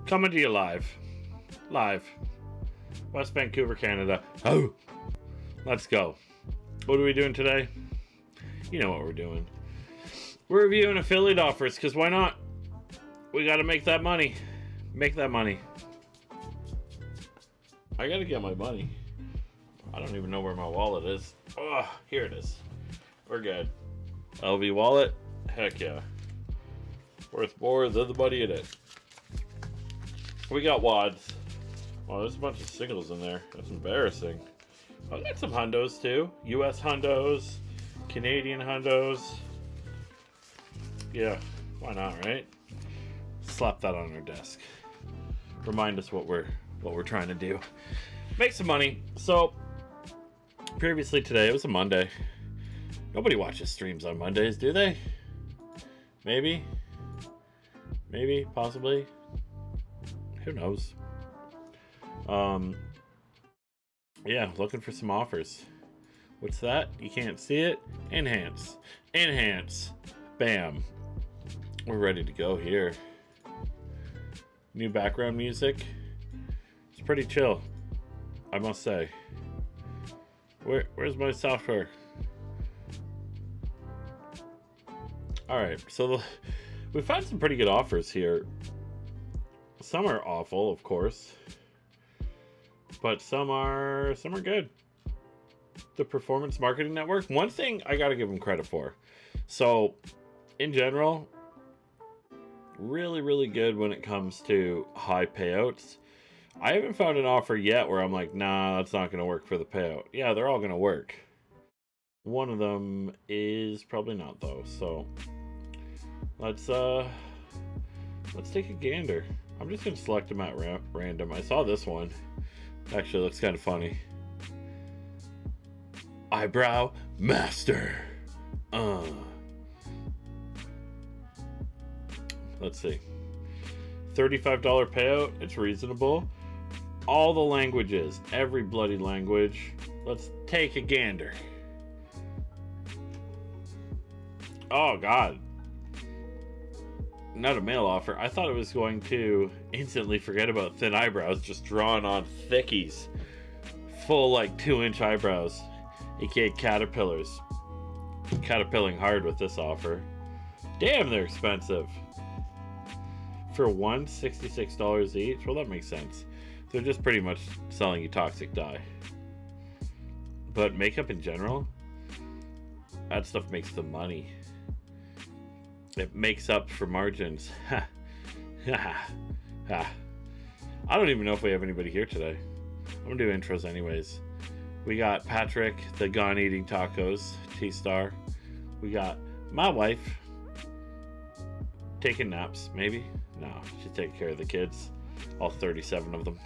Coming to you live. West Vancouver, Canada. Oh, let's go. What are we doing today? You know what we're doing. We're reviewing affiliate offers, because why not? We got to make that money. Make that money. I got to get my money. I don't even know where my wallet is. Oh, here it is. We're good. LV wallet. Heck yeah. Worth more than the money in it. We got wads. Wow, there's a bunch of singles in there. That's embarrassing. I got some hundos too. US hundos. Canadian hundos. Yeah, why not, right? Slap that on our desk. Remind us what we're trying to do. Make some money. So previously today, it was a Monday. Nobody watches streams on Mondays, do they? Maybe, possibly. Who knows? Yeah, looking for some offers. What's that? You can't see it? Enhance. Bam. We're ready to go here. New background music. It's pretty chill, I must say. Where's my software? Alright, so we found some pretty good offers here. Some are awful, of course, but some are good. The Performance Marketing Network, one thing I gotta give them credit for. So, in general, really good when it comes to high payouts. I haven't found an offer yet where I'm like, nah, that's not gonna work for the payout. Yeah, they're all gonna work. One of them is probably not though. So let's take a gander. I'm just gonna select them at random. I saw this one. Actually, looks kind of funny. Eyebrow Master. Let's see. $35 payout. It's reasonable. All the languages. Every bloody language. Let's take a gander. Oh, God. Not a mail offer. I thought it was going to instantly forget about thin eyebrows, just drawing on thickies. Full, like, 2-inch eyebrows. AKA caterpillars. Caterpilling hard with this offer. Damn, they're expensive. For one, $66 each? Well, that makes sense. They're just pretty much selling you toxic dye. But makeup in general, that stuff makes the money. It makes up for margins. I don't even know if we have anybody here today. I'm gonna do intros anyways. We got Patrick, the Gone Eating Tacos, T-Star. We got my wife, taking naps, maybe? No, she's taking care of the kids. All 37 of them.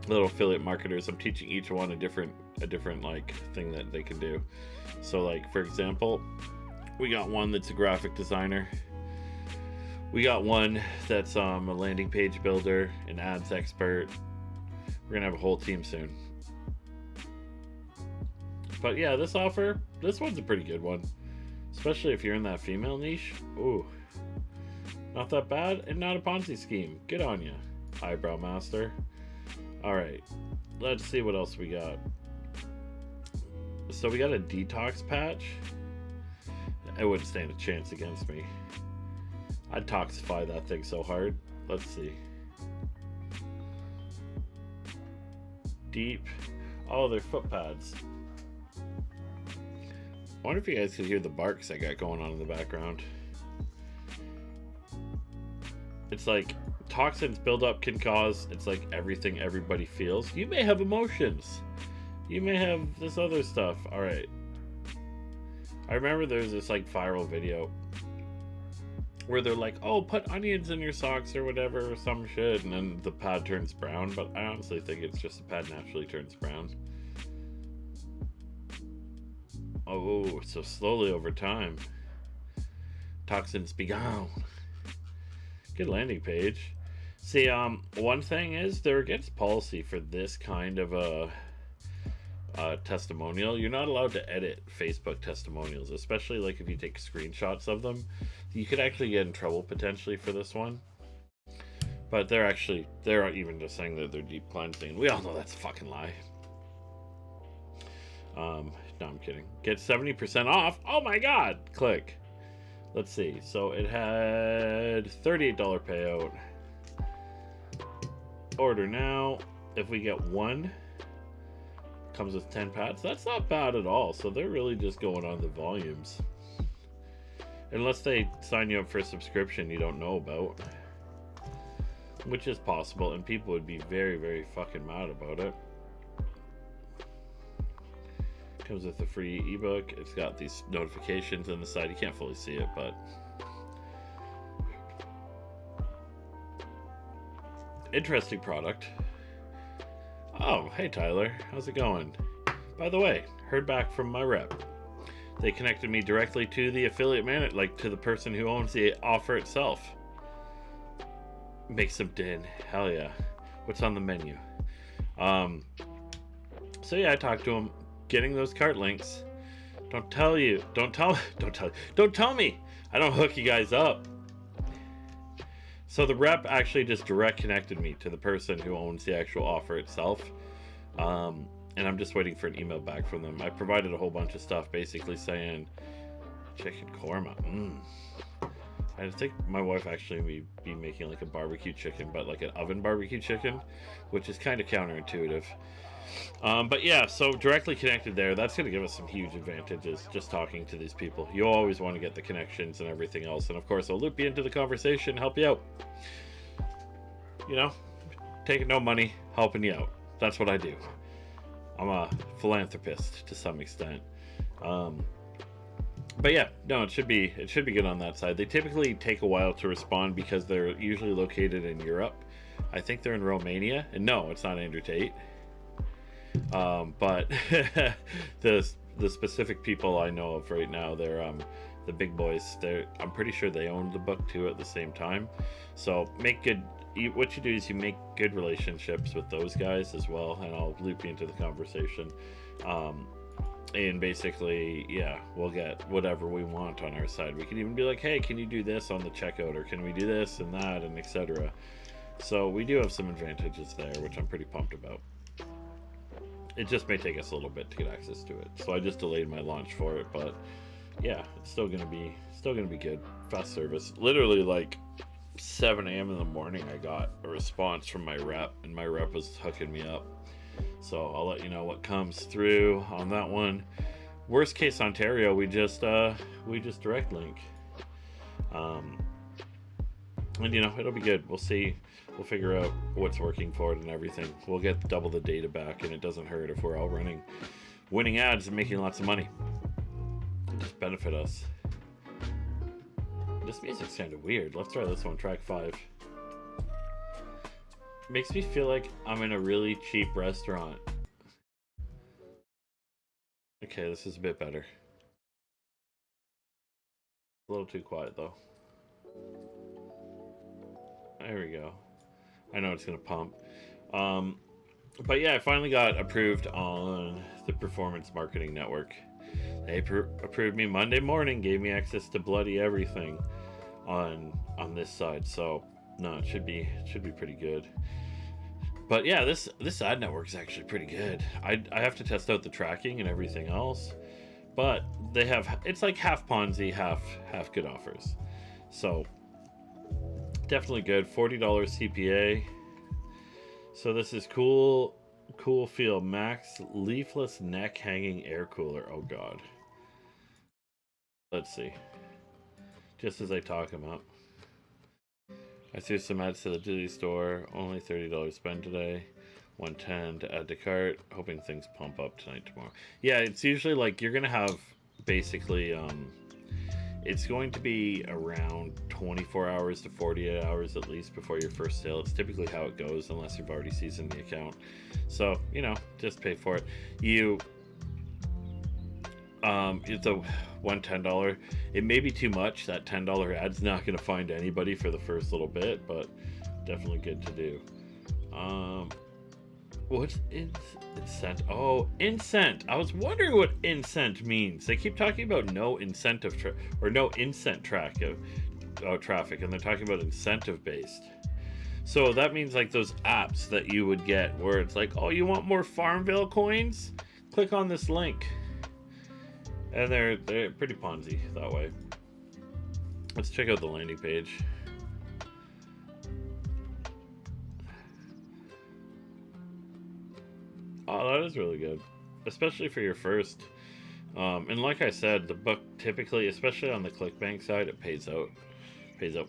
Little affiliate marketers. I'm teaching each one a different like thing that they can do. So like, for example, we got one that's a graphic designer. We got one that's a landing page builder, an ads expert. We're gonna have a whole team soon. But yeah, this one's a pretty good one. Especially if you're in that female niche. Ooh. Not that bad, and not a Ponzi scheme. Good on ya, Eyebrow Master. Alright, let's see what else we got. So we got a detox patch. It wouldn't stand a chance against me. I'd toxify that thing so hard. Let's see. Deep. Oh, they're foot pads. I wonder if you guys could hear the barks I got going on in the background. It's like toxins buildup can cause, it's like everything everybody feels. You may have emotions. You may have this other stuff. Alright. I remember there's this like viral video where they're like, oh, put onions in your socks or whatever, or some shit, and then the pad turns brown. But I honestly think it's just the pad naturally turns brown. Oh, so slowly over time. Toxins be gone. Good landing page. See, one thing is they're against policy for this kind of a testimonial. You're not allowed to edit Facebook testimonials, especially like if you take screenshots of them. You could actually get in trouble potentially for this one. But they're even just saying that they're deep cleansing. We all know that's a fucking lie. No, I'm kidding. Get 70% off. Oh my god. Click. Let's see. So it had $38 payout. Order now. If we get one, comes with 10 pads. That's not bad at all. So they're really just going on the volumes. Unless they sign you up for a subscription you don't know about. Which is possible, and people would be very, very fucking mad about it. Comes with a free ebook. It's got these notifications on the side. You can't fully see it, but interesting product. Oh, hey Tyler, how's it going? By the way, heard back from my rep. They connected me directly to the affiliate manager, like to the person who owns the offer itself. Make some din. Hell yeah. What's on the menu? So yeah, I talked to him. Getting those cart links. Don't tell me. I don't hook you guys up. So the rep actually just direct connected me to the person who owns the actual offer itself. And I'm just waiting for an email back from them. I provided a whole bunch of stuff basically saying chicken korma. I think my wife actually may be making like a barbecue chicken, but like an oven barbecue chicken, which is kind of counterintuitive. But yeah, so directly connected there, that's going to give us some huge advantages just talking to these people. You always want to get the connections and everything else. And of course, I'll loop you into the conversation, help you out. You know, taking no money, helping you out. That's what I do. I'm a philanthropist to some extent. But yeah, no, it should be good on that side. They typically take a while to respond because they're usually located in Europe. I think they're in Romania, and no, it's not Andrew Tate. But the specific people I know of right now, they're the big boys. I'm pretty sure they own the book too at the same time. So what you do is you make good relationships with those guys as well, and I'll loop you into the conversation. And basically, yeah, we'll get whatever we want on our side. We can even be like, hey, can you do this on the checkout, or can we do this and that, and etc. So we do have some advantages there, which I'm pretty pumped about. It just may take us a little bit to get access to it, so I just delayed my launch for it. But yeah, it's still gonna be good. Fast service. Literally like 7 a.m. in the morning, I got a response from my rep, and my rep was hooking me up. So I'll let you know what comes through on that one. Worst case Ontario, we just direct link. And you know, it'll be good. We'll see. We'll figure out what's working for it and everything. We'll get double the data back, and it doesn't hurt if we're all winning ads and making lots of money. It'll just benefit us. This music's kind of weird. Let's try this one, track 5. Makes me feel like I'm in a really cheap restaurant. Okay, this is a bit better. A little too quiet though. There we go. I know it's gonna pump. But yeah, I finally got approved on the Performance Marketing Network. They approved me Monday morning, gave me access to bloody everything on this side. So no, it should be pretty good. But yeah, this ad network is actually pretty good. I have to test out the tracking and everything else, but it's like half Ponzi, half good offers. So definitely good. $40 CPA. So this is cool feel max leafless neck hanging air cooler. Oh god. Let's see. Just as I talk them up. I threw some ads to the Diddy store. Only $30 spent today. $110 to add to cart. Hoping things pump up tonight, tomorrow. Yeah, it's usually like you're gonna have basically it's going to be around 24 hours to 48 hours at least before your first sale. It's typically how it goes unless you've already seasoned the account. So, you know, just pay for it. It's a $110. It may be too much. That $10 ad's not going to find anybody for the first little bit, but definitely good to do. What's incent? Oh, incent. I was wondering what incent means. They keep talking about no incentive or no incent traffic, and they're talking about incentive based. So that means like those apps that you would get where it's like, oh, you want more Farmville coins? Click on this link. And they're pretty Ponzi that way. Let's check out the landing page. Oh, that is really good, especially for your first. And like I said, the book typically, especially on the ClickBank side, it pays out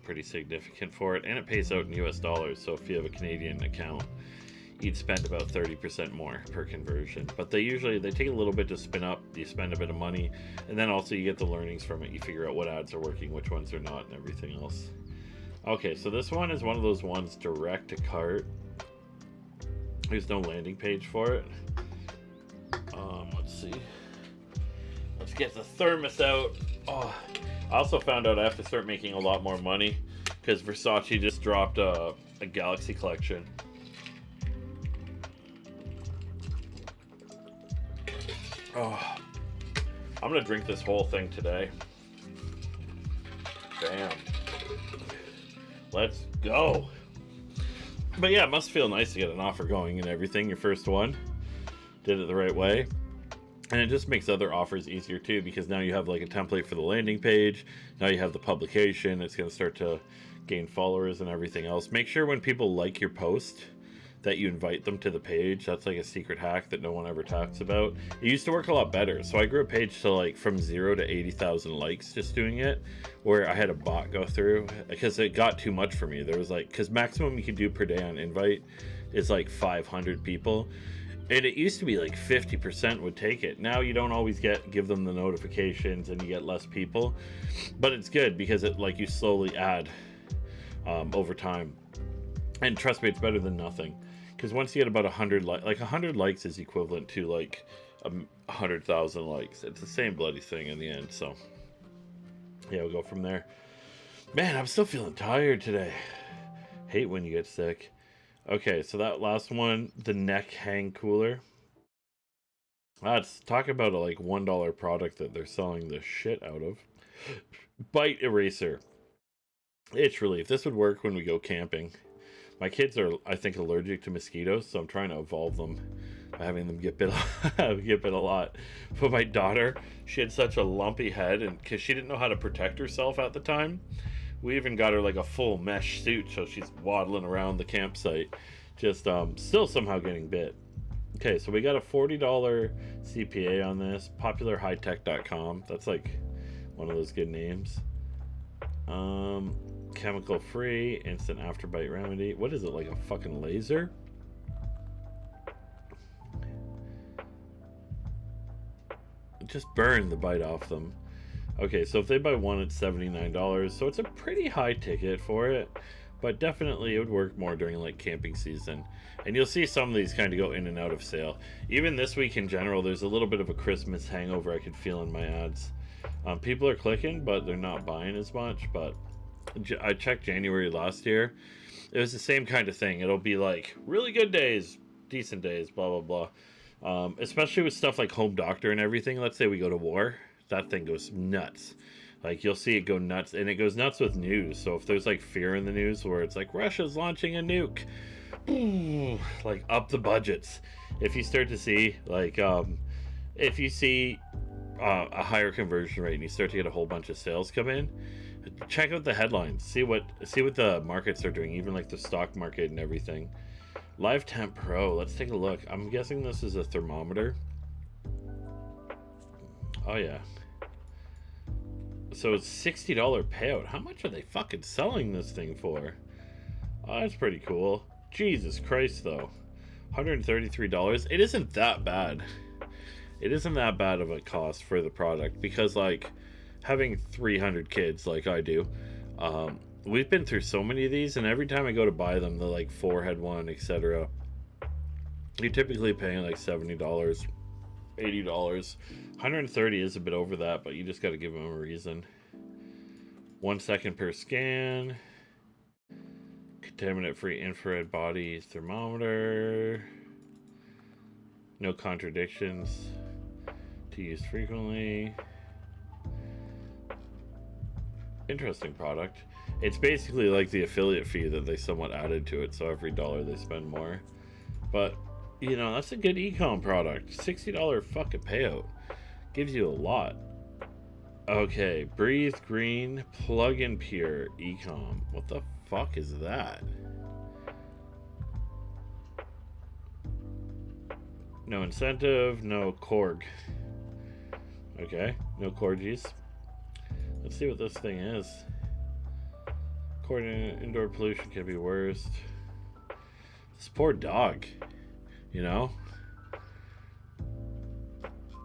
pretty significant for it, and it pays out in US dollars. So if you have a Canadian account, you'd spend about 30% more per conversion. But they take a little bit to spin up. You spend a bit of money, and then also you get the learnings from it. You figure out what ads are working, which ones are not, and everything else. Okay, so this one is one of those ones direct to cart. There's no landing page for it. Let's see. Let's get the thermos out. Oh, I also found out I have to start making a lot more money because Versace just dropped a Galaxy collection. Oh, I'm gonna drink this whole thing today. Bam. Let's go. But yeah, it must feel nice to get an offer going and everything. Your first one. Did it the right way. And it just makes other offers easier too, because now you have like a template for the landing page. Now you have the publication. It's going to start to gain followers and everything else. Make sure when people like your post that you invite them to the page. That's like a secret hack that no one ever talks about. It used to work a lot better. So I grew a page to like from 0 to 80,000 likes just doing it, where I had a bot go through because it got too much for me. There was like, because maximum you can do per day on invite is like 500 people. And it used to be like 50% would take it. Now you don't always give them the notifications and you get less people. But it's good because it like you slowly add over time. And trust me, it's better than nothing. Because once you get about 100 like 100 likes is equivalent to like 100,000 likes. It's the same bloody thing in the end. So yeah, we'll go from there. Man, I'm still feeling tired today. Hate when you get sick. Okay, so that last one, the neck hang cooler. Let's talk about a like $1 product that they're selling the shit out of. Bite eraser. Itch relief. This would work when we go camping. My kids are, I think, allergic to mosquitoes, so I'm trying to evolve them by having them get bit a lot. But my daughter, she had such a lumpy head, and because she didn't know how to protect herself at the time, we even got her like a full mesh suit, so she's waddling around the campsite, just still somehow getting bit. Okay, so we got a $40 CPA on this. Popularhightech.com. That's like one of those good names. Chemical free, instant afterbite remedy. What is it, like a fucking laser? Just burn the bite off them. Okay, so if they buy one, it's $79. So it's a pretty high ticket for it, but definitely it would work more during like camping season. And you'll see some of these kind of go in and out of sale. Even this week in general, there's a little bit of a Christmas hangover I could feel in my ads. People are clicking, but they're not buying as much. But I checked January last year. It was the same kind of thing. It'll be like really good days, decent days, blah, blah, blah. Especially with stuff like Home Doctor and everything. Let's say we go to war. That thing goes nuts. Like you'll see it go nuts, and it goes nuts with news. So if there's like fear in the news where it's like Russia's launching a nuke, like up the budgets. If you start to see like if you see a higher conversion rate and you start to get a whole bunch of sales come in, check out the headlines, see what the markets are doing, even like the stock market and everything. Live Temp Pro, let's take a look. I'm guessing this is a thermometer. Oh yeah. So it's $60 payout. How much are they fucking selling this thing for? Oh, that's pretty cool. Jesus Christ, though. $133. It isn't that bad. It isn't that bad of a cost for the product because, like, having 300 kids like I do, we've been through so many of these, and every time I go to buy them, the, like, forehead one, etc., you're typically paying, like, $70, $80. 130 is a bit over that, but you just got to give them a reason. 1 second per scan. Contaminant-free infrared body thermometer. No contradictions. To use frequently. Interesting product. It's basically like the affiliate fee that they somewhat added to it, so every dollar they spend more. But, that's a good ecom product. $60 fucking payout. Gives you a lot. Okay, Breathe Green Plug-in Pure Ecom. What the fuck is that? No incentive, no Korg. Okay, no Corgis. Let's see what this thing is. According to indoor pollution can be worse. This poor dog, you know?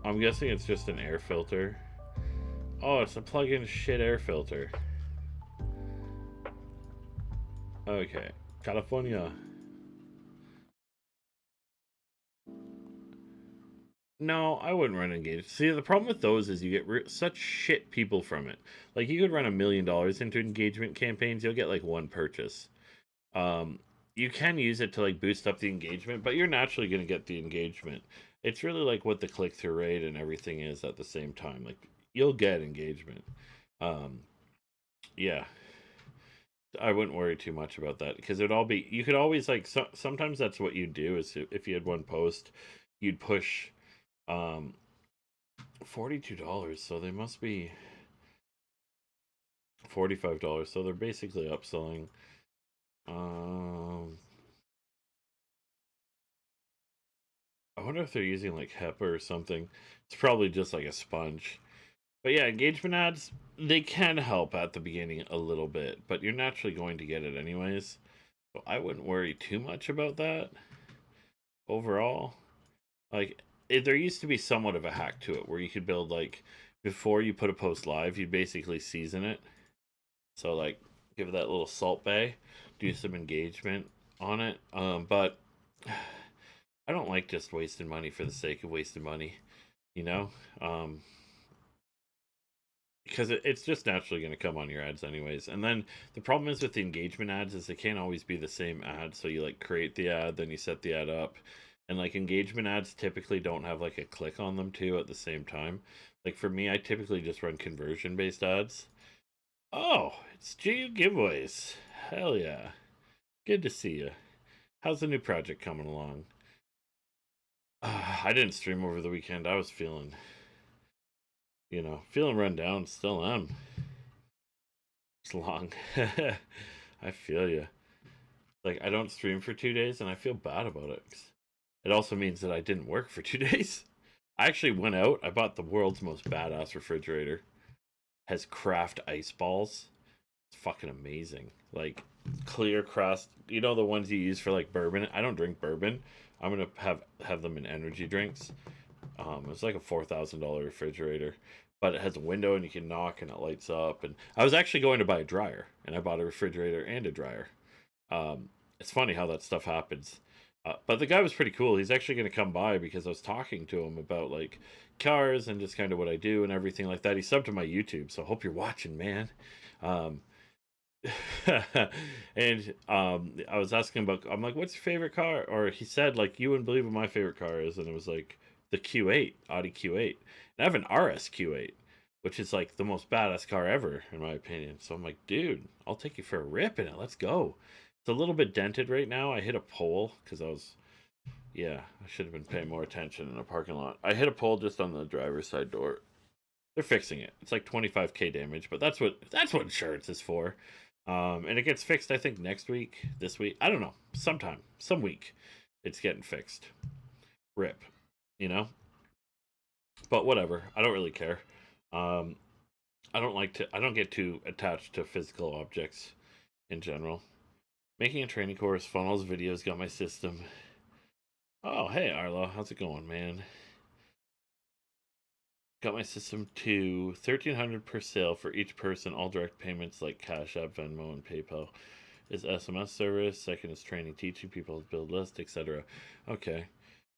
I'm guessing it's just an air filter. Oh, it's a plug-in shit air filter. Okay, California. No, I wouldn't run engagement. See, the problem with those is you get such shit people from it. Like, you could run $1 million into engagement campaigns, you'll get like one purchase. Um, you can use it to like boost up the engagement, but you're naturally going to get the engagement. It's really like what the click-through rate and everything is at the same time. Like, you'll get engagement. Um, yeah, I wouldn't worry too much about that because it'd all be. You could always like. Sometimes that's what you'd do is if you had one post, you'd push um $42, so they must be $45, so they're basically upselling. I wonder if they're using like HEPA or something. It's probably just like a sponge. But yeah, engagement ads, they can help at the beginning a little bit, but you're naturally going to get it anyways. So I wouldn't worry too much about that overall. Like, there used to be somewhat of a hack to it where you could build like before you put a post live, you'd basically season it. So like give it that little salt bay, do some engagement on it. But I don't like just wasting money for the sake of wasting money, you know? Because it's just naturally going to come on your ads anyways. And then the problem is with the engagement ads is they can't always be the same ad. So you like create the ad, then you set the ad up. And like engagement ads typically don't have like a click on them too at the same time. Like for me, I typically just run conversion based ads. Oh, it's GU giveaways. Hell yeah. Good to see you. How's the new project coming along? I didn't stream over the weekend. I was feeling run down. Still am. It's long. I feel you. Like, I don't stream for 2 days and I feel bad about it. It also means that I didn't work for 2 days. I actually went out. I bought the world's most badass refrigerator. Has craft ice balls. It's fucking amazing. Like, clear crust. You know the ones you use for like bourbon? I don't drink bourbon. I'm gonna have them in energy drinks. It's like a $4,000 refrigerator, but it has a window and you can knock and it lights up. And I was actually going to buy a dryer, and I bought a refrigerator and a dryer. It's funny how that stuff happens. But the guy was pretty cool. He's actually going to come by because I was talking to him about like cars and just kind of what I do and everything like that. He subbed to my YouTube, so I hope you're watching, man. Um, and I was asking about. I'm like, "What's your favorite car?" Or he said, "Like you wouldn't believe what my favorite car is," and it was like the Q8, Audi Q8. And I have an RS Q8, which is like the most badass car ever, in my opinion. So I'm like, dude, I'll take you for a rip in it. Let's go. It's a little bit dented right now. I hit a pole because I should have been paying more attention in a parking lot. I hit a pole just on the driver's side door. They're fixing it. It's like 25K damage, but that's what insurance is for. And it gets fixed, I think, next week, this week. I don't know. Some week, it's getting fixed. Rip, you know. But whatever. I don't really care. Um, I don't get too attached to physical objects in general. Making a training course, funnels, videos, got my system. Oh, hey, Arlo. How's it going, man? Got my system to 1,300 per sale for each person. All direct payments like Cash App, Venmo, and PayPal. Is SMS service. Second is training, teaching people to build lists, etc. Okay.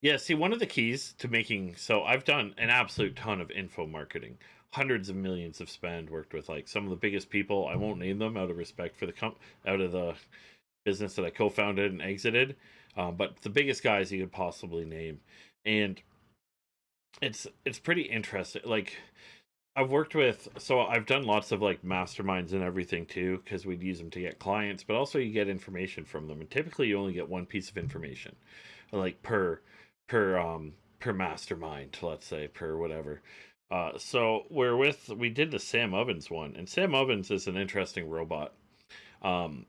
Yeah, see, one of the keys to making I've done an absolute ton of info marketing, hundreds of millions of spend, worked with like some of the biggest people. I won't name them out of respect for out of the business that I co-founded and exited, but the biggest guys you could possibly name, and it's pretty interesting. Like I've done lots of like masterminds and everything too, because we'd use them to get clients, but also you get information from them. And typically you only get one piece of information, like per mastermind, let's say, per whatever. We did the Sam Ovens one, and Sam Ovens is an interesting robot. Um,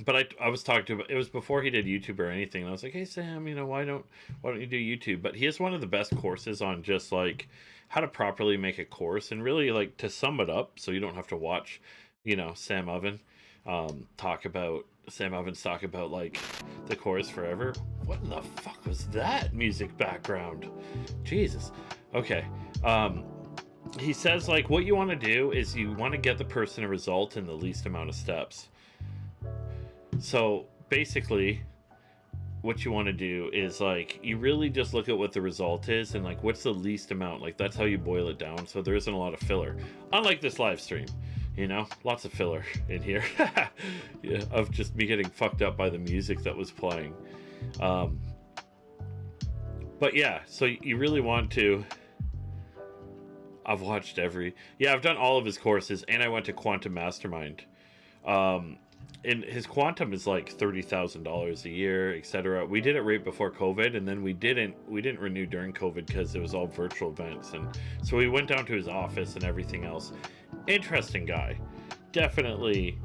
but I was talking to him, it was before he did YouTube or anything, and I was like, hey Sam, why don't you do YouTube? But he has one of the best courses on just like how to properly make a course, and really like to sum it up so you don't have to watch, Sam Ovens talk about like the course forever. What in the fuck was that music background? Jesus. Okay. um he says like what you want to do is you want to get the person a result in the least amount of steps. So basically, what you want to do is like you really just look at what the result is and like what's the least amount. Like that's how you boil it down. So there isn't a lot of filler. Unlike this live stream, lots of filler in here. Yeah, of just me getting fucked up by the music that was playing. Um, but yeah, so you really want to. I've done all of his courses, and I went to Quantum Mastermind. Um, and his quantum is like $30,000 a year, etc. We did it right before COVID, and then we didn't renew during COVID because it was all virtual events, and so we went down to his office and everything else. Interesting guy, definitely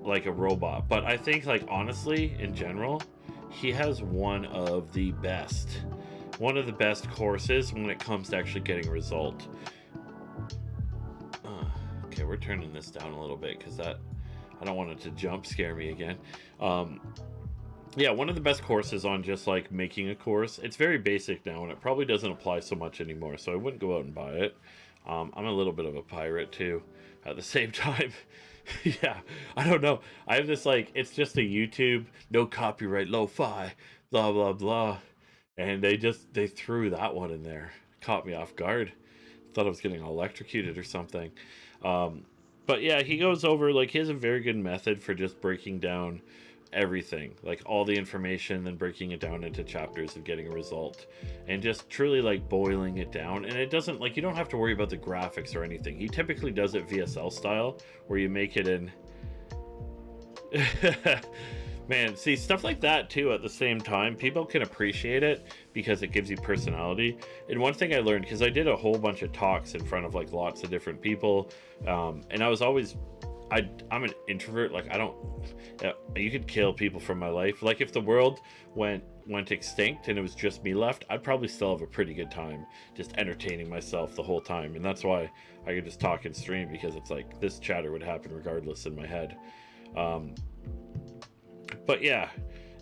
like a robot, but I think like honestly, in general, he has one of the best courses when it comes to actually getting a result. Okay, we're turning this down a little bit because that I don't want it to jump scare me again. Yeah, one of the best courses on just like making a course. It's very basic now, and it probably doesn't apply so much anymore, so I wouldn't go out and buy it. I'm a little bit of a pirate too at the same time. Yeah, I don't know. I have this like, it's just a YouTube, no copyright, lo-fi, blah, blah, blah. And they threw that one in there. Caught me off guard. Thought I was getting electrocuted or something. But yeah, he goes over, like, he has a very good method for just breaking down everything, like all the information, then breaking it down into chapters of getting a result, and just truly like boiling it down. And it doesn't, like, you don't have to worry about the graphics or anything. He typically does it VSL style, where you make it in man, see, stuff like that too, at the same time, people can appreciate it because it gives you personality. And one thing I learned, because I did a whole bunch of talks in front of like lots of different people, and I was always, I'm an introvert. Like, I don't, you could kill people from my life. Like, if the world went extinct and it was just me left, I'd probably still have a pretty good time just entertaining myself the whole time. And that's why I could just talk and stream, because it's like this chatter would happen regardless in my head. But yeah,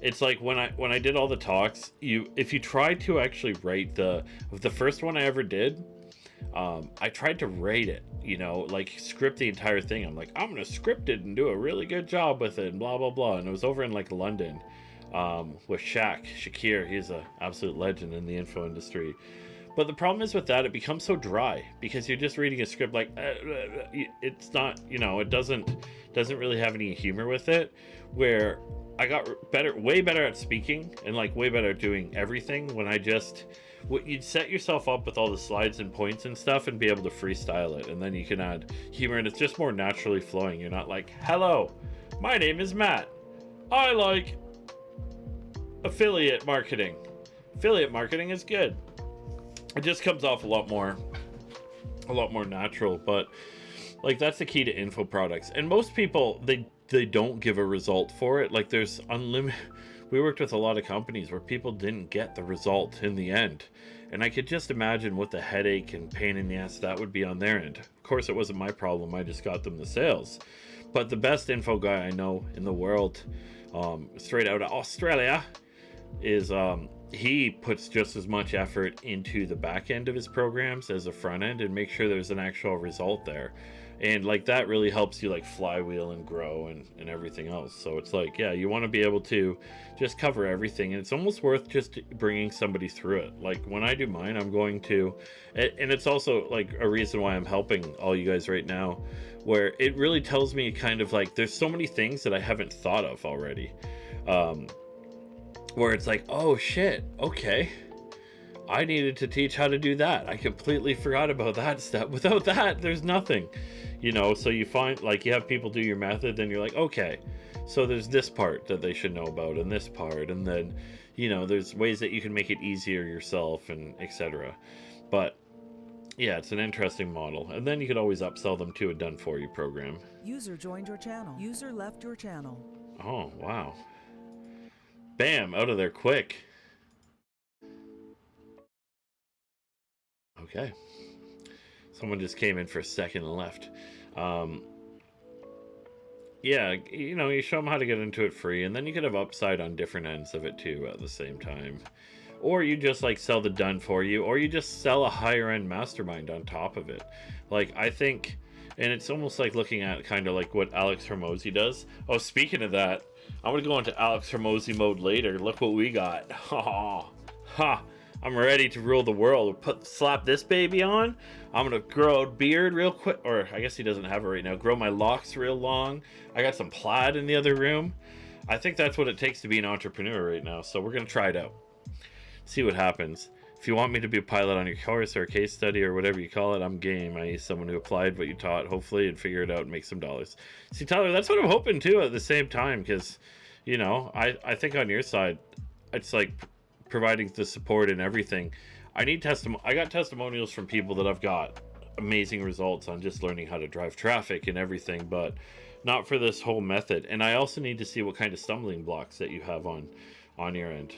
it's like when I did all the talks, if you try to actually write the first one I ever did, I tried to rate it, like script the entire thing. I'm like, I'm gonna script it and do a really good job with it and blah blah blah. And it was over in like London, with Shakir. He's an absolute legend in the info industry. But the problem is with that, it becomes so dry because you're just reading a script like it's not, it doesn't really have any humor with it. Where I got way better at speaking, and like way better at doing everything when you'd set yourself up with all the slides and points and stuff and be able to freestyle it, and then you can add humor, and it's just more naturally flowing. You're not like, hello, my name is Matt, I like affiliate marketing. Affiliate marketing is good. It just comes off a lot more natural. But like, that's the key to info products, and most people, they don't give a result for it. Like, there's unlimited. We worked with a lot of companies where people didn't get the result in the end, and I could just imagine what the headache and pain in the ass that would be on their end. Of course, it wasn't my problem. I just got them the sales. But the best info guy I know in the world, straight out of Australia, is he puts just as much effort into the back end of his programs as the front end, and make sure there's an actual result there. And like, that really helps you like flywheel and grow and everything else. So it's like, yeah, you want to be able to just cover everything, and it's almost worth just bringing somebody through it. Like, when I do mine, I'm going to, and it's also like a reason why I'm helping all you guys right now, where it really tells me kind of like, there's so many things that I haven't thought of already, where it's like, oh shit, okay, I needed to teach how to do that. I completely forgot about that step. Without that, there's nothing, so you find, like, you have people do your method, then you're like, okay, so there's this part that they should know about, and this part, and then, there's ways that you can make it easier yourself, and etc. But yeah, it's an interesting model, and then you could always upsell them to a done for you program. User joined your channel. User left your channel. Oh, wow. Bam, out of there quick. Okay. Someone just came in for a second and left. Yeah, you show them how to get into it free, and then you could have upside on different ends of it too at the same time. Or you just like sell the done for you, or you just sell a higher end mastermind on top of it. Like, I think, and it's almost like looking at kind of like what Alex Hormozi does. Oh, speaking of that, I'm gonna go into Alex Hormozi mode later. Look what we got. Ha! I'm ready to rule the world. Slap this baby on. I'm gonna grow a beard real quick, or I guess he doesn't have it right now. Grow my locks real long. I got some plaid in the other room. I think that's what it takes to be an entrepreneur right now. So we're gonna try it out. See what happens. If you want me to be a pilot on your course or a case study or whatever you call it, I'm game. I need someone who applied what you taught, hopefully, and figure it out and make some dollars. See, Tyler, that's what I'm hoping too at the same time, because, I think on your side, it's like providing the support and everything. I got testimonials from people that I've got amazing results on just learning how to drive traffic and everything, but not for this whole method. And I also need to see what kind of stumbling blocks that you have on your end.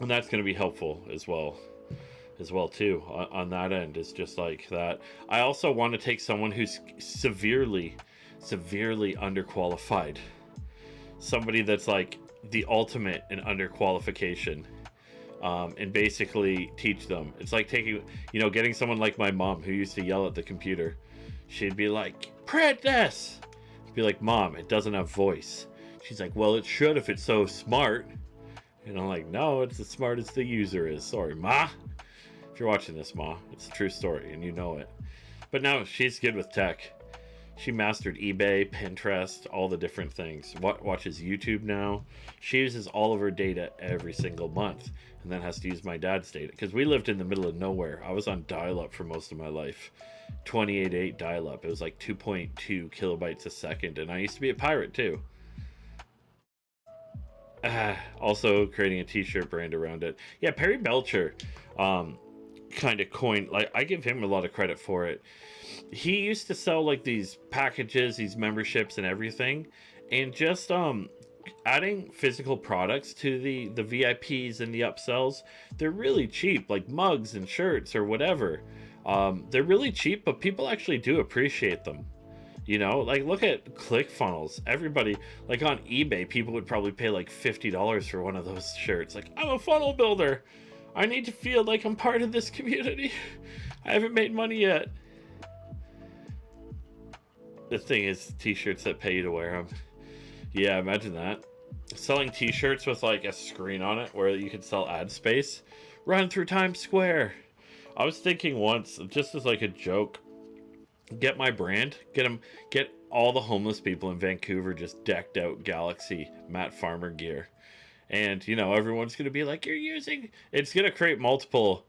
And that's going to be helpful as well too on that end. Is just like that. I also want to take someone who's severely underqualified, somebody that's like the ultimate in underqualification, and basically teach them. It's like taking, getting someone like my mom who used to yell at the computer. She'd be like, print this. I'd be like, Mom, it doesn't have voice. She's like, well, it should if it's so smart. And I'm like, no, it's as smart as the user is. Sorry, Ma. If you're watching this, Ma, it's a true story and you know it. But no, she's good with tech. She mastered eBay, Pinterest, all the different things. Watches YouTube now. She uses all of her data every single month, and then has to use my dad's data, because we lived in the middle of nowhere. I was on dial-up for most of my life. 28.8 dial-up. It was like 2.2 kilobytes a second, and I used to be a pirate too. Also creating a t-shirt brand around it. Yeah, Perry Belcher kind of coined, like, I give him a lot of credit for it. He used to sell like these packages, these memberships and everything, and just adding physical products to the VIPs and the upsells. They're really cheap, like mugs and shirts or whatever. They're really cheap, but people actually do appreciate them. Like, look at ClickFunnels. Everybody, like on eBay, people would probably pay like $50 for one of those shirts. Like, I'm a funnel builder. I need to feel like I'm part of this community. I haven't made money yet. The thing is, t-shirts that pay you to wear them. Yeah, imagine that. Selling t-shirts with like a screen on it where you could sell ad space. Run through Times Square. I was thinking once, just as like a joke, get my brand, get all the homeless people in Vancouver just decked out Galaxy Matt Farmer gear. And, everyone's going to be like, it's going to create multiple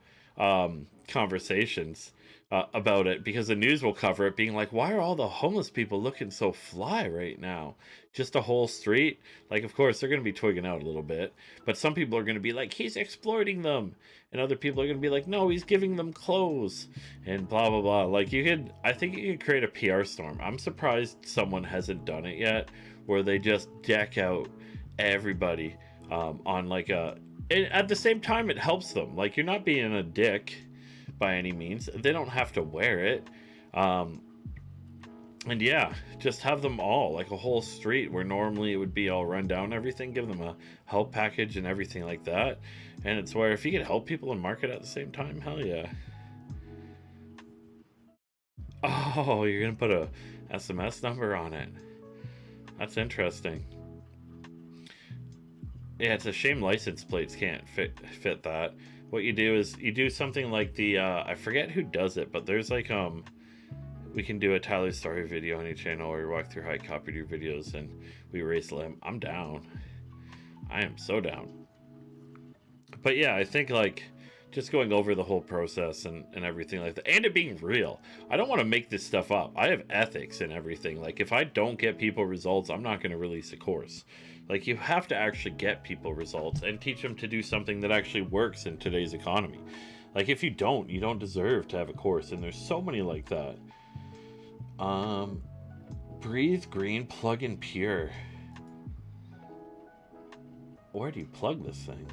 conversations about it, because the news will cover it, being like, why are all the homeless people looking so fly right now? Just a whole street. Like, of course, they're going to be twigging out a little bit, but some people are going to be like, he's exploiting them. And other people are going to be like, no, he's giving them clothes and blah, blah, blah. Like, I think you could create a PR storm. I'm surprised someone hasn't done it yet, where they just deck out everybody on like and at the same time, it helps them. Like, you're not being a dick by any means. They don't have to wear it. And yeah, just have them all, like a whole street where normally it would be all run down and everything. Give them a help package and everything like that. And it's where if you could help people and market at the same time, hell yeah. Oh, you're gonna put a SMS number on it. That's interesting. Yeah, it's a shame license plates can't fit that. What you do is you do something like the I forget who does it, but there's like we can do a Tyler Story video on your channel, or you walk through high copied your videos and we raise limb. I'm down. I am so down. But yeah, I think like just going over the whole process and everything like that, and it being real. I don't want to make this stuff up. I have ethics and everything. Like, if I don't get people results, I'm not going to release a course. Like, you have to actually get people results and teach them to do something that actually works in today's economy. Like, if you don't deserve to have a course, and there's so many like that. Breathe Green Plug-in Pure. Where do you plug this thing?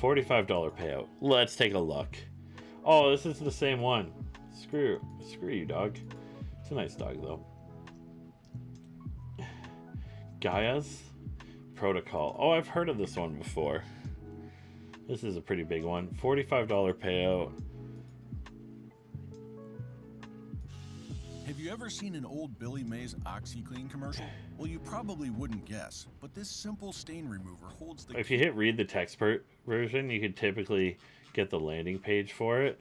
$45 payout. Let's take a look. Oh, this is the same one. Screw you, dog. It's a nice dog, though. Gaia's Protocol. Oh, I've heard of this one before. This is a pretty big one. $45 payout. Have you ever seen an old Billy Mays OxyClean commercial? Well, you probably wouldn't guess, but this simple stain remover holds the... If you hit read the text version, you could typically get the landing page for it.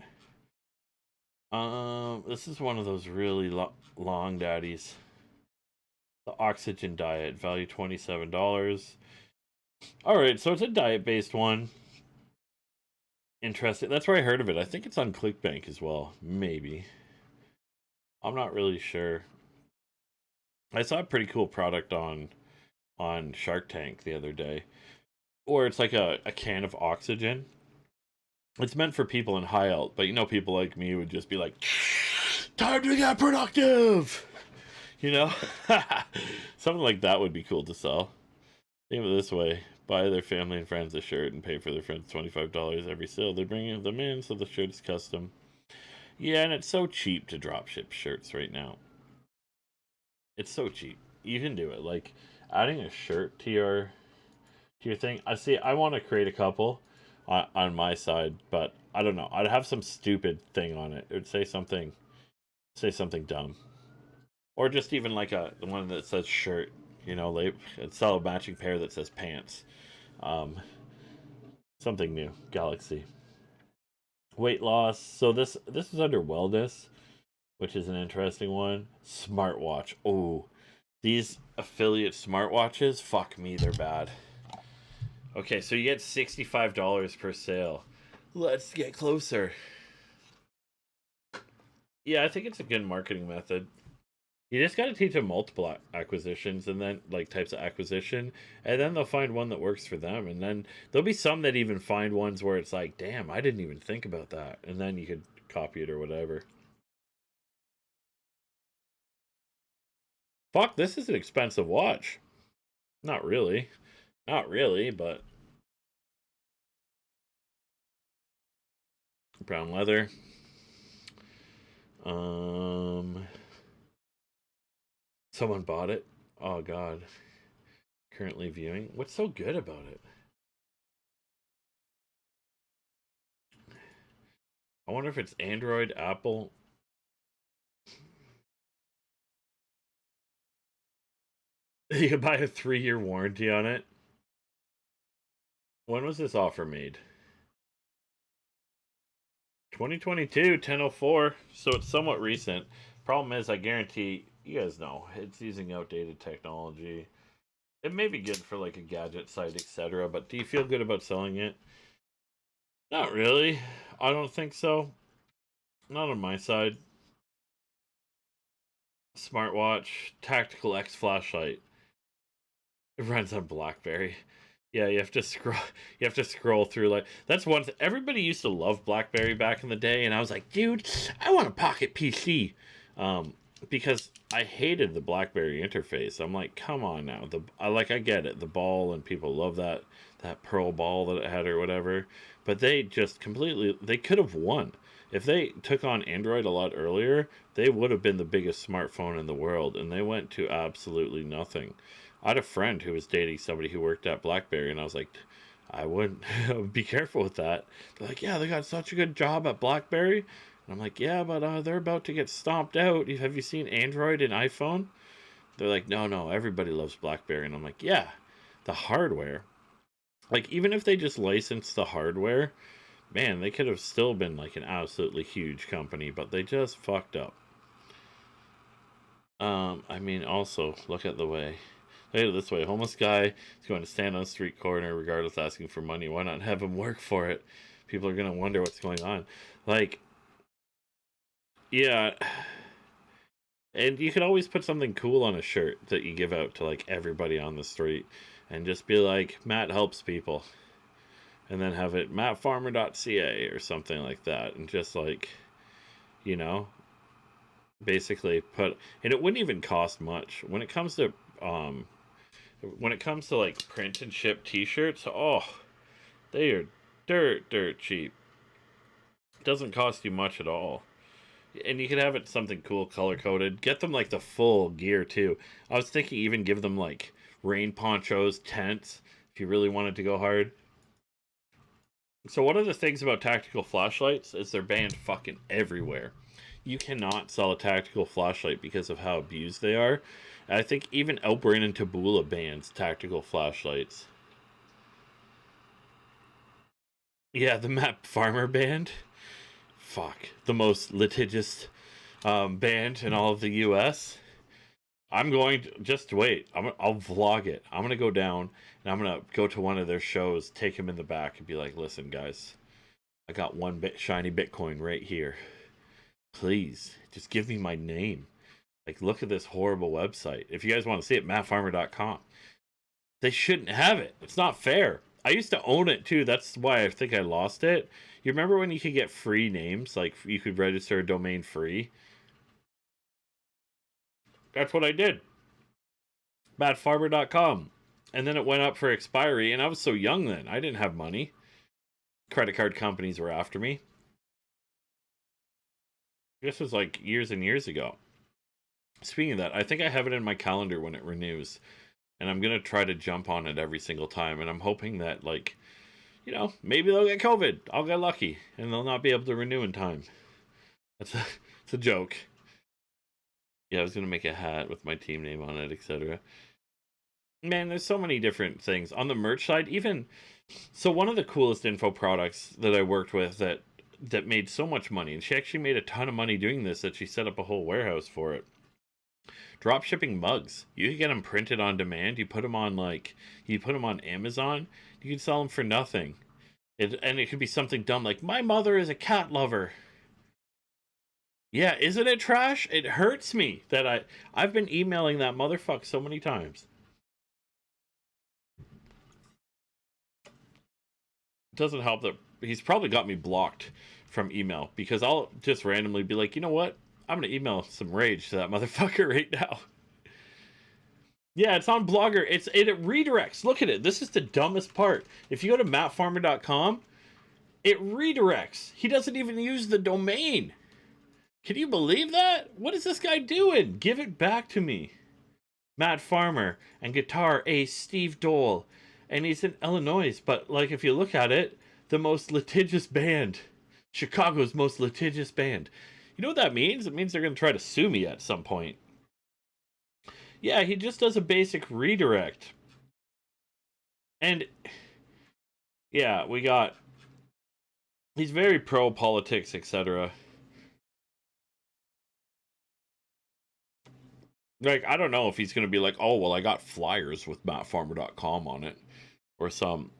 This is one of those really long daddies. The Oxygen Diet, value $27. Alright, so it's a diet-based one. Interesting. That's where I heard of it. I think it's on ClickBank as well. Maybe. I'm not really sure. I saw a pretty cool product on Shark Tank the other day, or it's like a can of oxygen. It's meant for people in high alt, but you know, people like me would just be like, time to get productive, you know. Something like that would be cool to sell. Think of it this way: buy their family and friends a shirt and pay for their friends $25 every sale. They bring them in, so the shirt is custom. Yeah, and it's so cheap to drop ship shirts right now. It's so cheap. You can do it. Like, adding a shirt to your thing. I want to create a couple on my side, but I don't know. I'd have some stupid thing on it. It would say something dumb, or just even like the one that says shirt. You know, like sell a matching pair that says pants. Something new. Galaxy. Weight loss. So this is under wellness, which is an interesting one. Smartwatch. Oh, these affiliate smartwatches, fuck me, they're bad. Okay, so you get $65 per sale. Let's get closer. Yeah, I think it's a good marketing method. You just got to teach them multiple acquisitions, and then like types of acquisition, and then they'll find one that works for them, and then there'll be some that even find ones where it's like, damn, I didn't even think about that, and then you could copy it or whatever. Fuck, this is an expensive watch. Not really, but brown leather. Someone bought it. Oh god. Currently viewing. What's so good about it? I wonder if it's Android, Apple. You can buy a 3-year warranty on it. When was this offer made? 2022, 10/04. So it's somewhat recent. Problem is, I guarantee you guys know it's using outdated technology. It may be good for like a gadget site, etc. But do you feel good about selling it? Not really. I don't think so. Not on my side. Smartwatch, Tactical X flashlight. It runs on BlackBerry. Yeah, you have to scroll. You have to scroll through like that's one. Everybody used to love BlackBerry back in the day, and I was like, dude, I want a pocket PC, because I hated the BlackBerry interface. I'm like, come on now. I get it, the ball, and people love that pearl ball that it had or whatever. But they just completely. They could have won if they took on Android a lot earlier. They would have been the biggest smartphone in the world, and they went to absolutely nothing. I had a friend who was dating somebody who worked at BlackBerry, and I was like, I wouldn't be careful with that. They're like, yeah, they got such a good job at BlackBerry. And I'm like, yeah, but they're about to get stomped out. Have you seen Android and iPhone? They're like, no, everybody loves BlackBerry. And I'm like, yeah, the hardware. Like, even if they just licensed the hardware, man, they could have still been like an absolutely huge company, but they just fucked up. I mean, also, look at the way. Look at it this way. Homeless guy is going to stand on a street corner regardless asking for money. Why not have him work for it? People are gonna wonder what's going on. Like, yeah. And you could always put something cool on a shirt that you give out to like everybody on the street and just be like, Matt helps people. And then have it mattfarmer.ca or something like that. And just like, you know, basically put, and it wouldn't even cost much. When it comes to like print and ship t-shirts, oh, they are dirt cheap. It doesn't cost you much at all. And you could have it something cool, color coded. Get them like the full gear too. I was thinking even give them like rain ponchos, tents, if you really wanted to go hard. So one of the things about tactical flashlights is they're banned fucking everywhere. You cannot sell a tactical flashlight because of how abused they are. And I think even Outbrain and Taboola bans tactical flashlights. Yeah, the Matt Farmer band. Fuck. The most litigious band in all of the US. I'm going to just wait. I'll vlog it. I'm gonna go down and I'm gonna go to one of their shows, take him in the back, and be like, "Listen, guys, I got one shiny Bitcoin right here. Please, just give me my name. Like, look at this horrible website. If you guys want to see it, mattfarmer.com. They shouldn't have it. It's not fair. I used to own it too. That's why I think I lost it. You remember when you could get free names? Like, you could register a domain free? That's what I did. Mattfarmer.com. And then it went up for expiry, and I was so young then. I didn't have money. Credit card companies were after me. This was like years and years ago. Speaking of that, I think I have it in my calendar when it renews. And I'm going to try to jump on it every single time. And I'm hoping that, like, you know, maybe they'll get COVID. I'll get lucky. And they'll not be able to renew in time. It's a joke. Yeah, I was going to make a hat with my team name on it, etc. Man, there's so many different things. On the merch side, even... So one of the coolest info products that I worked with that made so much money, and she actually made a ton of money doing this, that she set up a whole warehouse for it. Drop shipping mugs. You can get them printed on demand. You put them on Amazon. You can sell them for nothing. And it could be something dumb like, my mother is a cat lover. Yeah, isn't it trash? It hurts me that I've been emailing that motherfucker so many times. It doesn't help that he's probably got me blocked from email, because I'll just randomly be like, you know what? I'm going to email some rage to that motherfucker right now. Yeah, it's on Blogger. It redirects. Look at it. This is the dumbest part. If you go to mattfarmer.com, it redirects. He doesn't even use the domain. Can you believe that? What is this guy doing? Give it back to me. Matt Farmer and guitar ace Steve Dole. And he's in Illinois, but like if you look at it, the most litigious band. Chicago's most litigious band. You know what that means? It means they're going to try to sue me at some point. Yeah, he just does a basic redirect. And yeah, he's very pro politics, etc. Like, I don't know if he's going to be like, oh, well, I got flyers with mattfarmer.com on it. Or some.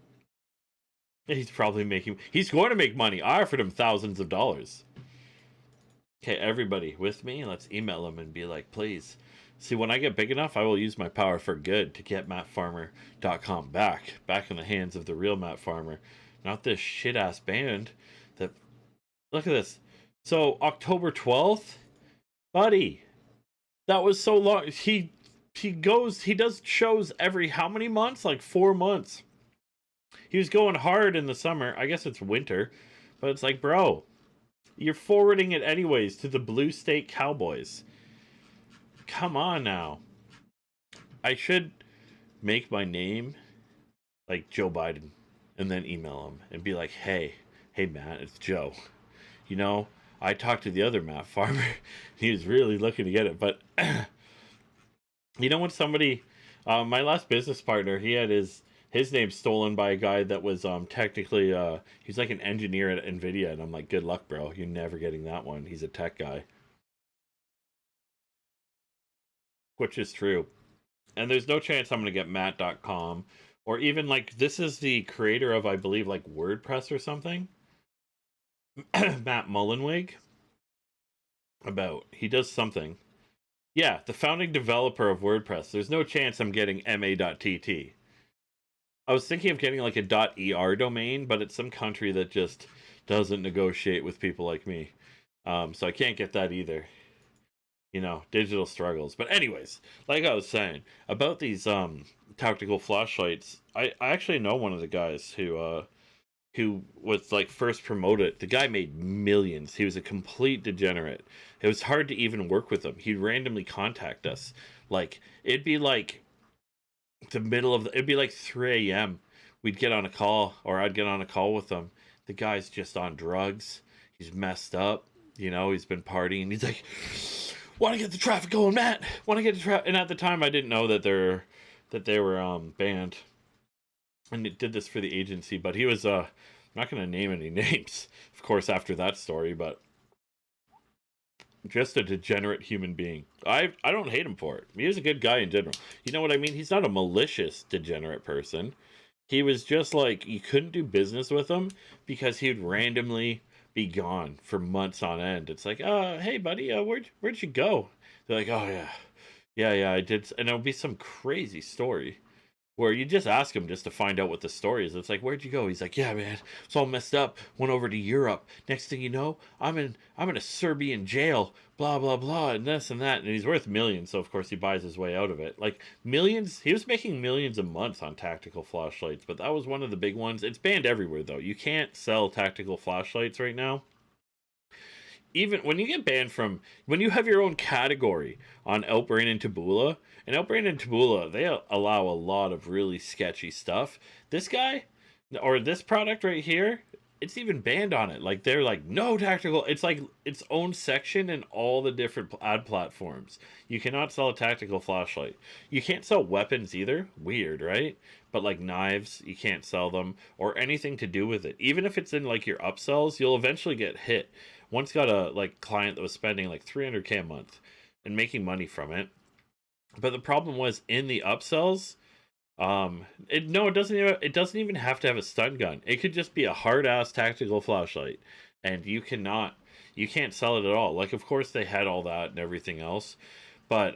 He's going to make money. I offered him thousands of dollars. Okay, everybody with me, let's email him and be like, please. See, when I get big enough, I will use my power for good to get mattfarmer.com back in the hands of the real Matt Farmer. Not this shit-ass band that... Look at this. So, October 12th? Buddy, that was so long. He does shows every how many months? Like 4 months. He was going hard in the summer. I guess it's winter. But it's like, bro, you're forwarding it anyways to the Blue State Cowboys. Come on now. I should make my name like Joe Biden and then email him and be like, hey Matt, it's Joe. You know, I talked to the other Matt Farmer. He was really looking to get it. But, you know, when somebody, my last business partner, he had his name stolen by a guy that was technically, he's like an engineer at NVIDIA. And I'm like, good luck, bro. You're never getting that one. He's a tech guy. Which is true. And there's no chance I'm going to get Matt.com. Or even like, this is the creator of, I believe, like WordPress or something. Matt Mullenweg about. He does something. Yeah, the founding developer of WordPress. There's no chance I'm getting ma.tt. I was thinking of getting like a .er domain, but it's some country that just doesn't negotiate with people like me. So I can't get that either. You know, digital struggles. But anyways, like I was saying about these tactical flashlights, I actually know one of the guys who was like first promoted. The guy made millions. He was a complete degenerate. It was hard to even work with him. He'd randomly contact us. Like it'd be like it'd be like 3 a.m. We'd get on a call, or I'd get on a call with him. The guy's just on drugs. He's messed up. You know, he's been partying. He's like, want to get the traffic going, Matt. Want to get the traffic. And at the time, I didn't know that they were banned. And it did this for the agency, but he was I'm not going to name any names, of course, after that story, but just a degenerate human being. I don't hate him for it. He was a good guy in general. You know what I mean? He's not a malicious degenerate person. He was just like, you couldn't do business with him because he would randomly be gone for months on end. It's like, hey buddy, where'd you go? They're like, oh yeah, I did, and it'll be some crazy story where you just ask him just to find out what the story is. It's like, where'd you go? He's like, yeah, man, it's all messed up. Went over to Europe. Next thing you know, I'm in a Serbian jail. Blah blah blah, and this and that. And he's worth millions, so of course he buys his way out of it. Like millions, he was making millions a month on tactical flashlights, but that was one of the big ones. It's banned everywhere though. You can't sell tactical flashlights right now. Even when you get banned from, when you have your own category on Outbrain and Taboola, and Outbrain and Taboola, they allow a lot of really sketchy stuff. This guy, or this product right here, it's even banned on it. Like they're like, no tactical. It's like its own section in all the different ad platforms. You cannot sell a tactical flashlight. You can't sell weapons either. Weird, right? But like knives, you can't sell them, or anything to do with it. Even if it's in like your upsells, you'll eventually get hit. Once got a like client that was spending like 300K a month and making money from it. But the problem was in the upsells, it doesn't even have to have a stun gun. It could just be a hard ass tactical flashlight, and you can't sell it at all. Like of course they had all that and everything else, but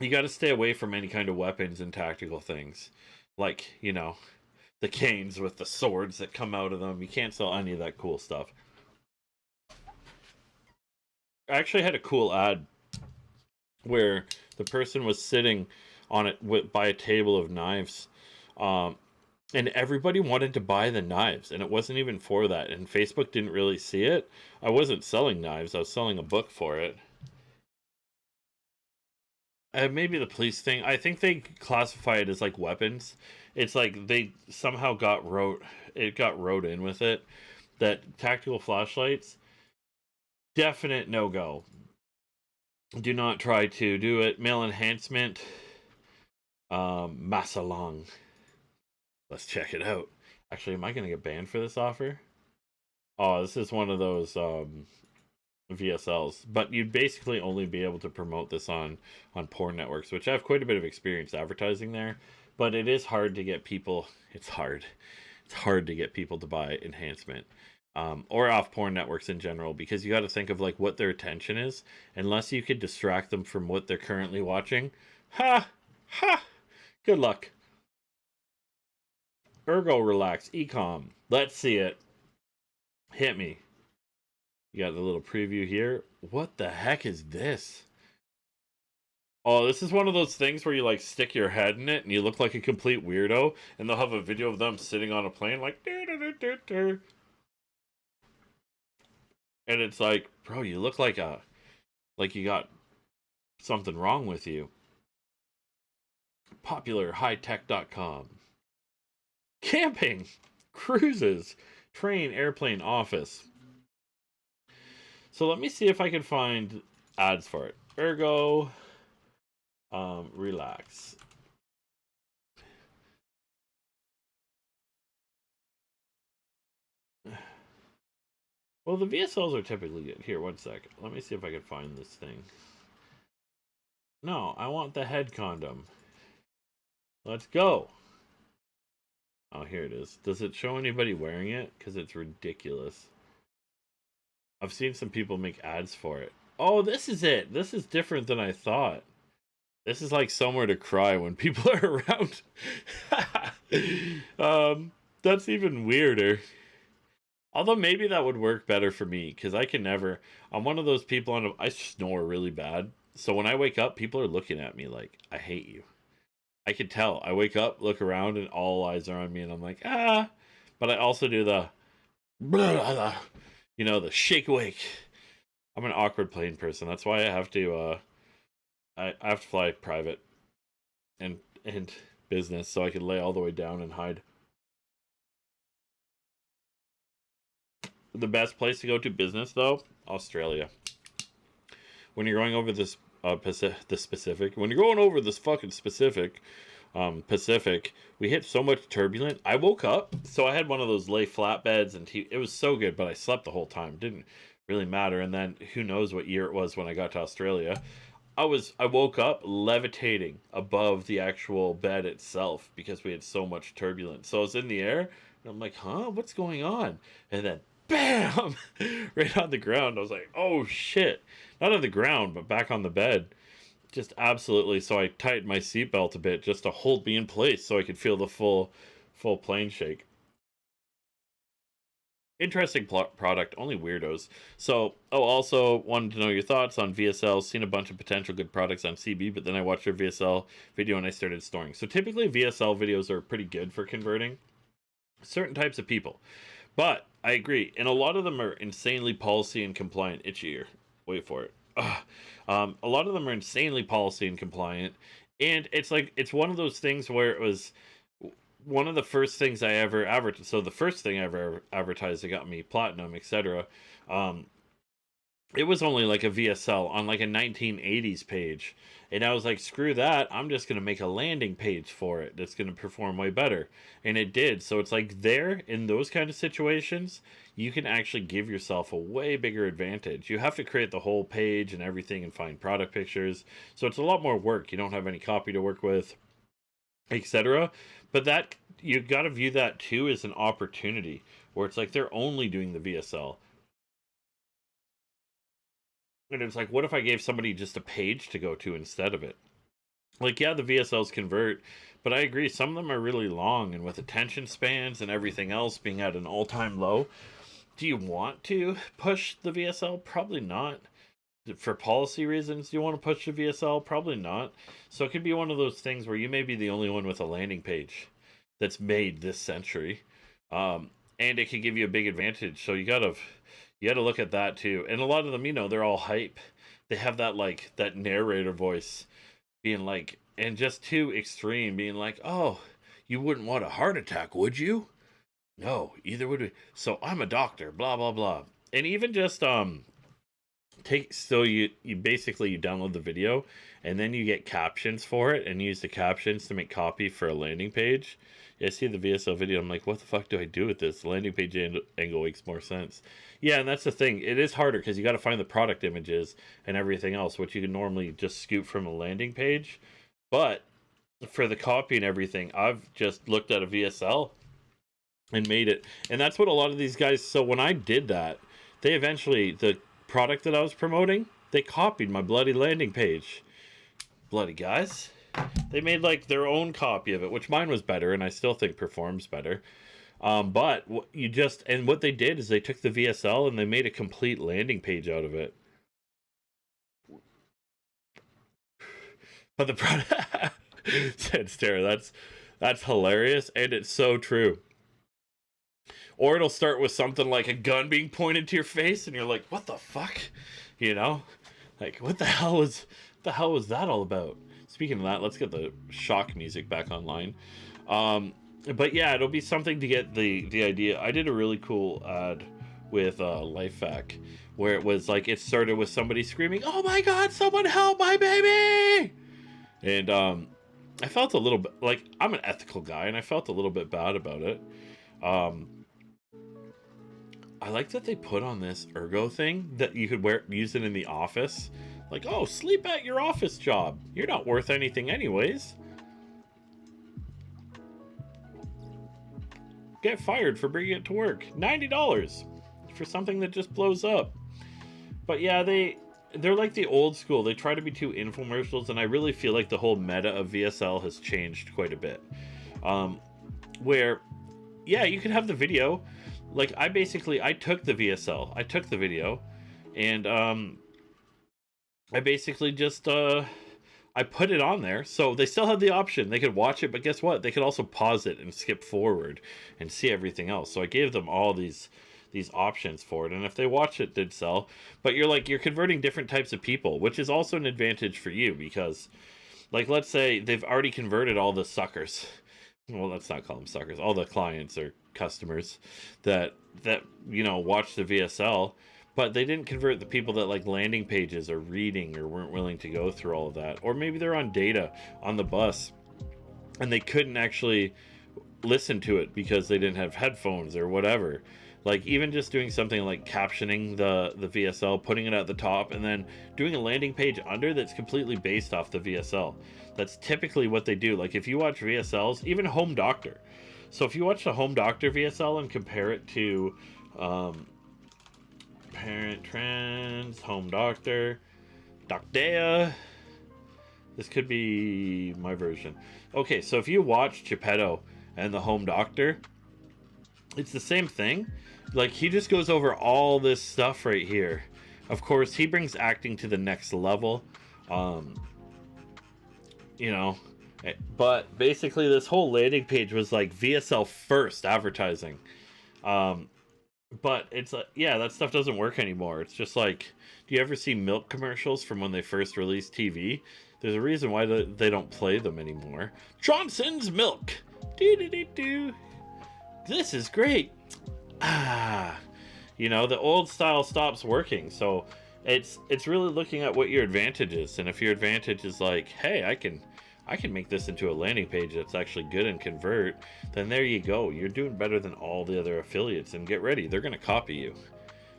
you got to stay away from any kind of weapons and tactical things, like you know the canes with the swords that come out of them. You can't sell any of that cool stuff. I actually had a cool ad where the person was sitting on it by a table of knives, and everybody wanted to buy the knives, and it wasn't even for that. And Facebook didn't really see it. I wasn't selling knives; I was selling a book for it. Maybe the police thing. I think they classify it as like weapons. It's like they somehow got wrote in with it that tactical flashlights, definite no go. Do not try to do it. Male enhancement. Masalong. Let's check it out. Actually, am I going to get banned for this offer? Oh, this is one of those VSLs. But you'd basically only be able to promote this on porn networks, which I have quite a bit of experience advertising there. But it is hard to get people. It's hard. It's hard to get people to buy enhancement. Or off porn networks in general, because you got to think of like what their attention is. Unless you could distract them from what they're currently watching, ha, good luck. Ergo Relax Ecom. Let's see it. Hit me. You got the little preview here. What the heck is this? Oh, this is one of those things where you like stick your head in it and you look like a complete weirdo, and they'll have a video of them sitting on a plane like and it's like, bro, you look like you got something wrong with you. PopularHighTech.com. Camping, cruises, train, airplane, office. So let me see if I can find ads for it. Ergo, relax. Well, the VSLs are typically good. Here, one sec. Let me see if I can find this thing. No, I want the head condom. Let's go. Oh, here it is. Does it show anybody wearing it? Because it's ridiculous. I've seen some people make ads for it. Oh, this is it. This is different than I thought. This is like somewhere to cry when people are around. That's even weirder. Although maybe that would work better for me because I can never. I'm one of those people I snore really bad. So when I wake up, people are looking at me like, I hate you. I can tell. I wake up, look around, and all eyes are on me, and I'm like, ah. But I also do the, the shake awake. I'm an awkward plane person. That's why I have to, I have to fly private and business so I can lay all the way down and hide. The best place to go to business, though, Australia. When you're going over this Pacific, when you're going over this fucking Pacific, we hit so much turbulence. I woke up, so I had one of those lay flatbeds, and it was so good, but I slept the whole time. Didn't really matter. And then who knows what year it was when I got to Australia. I woke up levitating above the actual bed itself because we had so much turbulence. So I was in the air, and I'm like, huh, what's going on? And then bam, right on the ground. I was like, oh shit. Not on the ground, but back on the bed. Just absolutely. So I tightened my seatbelt a bit just to hold me in place so I could feel the full plane shake. Interesting product, only weirdos. So, also wanted to know your thoughts on VSL. Seen a bunch of potential good products on CB, but then I watched your VSL video and I started storing. So typically VSL videos are pretty good for converting certain types of people. But I agree, and a lot of them are insanely policy and compliant. Itchy ear. Wait for it. A lot of them are insanely policy and compliant, and it's one of those things where it was one of the first things I ever advertised. So the first thing I ever advertised that got me platinum, etc. It was only like a VSL on like a 1980s page. And I was like, screw that. I'm just going to make a landing page for it that's going to perform way better. And it did. So it's like there, in those kind of situations, you can actually give yourself a way bigger advantage. You have to create the whole page and everything and find product pictures. So it's a lot more work. You don't have any copy to work with, etc. But that, you got to view that too as an opportunity where it's like they're only doing the VSL. And it's like, what if I gave somebody just a page to go to instead of it? Like, yeah, the VSLs convert, but I agree, some of them are really long, and with attention spans and everything else being at an all-time low, do you want to push the VSL? Probably not. For policy reasons, do you want to push the VSL? Probably not. So it could be one of those things where you may be the only one with a landing page that's made this century, and it can give you a big advantage. So you gotta look at that too. And a lot of them, they're all hype. They have that narrator voice being like, and just too extreme, being like, oh, you wouldn't want a heart attack, would you? No, either would we. So I'm a doctor, blah, blah, blah. And even just, you basically, you download the video and then you get captions for it and use the captions to make copy for a landing page. I see the VSL video, I'm like, what the fuck do I do with this? The landing page angle makes more sense. Yeah, and that's the thing. It is harder because you got to find the product images and everything else, which you can normally just scoop from a landing page. But for the copy and everything, I've just looked at a VSL and made it. And that's what a lot of these guys, so when I did that, they eventually, the product that I was promoting, they copied my bloody landing page. Bloody guys. They made their own copy of it, which mine was better, and I still think performs better. But what they did is they took the VSL and they made a complete landing page out of it. But the product said stare, that's hilarious, and it's so true. Or it'll start with something like a gun being pointed to your face, and you're like, what the fuck? Like, what the hell was that all about? Speaking of that, let's get the shock music back online. But yeah, it'll be something to get the idea. I did a really cool ad with Lifehack where it was like, it started with somebody screaming, oh my god, someone help my baby! And I felt a little bit like, I'm an ethical guy, and I felt a little bit bad about it. I like that they put on this ergo thing that you could use it in the office. Like, oh, sleep at your office job. You're not worth anything anyways. get fired for bringing it to work. $90 for something that just blows up. But yeah, they're like the old school. They try to be too infomercials, and I really feel like the whole meta of VSL has changed quite a bit. Where, yeah, you can have the video. Like, I took the VSL. I took the video, and I basically just I put it on there, so they still had the option. They could watch it, but guess what? They could also pause it and skip forward and see everything else. So I gave them all these options for it, and if they watch it, did sell. But you're converting different types of people, which is also an advantage for you, because, like, let's say they've already converted all the suckers. Well, let's not call them suckers. All the clients or customers that watch the VSL. But they didn't convert the people that like landing pages or reading or weren't willing to go through all of that. Or maybe they're on data on the bus and they couldn't actually listen to it because they didn't have headphones or whatever. Like, even just doing something like captioning the VSL, putting it at the top, and then doing a landing page under that's completely based off the VSL. That's typically what they do. Like, if you watch VSLs, even Home Doctor. So if you watch the Home Doctor VSL and compare it to Parent Trends, Home Doctor, Docdea. This could be my version. Okay, so if you watch Geppetto and the Home Doctor, it's the same thing. Like, he just goes over all this stuff right here. Of course, he brings acting to the next level. But basically this whole landing page was like VSL first advertising. But it's like, yeah, that stuff doesn't work anymore. It's just like, do you ever see milk commercials from when they first released TV? There's a reason why they don't play them anymore. Johnson's Milk. Do. This is great. The old style stops working. So it's really looking at what your advantage is. And if your advantage is like, hey, I can make this into a landing page that's actually good and convert, then there you go. You're doing better than all the other affiliates, and get ready. They're going to copy you.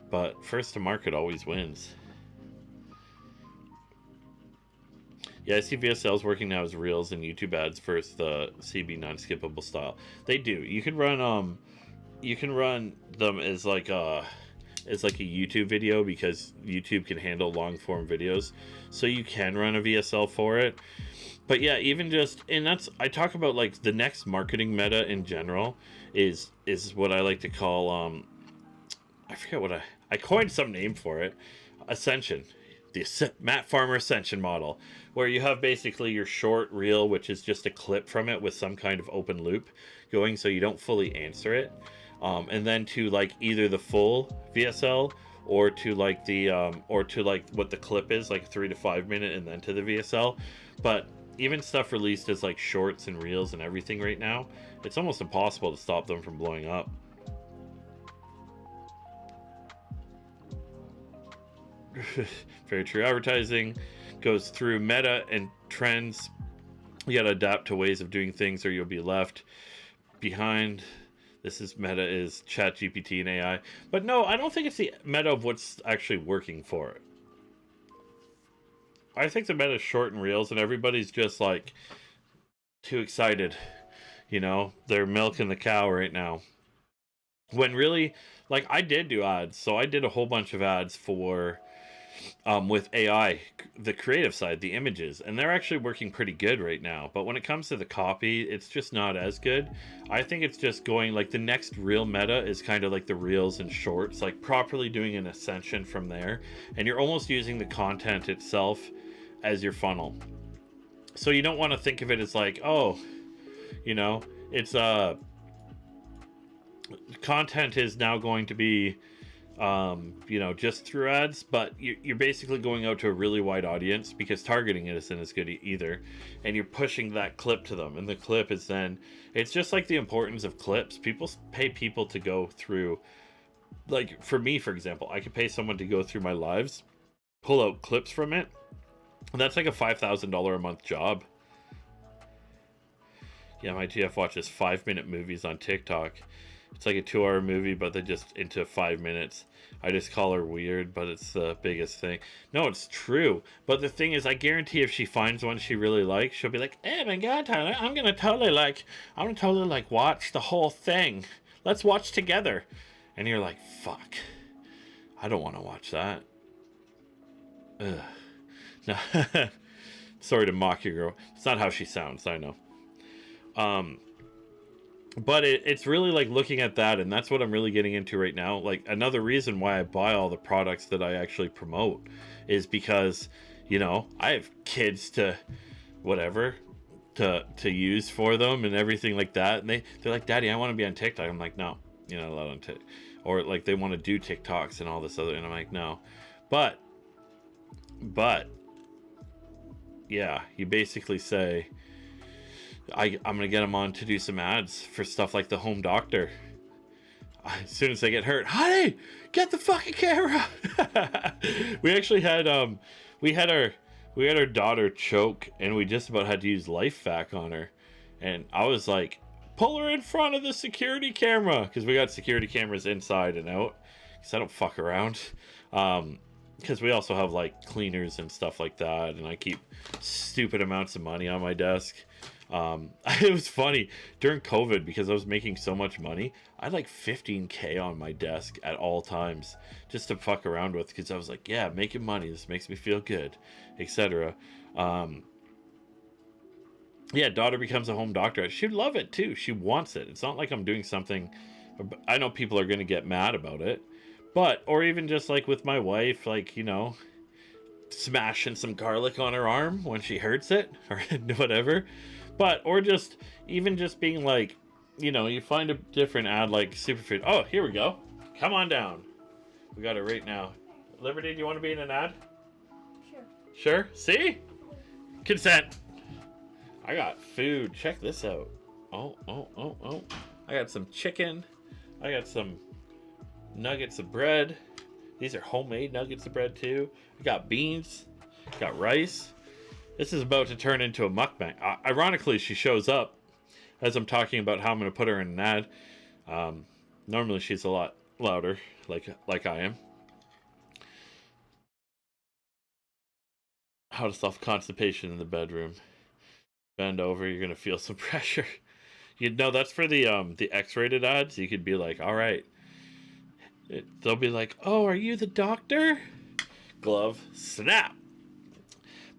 But first to market always wins. Yeah, I see VSL's working now as Reels and YouTube ads versus the CB non-skippable style. They do. You can run them as like a YouTube video, because YouTube can handle long form videos. So you can run a VSL for it. But yeah, even just, and that's, I talk about like the next marketing meta in general is what I like to call, I forget what I coined some name for it. Ascension, the Matt Farmer Ascension model, where you have basically your short reel, which is just a clip from it with some kind of open loop going, so you don't fully answer it. And then to like either the full VSL or to like the, what the clip is, like 3 to 5 minute, and then to the VSL. But even stuff released as like shorts and reels and everything right now, it's almost impossible to stop them from blowing up. Very true. Advertising goes through meta and trends. You gotta adapt to ways of doing things or you'll be left behind. This is meta is Chat GPT and AI. But no, I don't think it's the meta of what's actually working for it. I think the meta is short and reels, and everybody's just like too excited. They're milking the cow right now. When really, like, I did do ads. So I did a whole bunch of ads for with AI, the creative side, the images, and they're actually working pretty good right now. But when it comes to the copy, it's just not as good. I think it's just going like the next real meta is kind of like the reels and shorts, like properly doing an ascension from there, and you're almost using the content itself as your funnel. So you don't want to think of it as like, oh, it's content is now going to be just through ads, but you're basically going out to a really wide audience, because targeting it isn't as good either, and you're pushing that clip to them, and the clip is then, it's just like the importance of clips. People pay people to go through, like for me, for example, I could pay someone to go through my lives, pull out clips from it, and that's like a $5,000 a month job. Yeah, my GF watches 5-minute movies on TikTok. It's like a 2-hour movie, but they just into 5 minutes. I just call her weird, but it's the biggest thing. No, it's true. But the thing is, I guarantee if she finds one she really likes, she'll be like, "Oh my God, Tyler, I'm gonna totally like watch the whole thing. let's watch together. And you're like, fuck, I don't want to watch that. Ugh. No. Sorry to mock your girl. It's not how she sounds, I know. But it's really like looking at that, and that's what I'm really getting into right now. Like, another reason why I buy all the products that I actually promote is because, you know, I have kids to whatever to use for them and everything like that, and they're like, Daddy, I want to be on TikTok. I'm like, no, you're not allowed on TikTok. Or like they want to do TikToks and all this other, and I'm like, no. But yeah, you basically say, I'm gonna get them on to do some ads for stuff like the home doctor. As soon as they get hurt, honey, get the fucking camera. We actually had we had our daughter choke, and we just about had to use life vac on her, and I was like, pull her in front of the security camera, because we got security cameras inside and out, because I don't fuck around. Because we also have like cleaners and stuff like that, and I keep stupid amounts of money on my desk. It was funny during COVID, because I was making so much money. I had like 15K on my desk at all times just to fuck around with, because I was like, yeah, making money, this makes me feel good, etc. Yeah, daughter becomes a home doctor. She'd love it too. She wants it. It's not like I'm doing something. I know people are going to get mad about it, but, or even just like with my wife, like, you know, smashing some garlic on her arm when she hurts it or whatever. But, or just, even just being like, you know, you find a different ad like superfood. Oh, here we go. Come on down. We got it right now. Liberty, do you want to be in an ad? Sure. Sure? See? Consent. I got food. Check this out. Oh. I got some chicken. I got some nuggets of bread. These are homemade nuggets of bread too. I got beans. Got rice. This is about to turn into a mukbang. Ironically, she shows up as I'm talking about how I'm going to put her in an ad. Normally she's a lot louder, like I am. How to solve constipation in the bedroom. Bend over, you're going to feel some pressure. You know, that's for the X-rated ads. You could be like, all right. They'll be like, oh, are you the doctor? Glove, snap.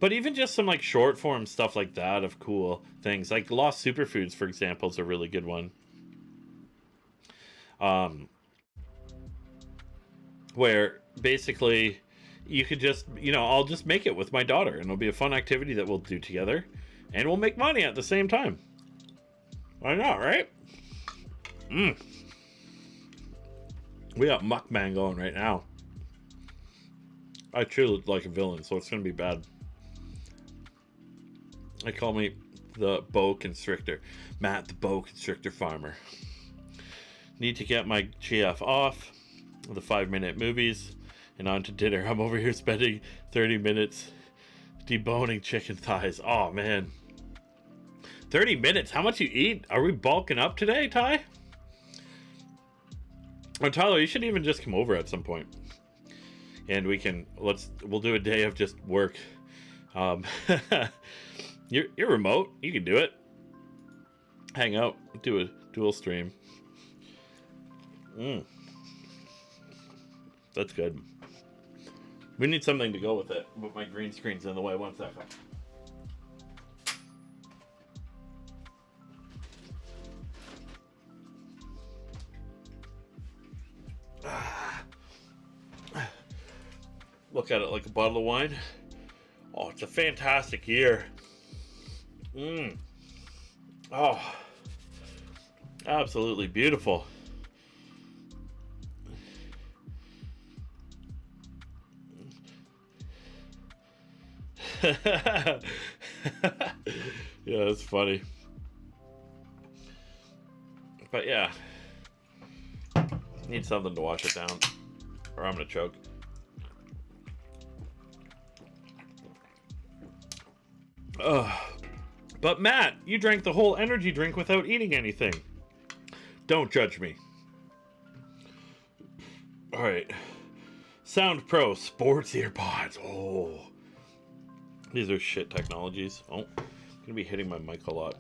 But even just some like short form stuff like that of cool things, like Lost Superfoods, for example, is a really good one. Where basically you could just, you know, I'll just make it with my daughter, and it'll be a fun activity that we'll do together, and we'll make money at the same time. Why not, right? We got mukbang going right now. I truly look like a villain, so it's gonna be bad. They call me the boa constrictor. Matt, the boa constrictor farmer. Need to get my GF off the 5-minute movies and on to dinner. I'm over here spending 30 minutes deboning chicken thighs. Oh, man. 30 minutes? How much you eat? Are we bulking up today, Ty? Oh, Tyler, you should even just come over at some point. And we'll do a day of just work. You're remote. You can do it. Hang out. Do a dual stream. That's good. We need something to go with it. But my green screen's in the way. 1 second. Look at it like a bottle of wine. Oh, it's a fantastic year. Oh, absolutely beautiful. Yeah, that's funny. But yeah, need something to wash it down, or I'm gonna choke. But Matt, you drank the whole energy drink without eating anything. Don't judge me. All right. Sound Pro sports earpods. Oh, these are shit technologies. Oh, I'm gonna be hitting my mic a lot.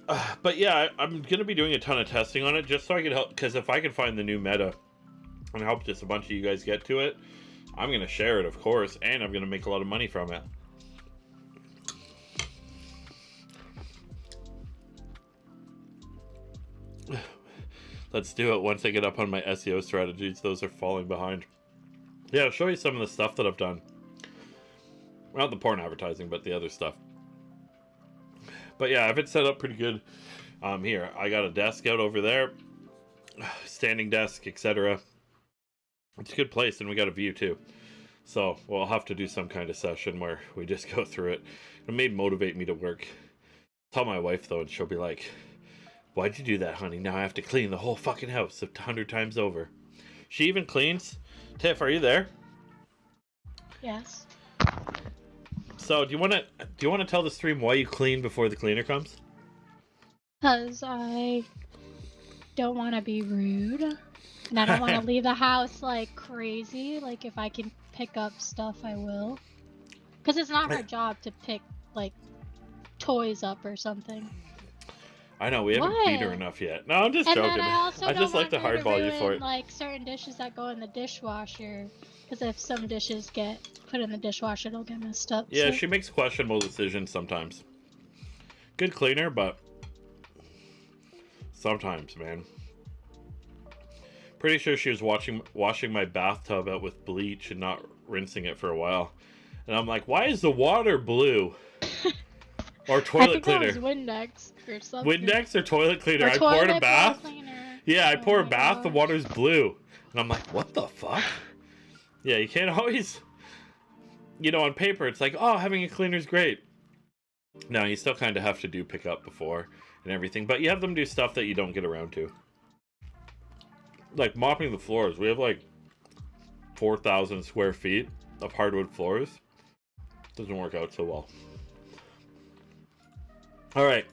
But yeah, I'm going to be doing a ton of testing on it just so I can help, because if I can find the new meta and help just a bunch of you guys get to it, I'm going to share it, of course, and I'm going to make a lot of money from it. Let's do it once I get up on my SEO strategies. Those are falling behind. Yeah, I'll show you some of the stuff that I've done. Not the porn advertising, but the other stuff. But yeah, I have it set up pretty good. Here, I got a desk out over there. Standing desk, etc. It's a good place, and we got a view too. So we'll have to do some kind of session where we just go through it. It may motivate me to work. Tell my wife, though, and she'll be like, "Why'd you do that, honey? Now I have to clean the whole fucking house 100 times over." She even cleans. Tiff, are you there? Yes. So, do you want to tell the stream why you clean before the cleaner comes? Because I don't want to be rude, and I don't want to leave the house like crazy. Like, if I can pick up stuff, I will. Because it's not her job to pick like toys up or something. I know, we haven't beat her enough yet. No, I'm just joking. Then I also I just like to hardball you for it. Like certain dishes that go in the dishwasher, because if some dishes get put in the dishwasher, it'll get messed up. Yeah, so. she makes questionable decisions sometimes. Good cleaner, but sometimes, man. Pretty sure she was washing my bathtub out with bleach and not rinsing it for a while. And I'm like, why is the water blue? Or toilet cleaner. That was Windex or something. Windex or toilet cleaner? I poured a bath. Yeah, I pour a bath, gosh. the water's blue. And I'm like, what the fuck? Yeah, you can't always... You know, on paper, it's like, oh, having a cleaner's great. No, you still kind of have to do pick up before and everything. But you have them do stuff that you don't get around to. Like mopping the floors. We have like 4,000 square feet of hardwood floors. Doesn't work out so well. Alright.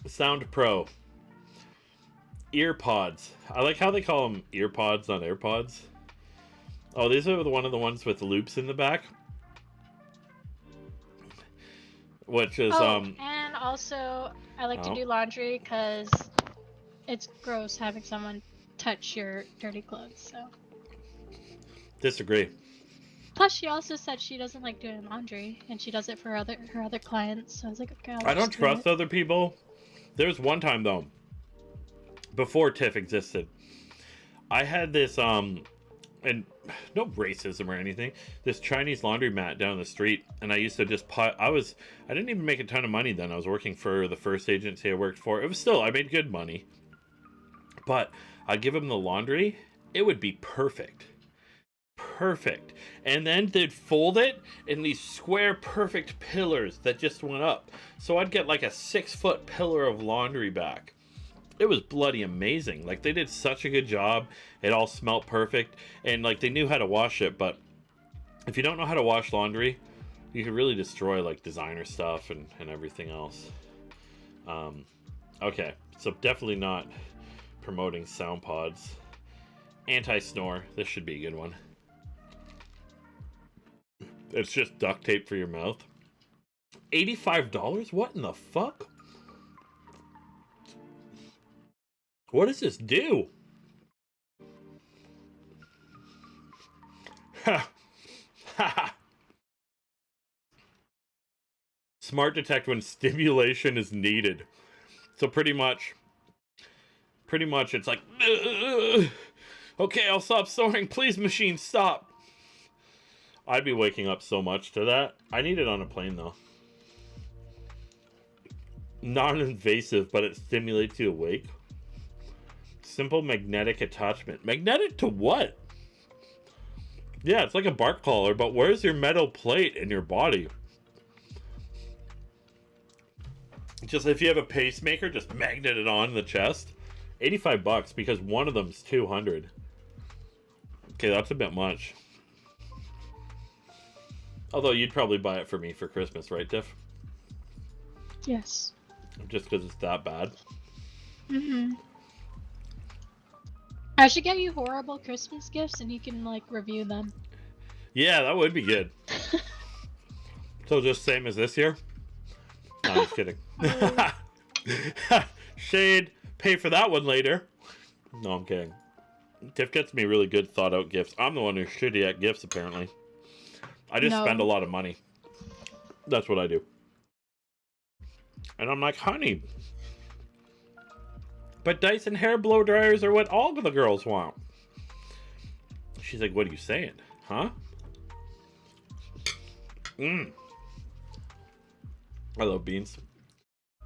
Sound Pro. Earpods. I like how they call them earpods on AirPods. Oh, these are one of the ones with loops in the back. Which is, and also, I like to do laundry because it's gross having someone touch your dirty clothes, so. Disagree. Plus, she also said she doesn't like doing laundry, and she does it for her other clients, so I was like, okay, I don't trust other people. There was one time, though, before TIFF existed, I had this, and no racism or anything, this Chinese laundromat down the street, and I used to just I didn't even make a ton of money then. I was working for the first agency I worked for. It was still, I made good money, but I'd give them the laundry. It would be perfect, and then they'd fold it in these square perfect pillars that just went up, so I'd get like a 6-foot pillar of laundry back. It was bloody amazing. Like, they did such a good job. It all smelled perfect. And, like, they knew how to wash it. But if you don't know how to wash laundry, you could really destroy, like, designer stuff and everything else. Okay. So, definitely not promoting sound pods. Anti-snore. This should be a good one. It's just duct tape for your mouth. $85? What in the fuck? What does this do? Ha! Ha! Smart detect when stimulation is needed. So pretty much it's like, okay, I'll stop snoring. Please, machine, stop. I'd be waking up so much to that. I need it on a plane, though. Non-invasive, but it stimulates you awake. Simple magnetic attachment. Magnetic to what? Yeah, it's like a bark collar, but where's your metal plate in your body? Just if you have a pacemaker, just magnet it on the chest. $85 because one of them's $200. Okay, that's a bit much. Although you'd probably buy it for me for Christmas, right, Tiff? Yes. Just because it's that bad. Mm-hmm. I should get you horrible Christmas gifts and you can, like, review them. Yeah, that would be good. So just same as this year? No, I'm just kidding. Shade, pay for that one later. No, I'm kidding. Tiff gets me really good thought out gifts. I'm the one who's shitty at gifts, apparently. I just spend a lot of money. That's what I do. And I'm like, honey, but Dyson hair blow dryers are what all the girls want. She's like, what are you saying? Huh? I love beans.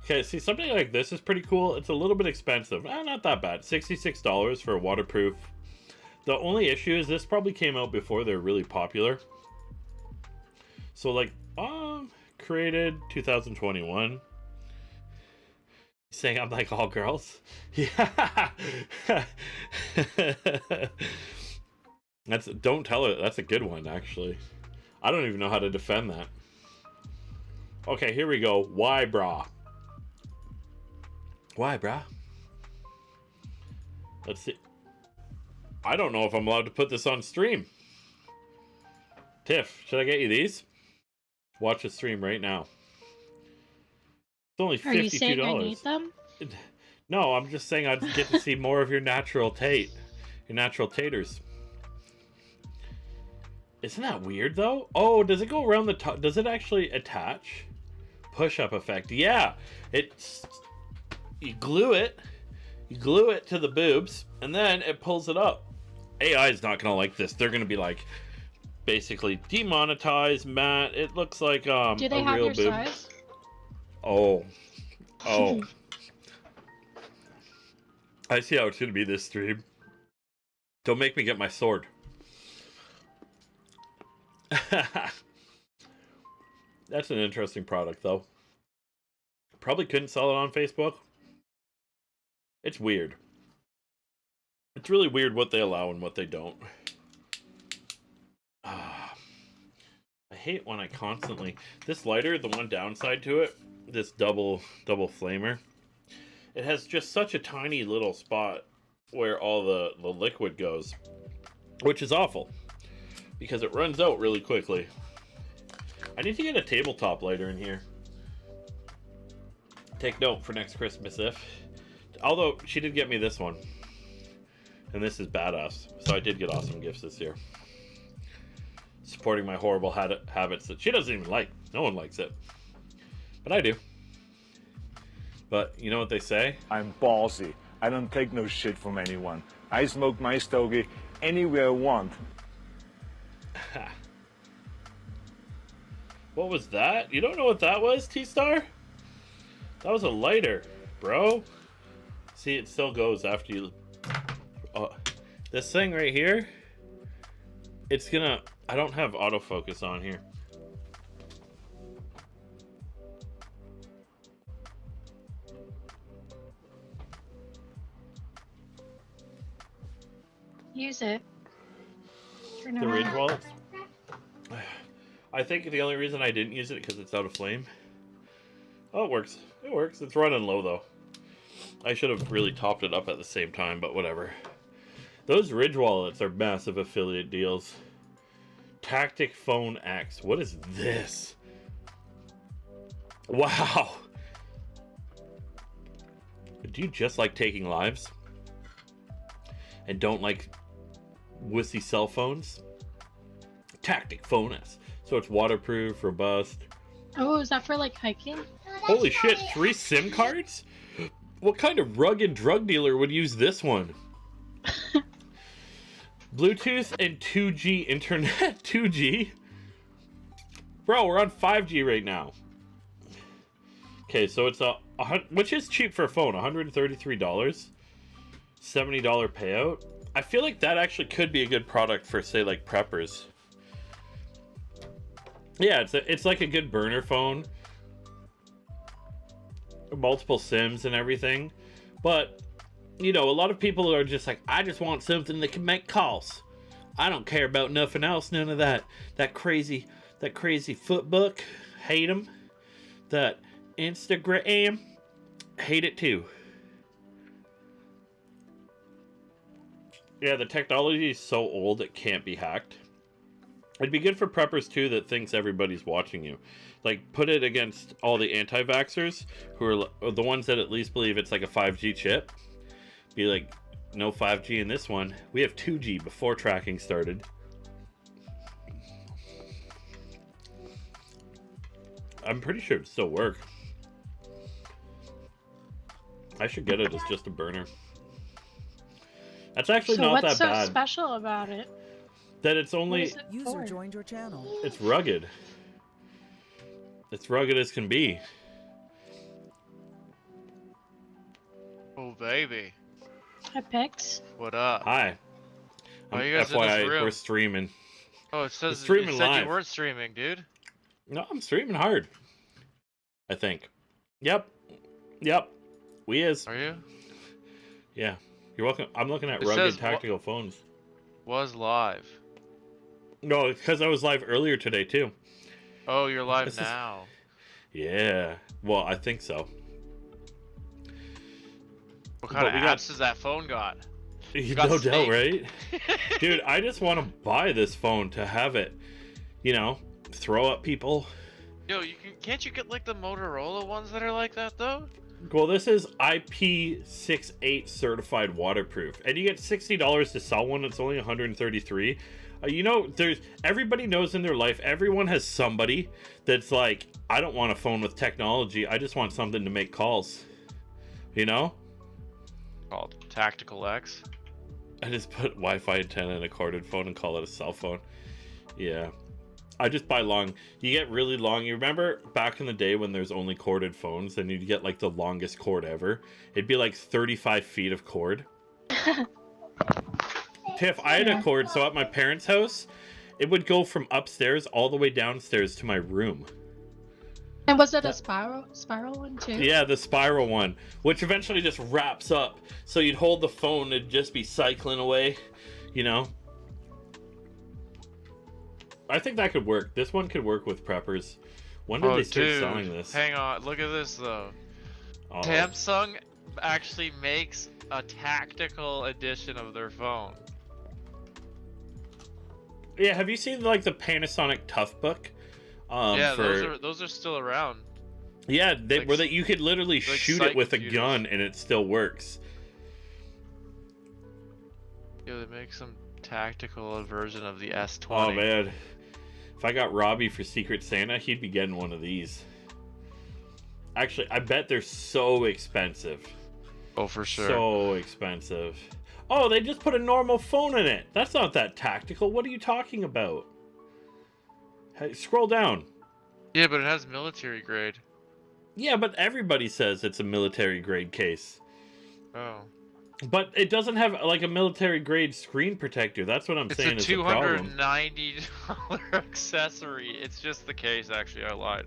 Okay, see, something like this is pretty cool. It's a little bit expensive. Not that bad. $66 for a waterproof. The only issue is this probably came out before they're really popular. So, like, created 2021. Saying I'm like all girls? Yeah. Don't tell her. That's a good one, actually. I don't even know how to defend that. Okay, here we go. Why, brah? Why, brah? Let's see. I don't know if I'm allowed to put this on stream. Tiff, should I get you these? Watch the stream right now. It's only $52. Are you saying I need them? No, I'm just saying I'd get to see more of your natural Tate. Your natural taters. Isn't that weird, though? Oh, does it go around the top? Does it actually attach? Push-up effect. Yeah. It's... You glue it to the boobs, and then it pulls it up. AI is not going to like this. They're going to be like, basically, demonetize Matt. It looks like Do they a have real your boob. size? Oh. I see how it's going to be this stream. Don't make me get my sword. That's an interesting product, though. Probably couldn't sell it on Facebook. It's weird. It's really weird what they allow and what they don't. I hate when I constantly... This lighter, the one downside to it, this double flamer, it has just such a tiny little spot where all the liquid goes, which is awful because it runs out really quickly. I need to get a tabletop lighter in here. Take note for next Christmas if... Although, she did get me this one. And this is badass. So I did get awesome gifts this year. Supporting my horrible habits that she doesn't even like. No one likes it. But I do. But you know what they say? I'm ballsy. I don't take no shit from anyone. I smoke my stogie anywhere I want. What was that? You don't know what that was, T-Star? That was a lighter, bro. See, it still goes after you... this thing right here, it's gonna... I don't have autofocus on here. Use it. The Ridge wallets? I think the only reason I didn't use it because it's out of flame. Oh, it works. It works. It's running low, though. I should have really topped it up at the same time, but whatever. Those Ridge wallets are massive affiliate deals. Tactic Phone X. What is this? Wow. Do you just like taking lives? And don't like wussy cell phones? Tactic Phone S. So it's waterproof, robust. Oh, is that for like hiking? Holy shit, 3 SIM cards? What kind of rugged drug dealer would use this one? Bluetooth and 2G internet. 2G? Bro, we're on 5G right now. Okay, so it's which is cheap for a phone, $133. $70 payout. I feel like that actually could be a good product for, say, like preppers. Yeah, it's like a good burner phone. Multiple SIMs and everything. But, you know, a lot of people are just like, I just want something that can make calls. I don't care about nothing else. None of that crazy footbook. Hate them. That Instagram. Hate it too. Yeah, the technology is so old it can't be hacked. It'd be good for preppers too that thinks everybody's watching you. Like, put it against all the anti-vaxxers who are the ones that at least believe it's like a 5G chip. Be like, no 5G in this one. We have 2G before tracking started. I'm pretty sure it'd still work. I should get it as just a burner. That's actually not that bad. So what's so special about it? That it's only... What is it User for? joined your channel. It's rugged. It's rugged as can be. Oh, baby. Hi, Pix. What up? Hi. Why are you guys in this FYI, room? we're streaming. Oh, it says streaming it said live. you weren't streaming, dude. No, I'm streaming hard. I think. Yep. Yep. We is. Are you? Yeah. You're welcome. I'm looking at It rugged says tactical phones. Was live. No, it's because I was live earlier today too. Oh, you're live This is- now. Yeah. Well, I think so. What kind But of we got- apps has that phone got? No got doubt, Snake. right? Dude, I just want to buy this phone to have it, you know, throw at people. Yo, can't you get like the Motorola ones that are like that though? Well, this is IP68 certified waterproof, and you get $60 to sell one. It's only $133. You know, everybody knows in their life, everyone has somebody that's like, I don't want a phone with technology. I just want something to make calls. You know? Called Tactical X. I just put Wi-Fi antenna in a corded phone and call it a cell phone. Yeah. I just buy long. You get really long. You remember back in the day when there's only corded phones and you'd get like the longest cord ever? It'd be like 35 feet of cord. Tiff, I had a cord, so at my parents' house, it would go from upstairs all the way downstairs to my room. And was it a spiral one too? Yeah, the spiral one, which eventually just wraps up. So you'd hold the phone, it'd just be cycling away, you know? I think that could work. This one could work with preppers. When did they start selling this? Hang on, look at this though. Oh. Samsung actually makes a tactical edition of their phone. Yeah, have you seen like the Panasonic Toughbook? Yeah, those are still around. Yeah, Like, where that you could literally like shoot sight it with a computers. gun and it still works. Yeah, they make some tactical version of the S20. Oh man, if I got Robbie for Secret Santa, he'd be getting one of these. Actually, I bet they're so expensive. Oh, for sure. So expensive. Oh, they just put a normal phone in it. That's not that tactical. What are you talking about? Hey, scroll down. Yeah, but it has military grade. Yeah, but everybody says it's a military grade case. Oh. But it doesn't have like a military grade screen protector. That's what I'm It's saying a is the problem. $290 accessory. It's just the case, actually. I lied.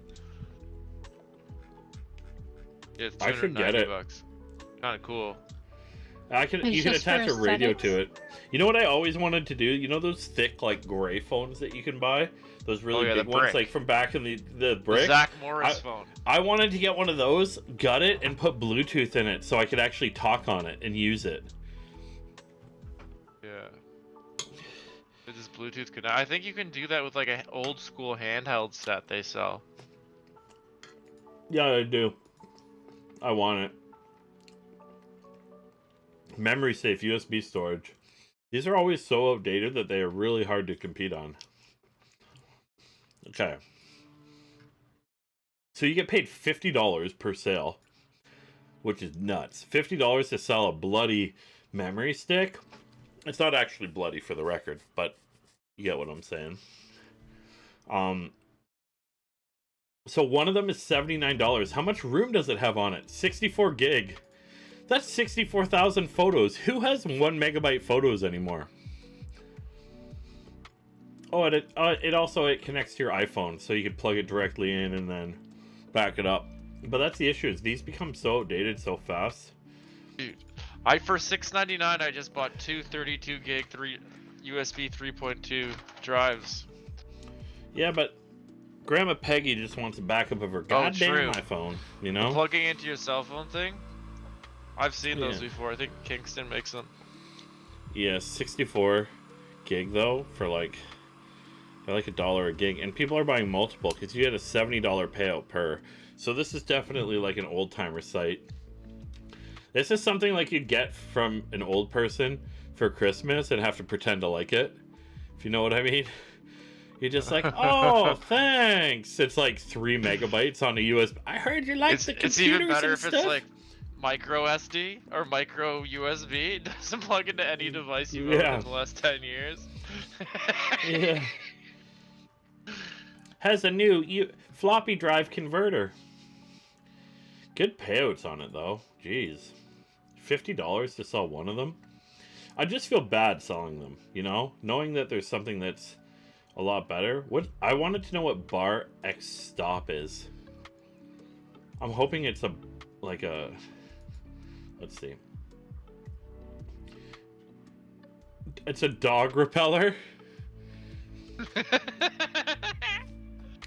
Yeah, it's I should get it. $290. Kind of cool. You can just attach a for radio aesthetics? to it. You know what I always wanted to do? You know those thick like gray phones that you can buy? Those really yeah, the big ones brick. like from back in the The brick? Zach Morris phone. I wanted to get one of those, gut it, and put Bluetooth in it so I could actually talk on it and use it. Yeah. It is Bluetooth connect. I think you can do that with like an old school handheld set they sell. Yeah, I do. I want it. Memory safe USB storage. These are always so outdated that they are really hard to compete on. Okay. So you get paid $50 per sale, which is nuts. $50 to sell a bloody memory stick. It's not actually bloody for the record, but you get what I'm saying. So one of them is $79. How much room does it have on it? 64 gig. That's 64,000 photos. Who has 1 megabyte photos anymore? Oh, and it connects to your iPhone, so you can plug it directly in and then back it up. But that's the issue, is these become so outdated so fast. Dude, for $6.99 I just bought two 32 gig USB 3.2 drives. Yeah, but Grandma Peggy just wants a backup of her goddamn true. iPhone, you know? Plugging into your cell phone thing? I've seen those Yeah. before. I think Kingston makes them. Yeah, 64 gig though for like They're like $1 a gig, and people are buying multiple because you get a $70 payout per. So this is definitely like an old timer site. This is something like you'd get from an old person for Christmas and have to pretend to like it, if you know what I mean. You're just like, oh, thanks. It's like 3 megabytes on a USB. I heard you like the computers. It's even better if stuff. it's like micro SD or micro USB. It doesn't plug into any device you've owned in the last 10 years. Yeah. Has a new floppy drive converter. Good payouts on it though. Jeez. $50 to sell one of them. I just feel bad selling them, you know? Knowing that there's something that's a lot better. I wanted to know what bar X stop is. I'm hoping it's let's see. It's a dog repeller.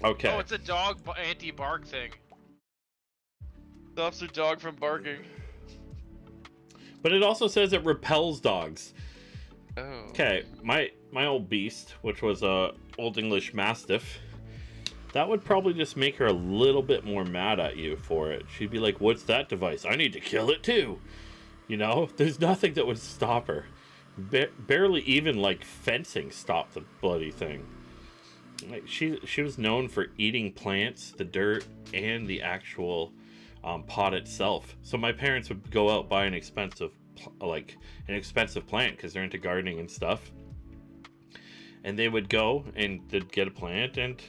Okay. Oh, it's a dog anti-bark thing. Stops a dog from barking. But it also says it repels dogs. Oh. Okay, my old beast, which was a Old English Mastiff, that would probably just make her a little bit more mad at you for it. She'd be like, what's that device? I need to kill it too. You know, there's nothing that would stop her. Barely even like fencing stopped the bloody thing. Like she was known for eating plants, the dirt, and the actual pot itself. So my parents would go out buy an expensive plant because they're into gardening and stuff, and they would go and they'd get a plant, and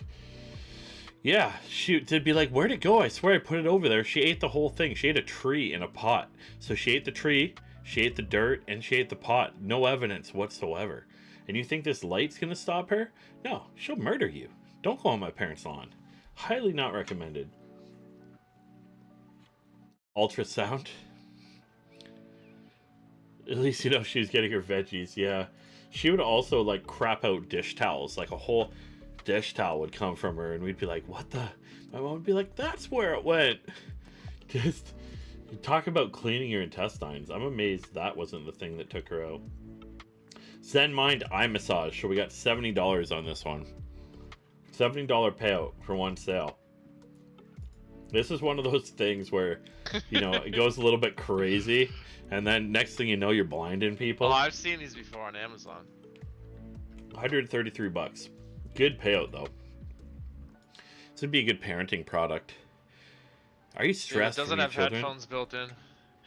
yeah, they'd be like, where'd it go? I swear I put it over there. She ate the whole thing. She ate a tree in a pot. So she ate the tree, she ate the dirt, and she ate the pot. No evidence whatsoever. And you think this light's gonna stop her? No, she'll murder you. Don't go on my parents' lawn. Highly not recommended. Ultrasound. At least you know she was getting her veggies. Yeah, she would also like crap out dish towels. Like a whole dish towel would come from her, and we'd be like, what the? My mom would be like, that's where it went. Just talk about cleaning your intestines. I'm amazed that wasn't the thing that took her out. Zen Mind eye massage. So we got $70 on this one. $70 payout for one sale. This is one of those things where, you know, it goes a little bit crazy, and then next thing you know, you're blinding people. Oh, I've seen these before on Amazon. $133. Good payout though. This would be a good parenting product. Are you stressed? It doesn't have children? headphones built in.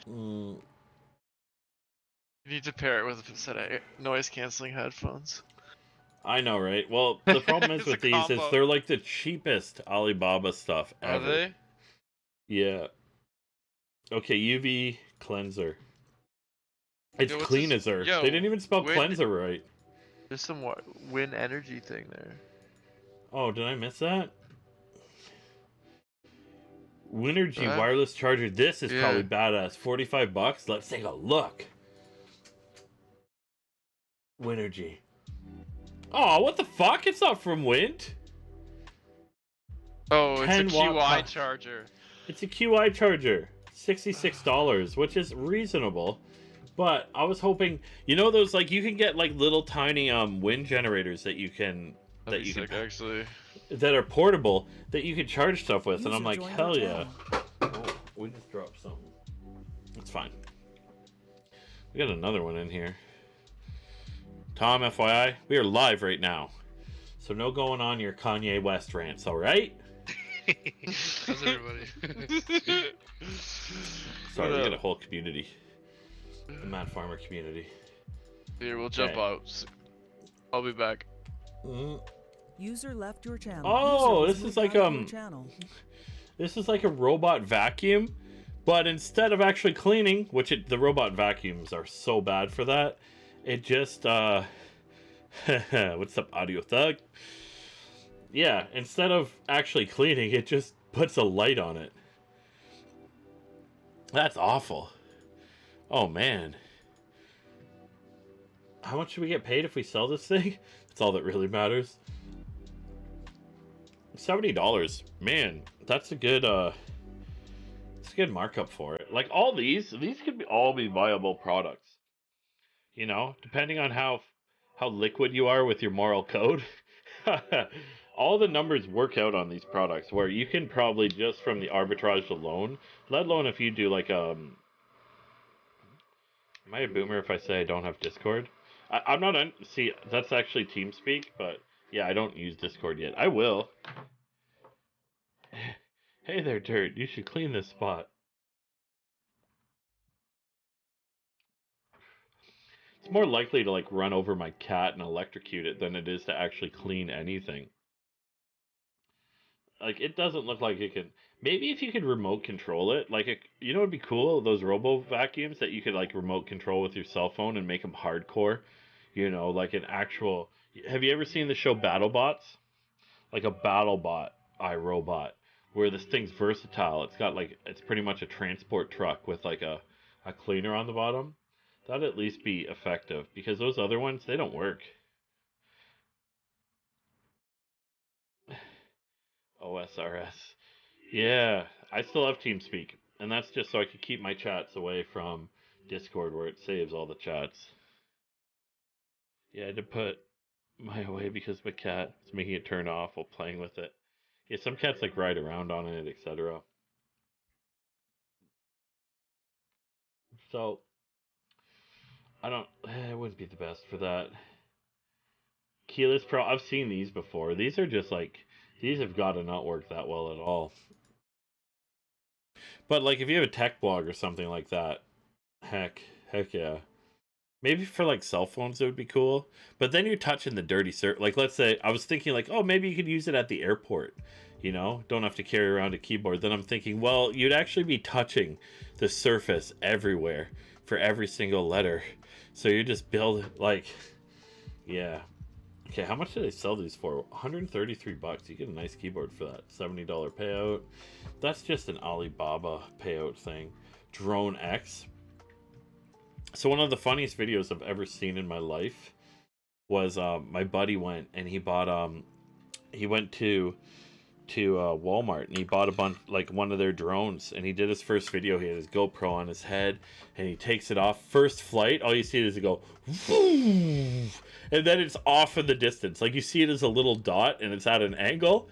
You need to pair it with a set of noise canceling headphones. I know, right? Well, the problem is with these is they're like the cheapest Alibaba stuff ever. Are they? Yeah. Okay, UV cleanser. It's cleanser. They didn't even spell cleanser right. There's some wind energy thing there. Oh, did I miss that? Winergy wireless charger. This is probably badass. $45. Let's take a look. Winergy. Oh, what the fuck? It's not from Wind. Oh, it's a QI charger. It's a QI charger. $66, which is reasonable. But I was hoping, you know, those like you can get like little tiny wind generators that you can actually that are portable that you can charge stuff with, and I'm like, hell yeah. Oh, we just dropped something. It's fine. We got another one in here. Tom, FYI, we are live right now, so no going on your Kanye West rants, all right? How's everybody? Sorry, we got a whole community. The Matt Farmer community. Here, we'll jump out. I'll be back. User left your channel. Oh, User this was is like moved out of your channel. this is like a robot vacuum, but instead of actually cleaning, which the robot vacuums are so bad for that, it just what's up, Audio Thug? Yeah, instead of actually cleaning, it just puts a light on it. That's awful. Oh man. How much should we get paid if we sell this thing? That's all that really matters. $70. Man, that's a good markup for it. Like all these could all be viable products. You know, depending on how liquid you are with your moral code. all the numbers work out on these products where you can probably just from the arbitrage alone, let alone if you do like am I a boomer if I say I don't have Discord? I'm not see, that's actually TeamSpeak, but yeah, I don't use Discord yet. I will. Hey there, Dirt. You should clean this spot. It's more likely to like run over my cat and electrocute it than it is to actually clean anything. Like it doesn't look like it can. Maybe if you could remote control it, like you know, it'd be cool. Those robo vacuums that you could like remote control with your cell phone and make them hardcore. You know, like an actual. Have you ever seen the show BattleBots? Like a BattleBot iRobot, where this thing's versatile. It's got like it's pretty much a transport truck with like a cleaner on the bottom. That'd at least be effective because those other ones they don't work. OSRS. Yeah, I still have TeamSpeak, and that's just so I could keep my chats away from Discord where it saves all the chats. Yeah, I had to put my away because my cat is making it turn off while playing with it. Yeah, some cats like ride around on it, etc. So I don't. It wouldn't be the best for that. Keyless Pro. I've seen these before. These are just like these have got to not work that well at all. But like if you have a tech blog or something like that, heck yeah. Maybe for like cell phones it would be cool. But then you're touching the dirty surface. Like let's say I was thinking like, oh, maybe you could use it at the airport. You know, don't have to carry around a keyboard. Then I'm thinking, well, you'd actually be touching the surface everywhere for every single letter. So you just build like, yeah. Okay, how much do they sell these for? 133 bucks. You get a nice keyboard for that. $70 payout. That's just an Alibaba payout thing. Drone X. So one of the funniest videos I've ever seen in my life was my buddy went and he bought he went to Walmart and he bought a bunch like one of their drones and he did his first video. He had his GoPro on his head and he takes it off first flight. All you see is it go and then it's off in the distance. Like you see it as a little dot and it's at an angle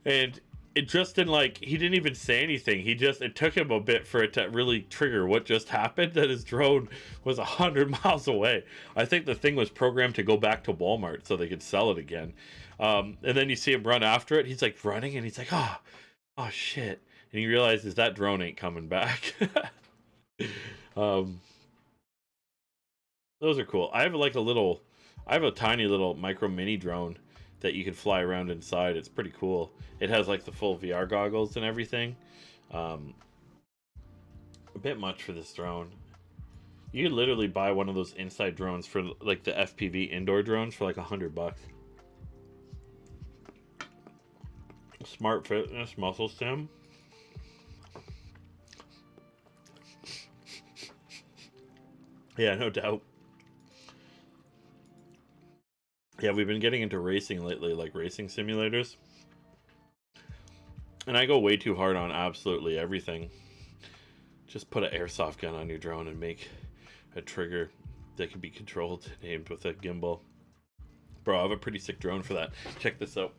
and it just didn't like he didn't even say anything. It took him a bit for it to really trigger what just happened that his drone was 100 miles away. I think the thing was programmed to go back to Walmart so they could sell it again. And then you see him run after it. He's like running and he's like, oh shit. And he realizes that drone ain't coming back. Those are cool. I have a tiny little micro mini drone that you can fly around inside. It's pretty cool. It has like the full VR goggles and everything. A bit much for this drone. You could literally buy one of those inside drones for like the FPV indoor drones for like $100. Smart Fitness Muscle Sim. Yeah, no doubt. Yeah, we've been getting into racing lately, like racing simulators. And I go way too hard on absolutely everything. Just put an airsoft gun on your drone and make a trigger that can be controlled and aimed with a gimbal. Bro, I have a pretty sick drone for that. Check this out.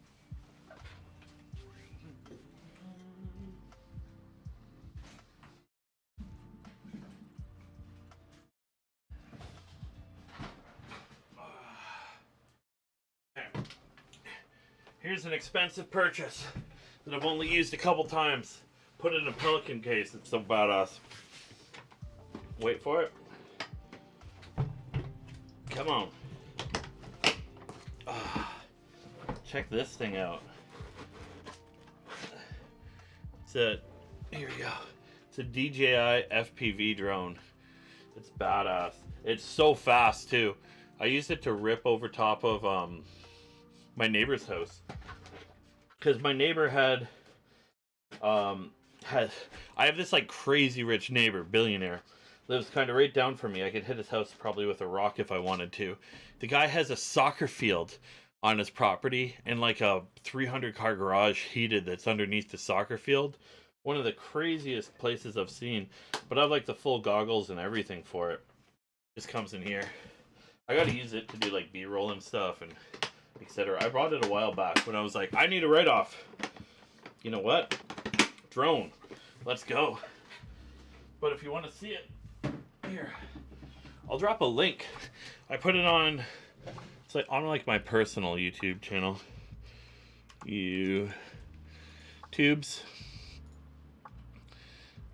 Here's an expensive purchase that I've only used a couple times. Put it in a Pelican case. It's so badass. Wait for it. Come on. Check this thing out. Here we go. It's a DJI FPV drone. It's badass. It's so fast too. I used it to rip over top of my neighbor's house because my neighbor had I have this like crazy rich neighbor, billionaire, lives kind of right down from me. I could hit his house probably with a rock if I wanted to. The guy has a soccer field on his property and like a 300 car garage heated that's underneath the soccer field. One of the craziest places I've seen, but I have like the full goggles and everything for it. Just comes in here. I gotta use it to do like B-roll and stuff, and etc. I bought it a while back when I was like, I need a write-off. You know what? Drone. Let's go. But if you want to see it, here, I'll drop a link. I put it on, it's like on like my personal YouTube channel. YouTubes.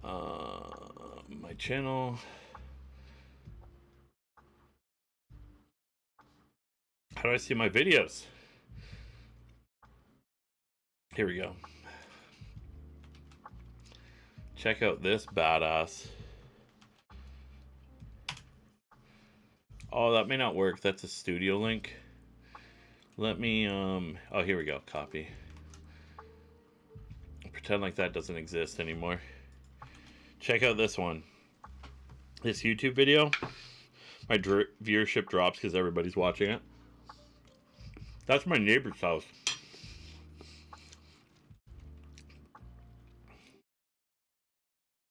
My channel. How do I see my videos? Here we go. Check out this badass. Oh, that may not work. That's a studio link. Let me, oh, here we go. Copy. Pretend like that doesn't exist anymore. Check out this one. This YouTube video. My viewership drops because everybody's watching it. That's my neighbor's house.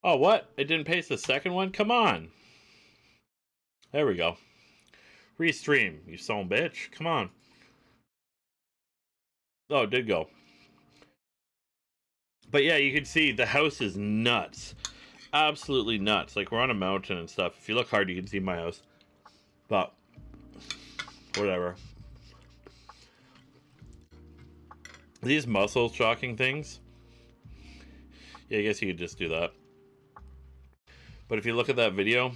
Oh, what? It didn't paste the second one? Come on. There we go. Restream, you son bitch. Come on. Oh, it did go. But yeah, you can see the house is nuts. Absolutely nuts. Like, we're on a mountain and stuff. If you look hard, you can see my house. But, whatever. These muscle shocking things. Yeah, I guess you could just do that. But if you look at that video,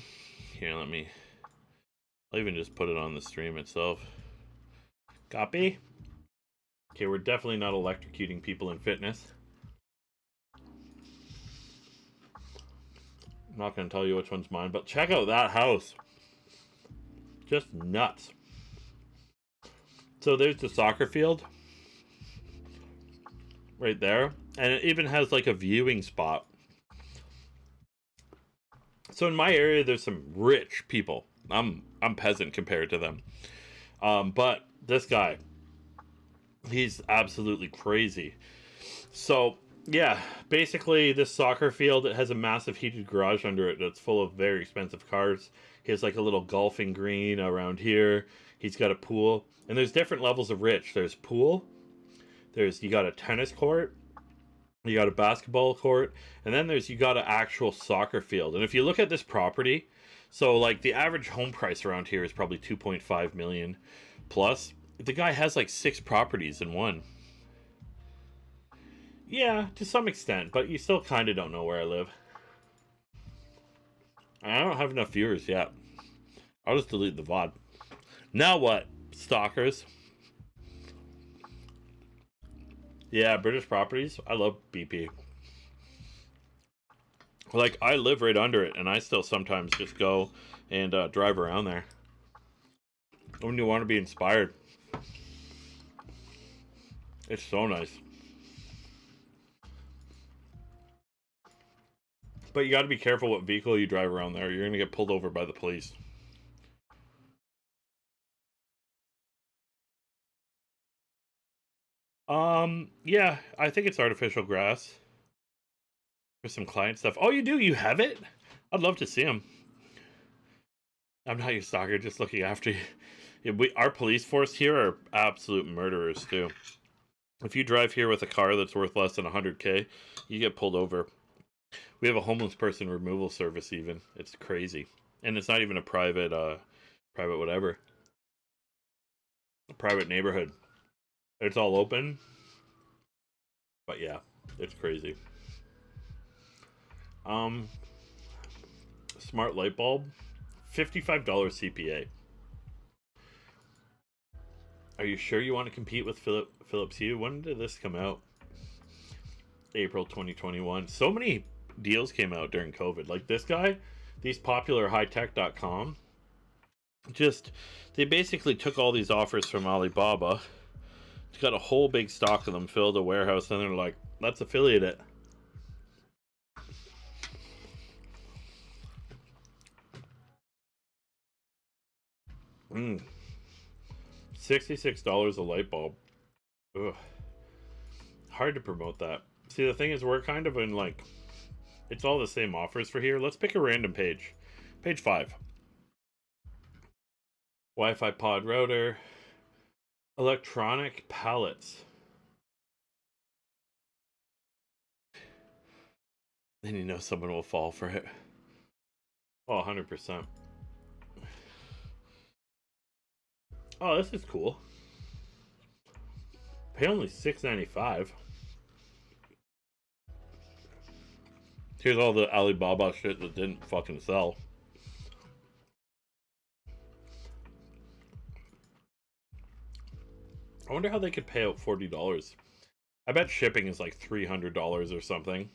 here, I'll even just put it on the stream itself. Copy. Okay, we're definitely not electrocuting people in fitness. I'm not going to tell you which one's mine, but check out that house. Just nuts. So there's the soccer field. Right there. And it even has like a viewing spot. So in my area, there's some rich people. I'm peasant compared to them. But this guy, he's absolutely crazy. So yeah, basically this soccer field, it has a massive heated garage under it that's full of very expensive cars. He has like a little golfing green around here. He's got a pool. And there's different levels of rich. There's pool. You got a tennis court. You got a basketball court, and then you got an actual soccer field. And if you look at this property, so like the average home price around here is probably 2.5 million plus. The guy has like 6 properties in one. Yeah, to some extent, but you still kind of don't know where I live. I don't have enough viewers yet. I'll just delete the VOD. Now what, stalkers? Yeah, British Properties. I love BP. Like, I live right under it, and I still sometimes just go and drive around there. When you want to be inspired. It's so nice. But you got to be careful what vehicle you drive around there. You're going to get pulled over by the police. Yeah, I think it's artificial grass. There's some client stuff. Oh, you do? You have it? I'd love to see them. I'm not your stalker, just looking after you. Yeah, our police force here are absolute murderers, too. If you drive here with a car that's worth less than 100K, you get pulled over. We have a homeless person removal service, even. It's crazy. And it's not even a private whatever. A private neighborhood. It's all open. But yeah, it's crazy. Smart light bulb, $55 CPA. Are you sure you want to compete with Philips Hue? When did this come out? April 2021. So many deals came out during COVID. Like this guy, these popular hightech.com, they basically took all these offers from Alibaba. It's got a whole big stock of them, filled a warehouse, and they're like, let's affiliate it. $66 a light bulb. Ugh. Hard to promote that. See, the thing is, we're kind of in like, it's all the same offers for here. Let's pick a random page. Page 5. Wi-Fi pod router. Electronic pallets. Then you know someone will fall for it. Oh, 100%. Oh, this is cool. Pay only $6.95. Here's all the Alibaba shit that didn't fucking sell. I wonder how they could pay out $40. I bet shipping is like $300 or something.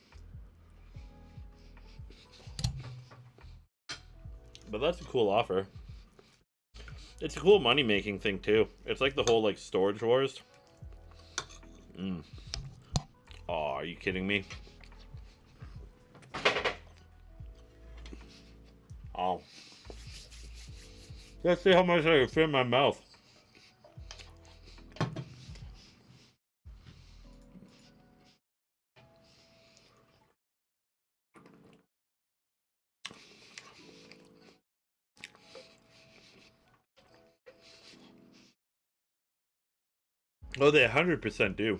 But that's a cool offer. It's a cool money-making thing, too. It's like the whole, like, storage wars. Oh, are you kidding me? Oh. Let's see how much I can fit in my mouth. Oh, they 100% do.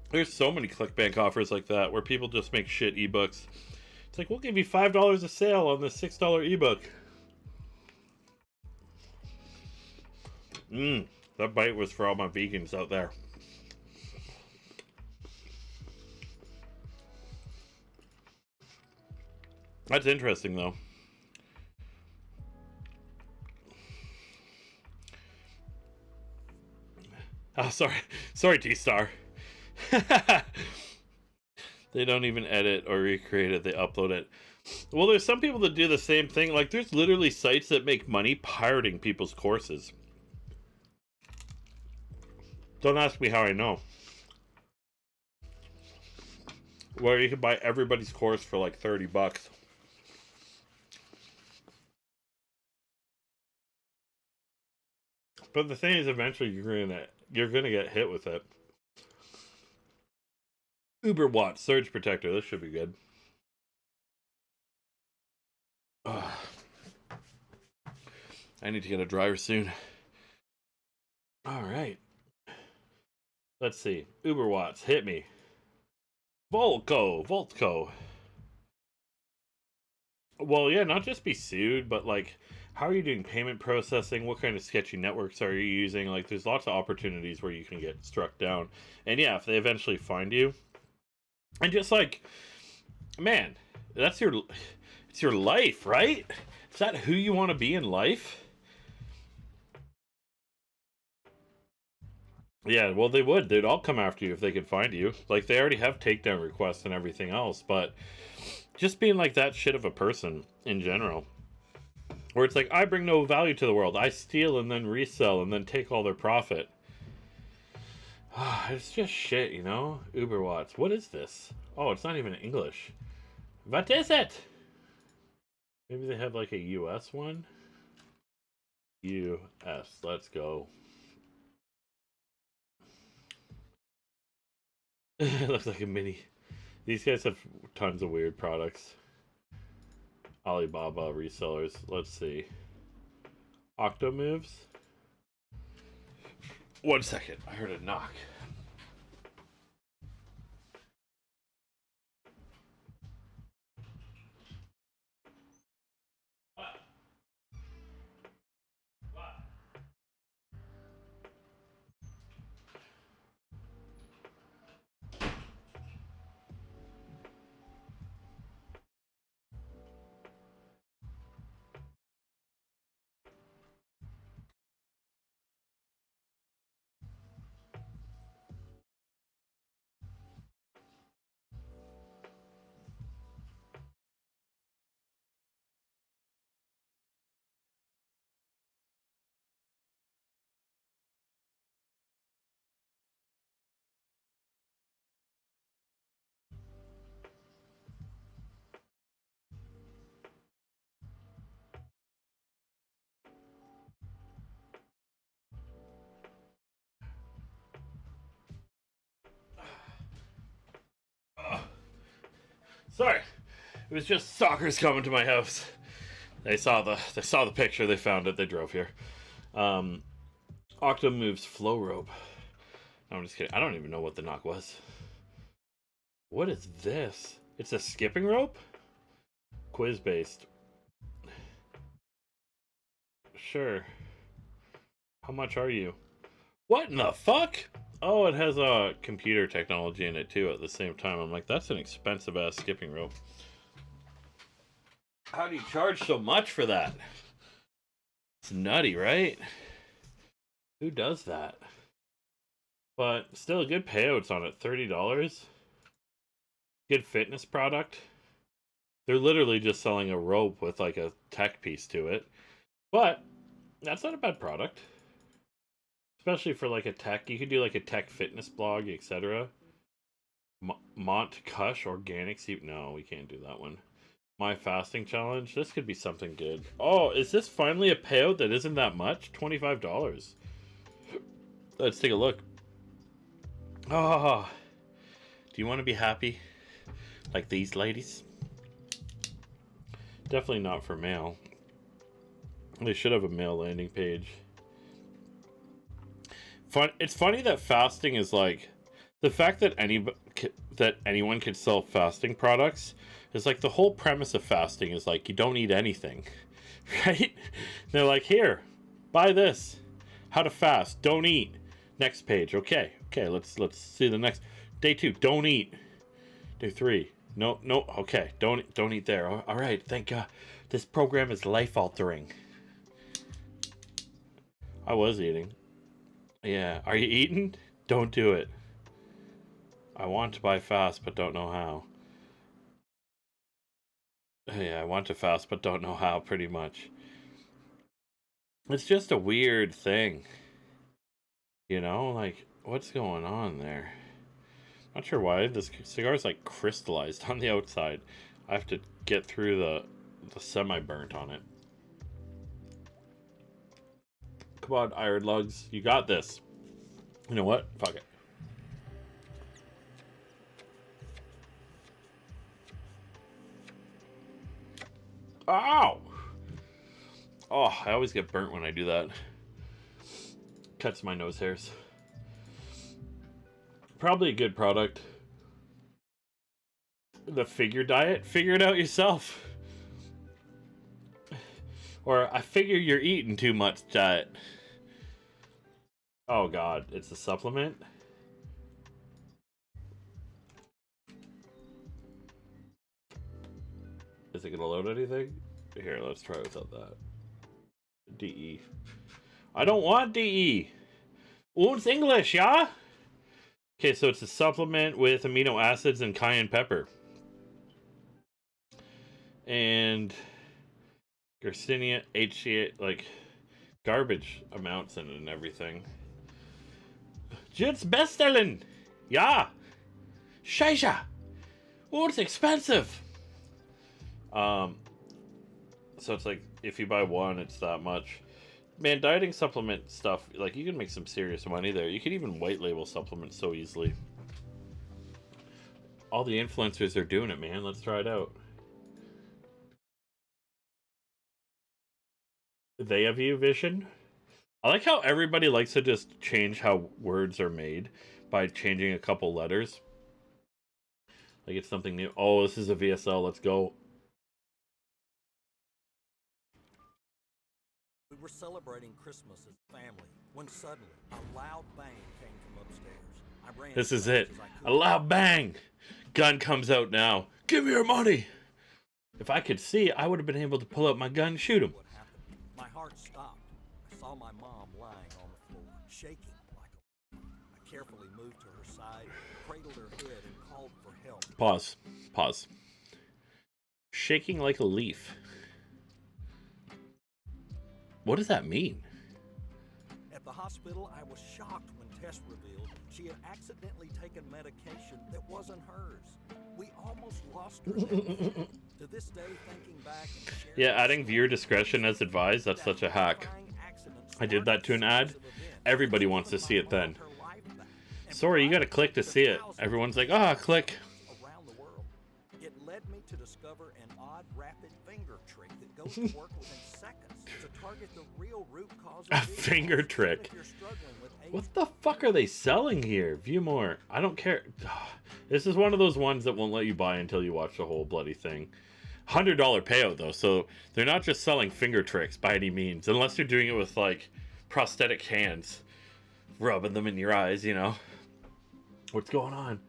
There's so many ClickBank offers like that where people just make shit ebooks. It's like, we'll give you $5 a sale on this $6 ebook. That bite was for all my vegans out there. That's interesting, though. Oh, sorry, T-Star. They don't even edit or recreate it, they upload it. Well, there's some people that do the same thing. Like, there's literally sites that make money pirating people's courses. Don't ask me how I know. Where you can buy everybody's course for like $30. But the thing is, eventually you're gonna get hit with it. Uber Watt Surge Protector. This should be good. I need to get a dryer soon. All right. Let's see. Uber Watts, hit me. Voltco. Well, yeah, not just be sued, but like, how are you doing payment processing? What kind of sketchy networks are you using? Like, there's lots of opportunities where you can get struck down. And yeah, if they eventually find you, and just like, man, it's your life, right? Is that who you want to be in life? Yeah, well, they'd all come after you if they could find you. Like, they already have takedown requests and everything else, but just being like that shit of a person in general, where it's like, I bring no value to the world, I steal and then resell and then take all their profit. It's just shit, you know? Uber Watts. What is this? Oh, it's not even English. What is it? Maybe they have like a US one? US. Let's go. It looks like a mini. These guys have tons of weird products. Alibaba resellers. Let's see. Octo moves. 1 second. I heard a knock. Sorry, it was just stalkers coming to my house. They saw the picture, they found it, they drove here. Octo moves flow rope. No, I'm just kidding. I don't even know what the knock was. What is this? It's a skipping rope? Quiz based. Sure. How much are you? What in the fuck? Oh, it has a computer technology in it too at the same time. I'm like, that's an expensive ass skipping rope. How do you charge so much for that? It's nutty, right? Who does that? But still a good payouts on it. $30. Good fitness product. They're literally just selling a rope with like a tech piece to it. But that's not a bad product. Especially for like a tech. You could do like a tech fitness blog, etc. Mont Kush Organic Seep. No, we can't do that one. My fasting challenge. This could be something good. Oh, is this finally a payout that isn't that much? $25. Let's take a look. Oh, do you want to be happy like these ladies? Definitely not for male. They should have a male landing page. It's funny that fasting is like the fact that anyone could sell fasting products is like the whole premise of fasting is like you don't eat anything, right? They're like, here, buy this. How to fast? Don't eat. Next page. Okay. Let's see the next. Day 2. Don't eat. Day 3. No. Okay. Don't eat there. All right. Thank God. This program is life altering. I was eating. Yeah. Are you eating? Don't do it. I want to buy fast, but don't know how. Yeah, I want to fast, but don't know how, pretty much. It's just a weird thing. You know, like, what's going on there? Not sure why. This cigar's like crystallized on the outside. I have to get through the semi-burnt on it. Come on, Iron Lugs. You got this. You know what? Fuck it. Ow! Oh, I always get burnt when I do that. Cuts my nose hairs. Probably a good product. The figure diet? Figure it out yourself. Or I figure you're eating too much diet. Oh god, it's a supplement? Is it gonna load anything? Here, let's try without that. DE. I don't want DE. It's English, yeah? Okay, so it's a supplement with amino acids and cayenne pepper. And Garcinia, HCA, like garbage amounts in it and everything. Just bestellen. Yeah. Scheisse. Oh, it's expensive. So it's like if you buy one, it's that much. Man, dieting supplement stuff, like you can make some serious money there. You can even white label supplements so easily. All the influencers are doing it, man. Let's try it out. They have you vision. I like how everybody likes to just change how words are made by changing a couple letters. Like it's something new. Oh, this is a VSL. Let's go. We were celebrating Christmas as a family when suddenly a loud bang came from upstairs. I ran. This is it. A loud bang. Gun comes out now. Give me your money. If I could see, I would have been able to pull out my gun and shoot him. What happened? My heart stopped. I saw my mom lying on the floor, shaking like a. I carefully moved to her side, cradled her head, and called for help. Pause. Shaking like a leaf. What does that mean? At the hospital, I was shocked when tests revealed she had accidentally taken medication that wasn't hers. We almost lost her. To this day, thinking back. Yeah, adding viewer discretion as advised, that's such a hack. I did that to an ad. Everybody wants to see it then. Sorry, you gotta click to see it. Everyone's like, click. Around the world. It led me to discover an odd rapid finger trick that goes to work within seconds. It's a target the real root cause A of vision finger loss, even trick. if you're struggling with What the fuck are they selling here? View more. I don't care. This is one of those ones that won't let you buy until you watch the whole bloody thing. $100 payout though, so they're not just selling finger tricks by any means, unless you're doing it with like prosthetic hands, rubbing them in your eyes, you know. What's going on?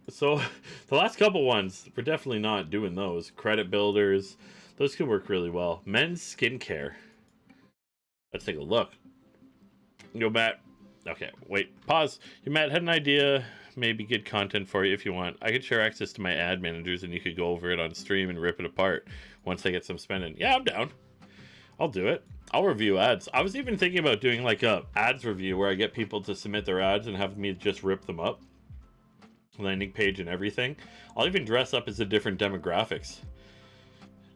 So the last couple ones, we're definitely not doing those. Credit builders, those could work really well. Men's skincare. Let's take a look. Yo, Matt. Okay, wait, pause. Yo, Matt, had an idea, maybe good content for you if you want. I could share access to my ad managers and you could go over it on stream and rip it apart once I get some spending. Yeah, I'm down. I'll do it. I'll review ads. I was even thinking about doing like a ads review where I get people to submit their ads and have me just rip them up. Landing page and everything. I'll even dress up as the different demographics.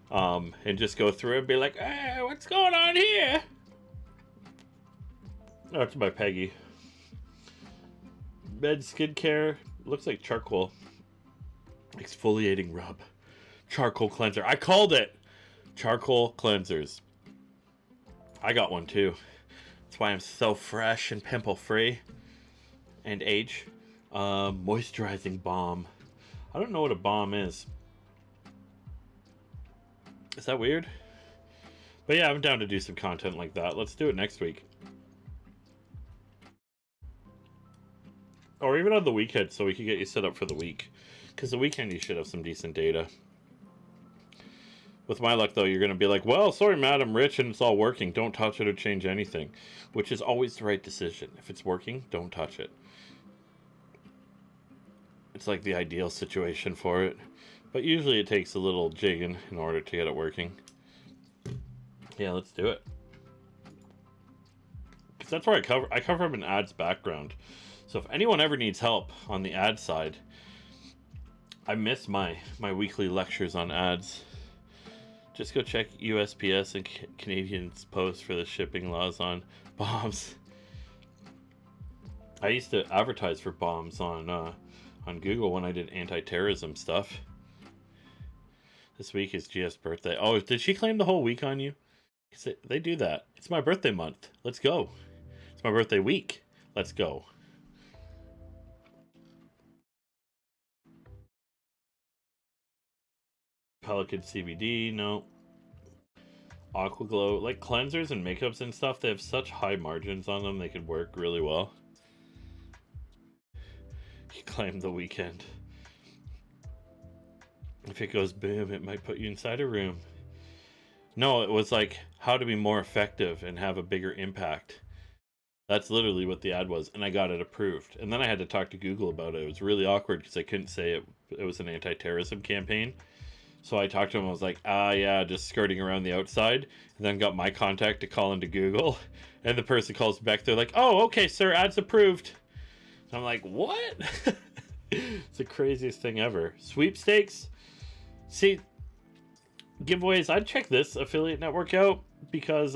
And just go through and be like, hey, what's going on here? Oh, it's by Peggy. Med skincare. Looks like charcoal. Exfoliating rub. Charcoal cleanser. I called it! Charcoal cleansers. I got one too. That's why I'm so fresh and pimple free. And age. Moisturizing balm. I don't know what a balm is. Is that weird? But yeah, I'm down to do some content like that. Let's do it next week. Or even on the weekend so we can get you set up for the week. Because the weekend you should have some decent data. With my luck though, you're going to be like, well, sorry Matt, I'm rich and it's all working. Don't touch it or change anything. Which is always the right decision. If it's working, don't touch it. It's like the ideal situation for it. But usually it takes a little jigging in order to get it working. Yeah, let's do it. Because that's where I cover from an ads background. So if anyone ever needs help on the ad side, I miss my weekly lectures on ads. Just go check USPS and Canadians Post for the shipping laws on bombs. I used to advertise for bombs on Google when I did anti-terrorism stuff. This week is Gia's birthday. Oh, did she claim the whole week on you? They do that. It's my birthday month. Let's go. It's my birthday week. Let's go. Pelican CBD, no. Aqua Glow, like cleansers and makeups and stuff, they have such high margins on them, they could work really well. You claim the weekend. If it goes boom, it might put you inside a room. No, it was like how to be more effective and have a bigger impact. That's literally what the ad was, and I got it approved. And then I had to talk to Google about it. It was really awkward because I couldn't say it was an anti-terrorism campaign. So I talked to him, I was like, yeah, just skirting around the outside. And then got my contact to call into Google. And the person calls back, they're like, oh, okay, sir, ad's approved. And I'm like, what? It's the craziest thing ever. Sweepstakes? See, giveaways, I'd check this affiliate network out. Because,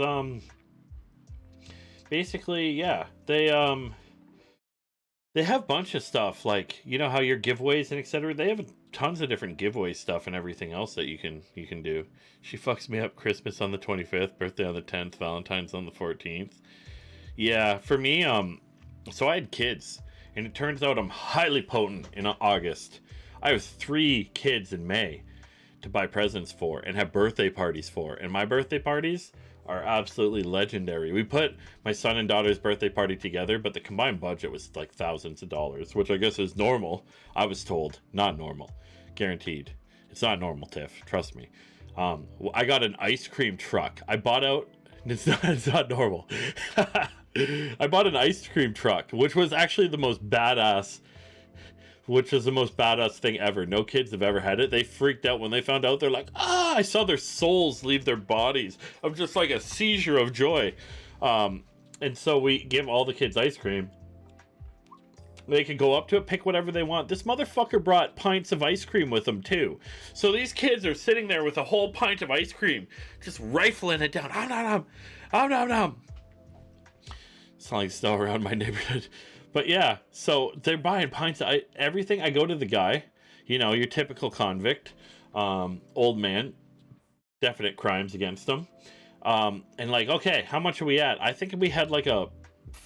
basically, yeah, they have a bunch of stuff. Like, you know how your giveaways and etc. They have tons of different giveaway stuff and everything else that you can do. She fucks me up. Christmas on the 25th, birthday on the 10th, Valentine's on the 14th. Yeah, for me, so I had kids, and it turns out I'm highly potent in August. I have 3 kids in May to buy presents for and have birthday parties for, and my birthday parties are absolutely legendary. We put my son and daughter's birthday party together, but the combined budget was like thousands of dollars, which I guess is normal. I was told, not normal. Guaranteed. It's not normal, Tiff. Trust me. I got an ice cream truck. I bought out... It's not normal. I bought an ice cream truck, which was actually the most badass... Which was the most badass thing ever. No kids have ever had it. They freaked out when they found out. They're like, I saw their souls leave their bodies. I'm just like a seizure of joy. And so we give all the kids ice cream. They can go up to it, pick whatever they want. This motherfucker brought pints of ice cream with him too. So these kids are sitting there with a whole pint of ice cream, just rifling it down. It's not like still around my neighborhood. But yeah, so they're buying pints of everything. I go to the guy, you know, your typical convict, old man, definite crimes against him. And like, okay, how much are we at? I think we had like a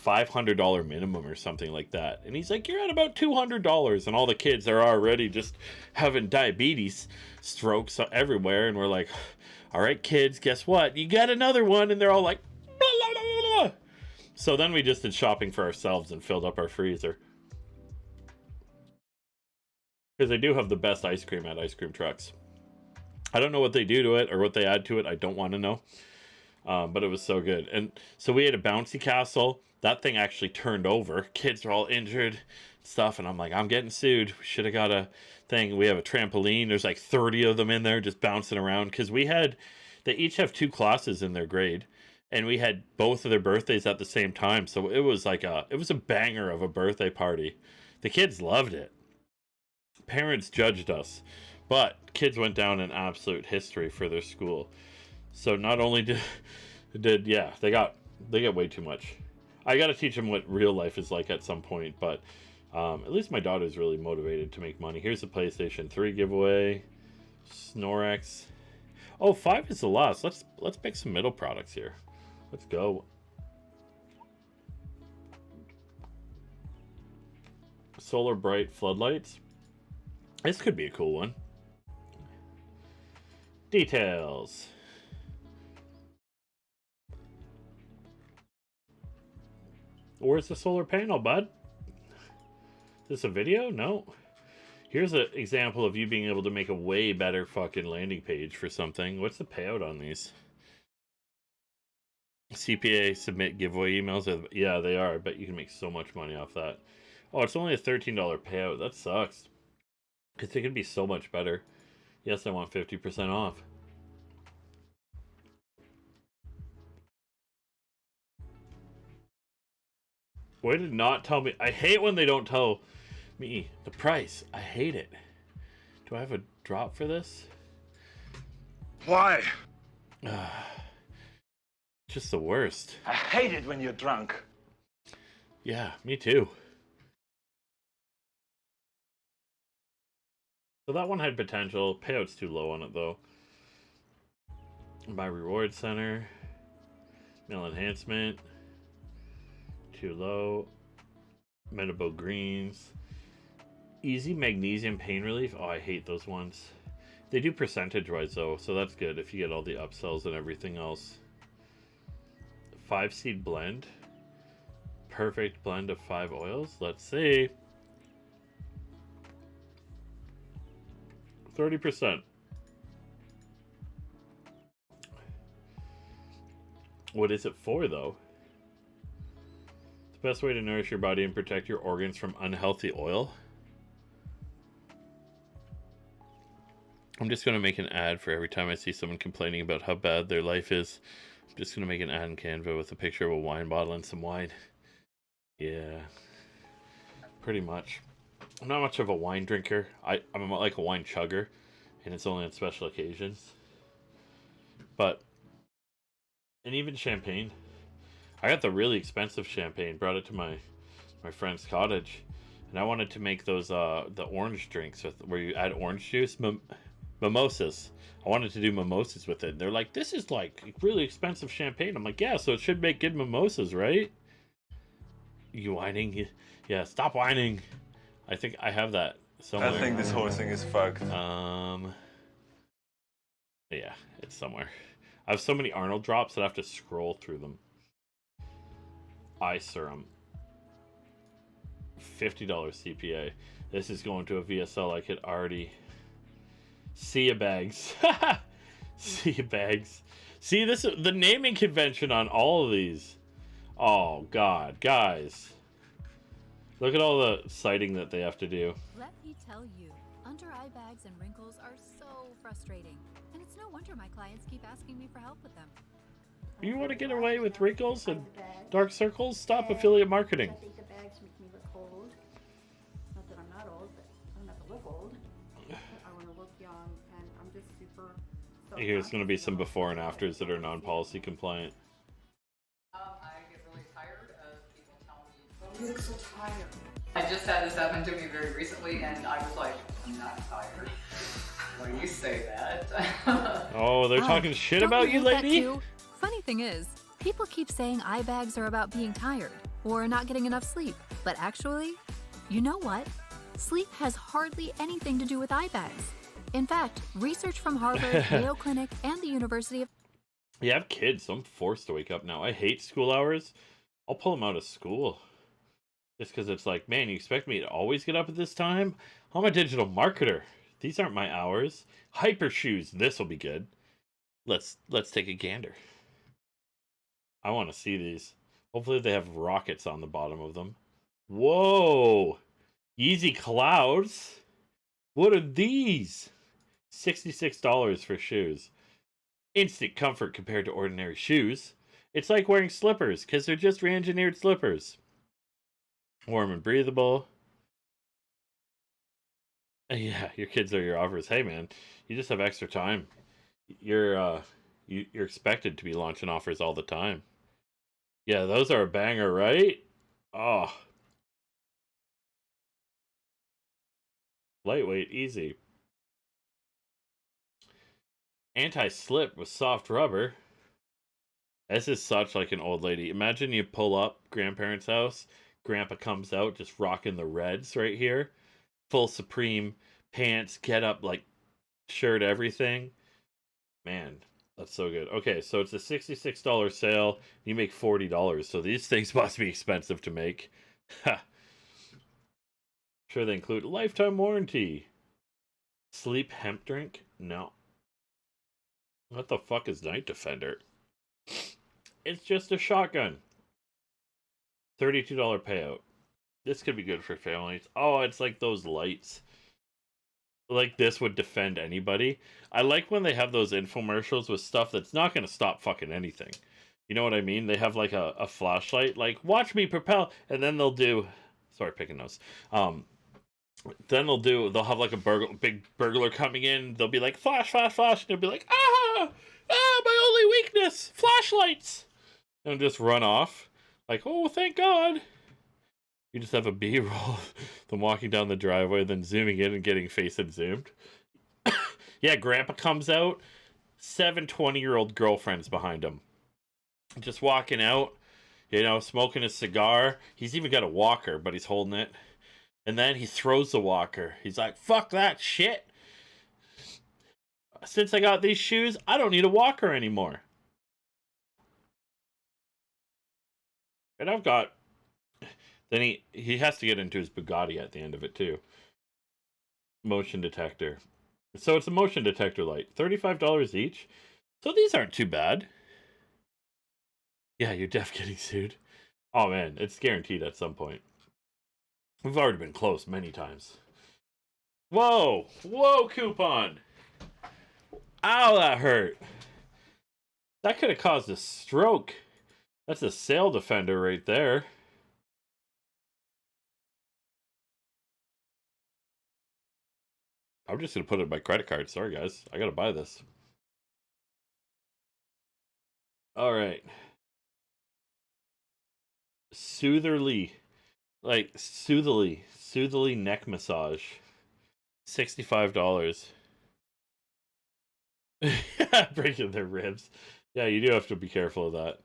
$500 minimum or something like that. And he's like, you're at about $200. And all the kids are already just having diabetes, strokes everywhere. And we're like, all right, kids, guess what? You got another one. And they're all like, blah, blah, blah, blah. So then we just did shopping for ourselves and filled up our freezer. Because they do have the best ice cream at ice cream trucks. I don't know what they do to it or what they add to it. I don't want to know. But it was so good. And so we had a bouncy castle. That thing actually turned over. Kids are all injured stuff. And I'm like, I'm getting sued. We should have got a thing. We have a trampoline. There's like 30 of them in there just bouncing around. Because they each have 2 classes in their grade. And we had both of their birthdays at the same time. So it was like it was a banger of a birthday party. The kids loved it. Parents judged us. But kids went down in absolute history for their school. So not only did they get way too much. I got to teach them what real life is like at some point, but at least my daughter's really motivated to make money. Here's the PlayStation 3 giveaway, Snorex. Oh, 5 is the last. Let's pick some middle products here. Let's go. Solar Bright floodlights. This could be a cool one. Details. Where's the solar panel, bud? Is this a video? No. Here's an example of you being able to make a way better fucking landing page for something. What's the payout on these? CPA submit giveaway emails. Yeah, they are. I bet you can make so much money off that. Oh, it's only a $13 payout. That sucks. Because it could be so much better. Yes, I want 50% off. Way to not tell me. I hate when they don't tell me the price. I hate it. Do I have a drop for this? Why? Just the worst. I hate it when you're drunk. Yeah, me too. So that one had potential. Payout's too low on it though. My reward center. Mail enhancement. Too low. Medical greens. Easy magnesium pain relief. Oh, I hate those ones. They do percentage wise though, so that's good if you get all the upsells and everything else. 5-seed blend. Perfect blend of 5 oils. Let's see. 30%. What is it for though? The best way to nourish your body and protect your organs from unhealthy oil. I'm just going to make an ad for every time I see someone complaining about how bad their life is. I'm just going to make an ad in Canva with a picture of a wine bottle and some wine. Yeah. Pretty much. I'm not much of a wine drinker. I'm like a wine chugger. And it's only on special occasions. But, and even champagne. I got the really expensive champagne. Brought it to my friend's cottage. And I wanted to make those, the orange drinks where you add orange juice. Mimosas. I wanted to do mimosas with it. They're like, this is like really expensive champagne. I'm like, yeah, so it should make good mimosas, right? You whining? Yeah, stop whining. I think I have that somewhere. I think this whole thing is fucked. Yeah, it's somewhere. I have so many Arnold drops that I have to scroll through them. Eye serum. $50 CPA. This is going to a VSL I could already... Sia bags. Sia bags. See, this is the naming convention on all of these. Oh, God. Guys. Look at all the citing that they have to do. Let me tell you, under-eye bags and wrinkles are so frustrating. And it's no wonder my clients keep asking me for help with them. You want to get away with wrinkles and dark circles? Stop affiliate marketing. I think the bags make me look old. Not that I'm not old, but I don't have to look old. I want to look young, and I'm just super... Here's going to be some before and afters that are non-policy compliant. I get really tired of people telling me, You look so tired. I just had this happen to me very recently, and I was like, I'm not tired. When you say that. Oh, they're talking shit about you, lady? Funny thing is, people keep saying eye bags are about being tired or not getting enough sleep. But actually, you know what? Sleep has hardly anything to do with eye bags. In fact, research from Harvard, Mayo Clinic, and the University of... Yeah, I have kids, so I'm forced to wake up now. I hate school hours. I'll pull them out of school. Just because it's like, man, you expect me to always get up at this time? I'm a digital marketer. These aren't my hours. Hyper shoes. This will be good. Let's take a gander. I want to see these. Hopefully they have rockets on the bottom of them. Whoa! Yeezy Clouds? What are these? $66 for shoes. Instant comfort compared to ordinary shoes. It's like wearing slippers, because they're just re-engineered slippers. Warm and breathable. Yeah, your kids are your offers. Hey man, you just have extra time. You're expected to be launching offers all the time. Yeah, those are a banger, right? Oh. Lightweight, easy. Anti-slip with soft rubber. This is such like an old lady. Imagine you pull up grandparents' house. Grandpa comes out just rocking the reds right here. Full Supreme pants, get up, like shirt, everything. Man, that's so good. Okay, so it's a $66 sale. You make $40. So these things must be expensive to make. Ha. Sure, they include lifetime warranty. Sleep hemp drink? No. What the fuck is Night Defender? It's just a shotgun. $32 payout. This could be good for families. Oh, it's like those lights. Like this would defend anybody. I like when they have those infomercials with stuff that's not going to stop fucking anything. You know what I mean? They have like a flashlight, like watch me propel, and then they'll do. Sorry, picking nose. Then they'll have like a big burglar coming in. They'll be like flash, flash, flash, and they'll be like my only weakness, flashlights, and just run off. Like, oh, thank God. You just have a B-roll of them walking down the driveway, then zooming in and getting face and zoomed. Yeah, Grandpa comes out, 7 20-year-old girlfriends behind him. Just walking out, you know, smoking a cigar. He's even got a walker, but he's holding it. And then he throws the walker. He's like, fuck that shit. Since I got these shoes, I don't need a walker anymore. And I've got... Then he has to get into his Bugatti at the end of it, too. Motion detector. So it's a motion detector light. $35 each. So these aren't too bad. Yeah, you're deaf getting sued. Oh, man. It's guaranteed at some point. We've already been close many times. Whoa! Whoa, coupon! Ow, that hurt. That could have caused a stroke. That's a sale defender right there. I'm just going to put it in my credit card. Sorry, guys. I got to buy this. All right. Soothily neck massage. $65. Breaking their ribs. Yeah, you do have to be careful of that.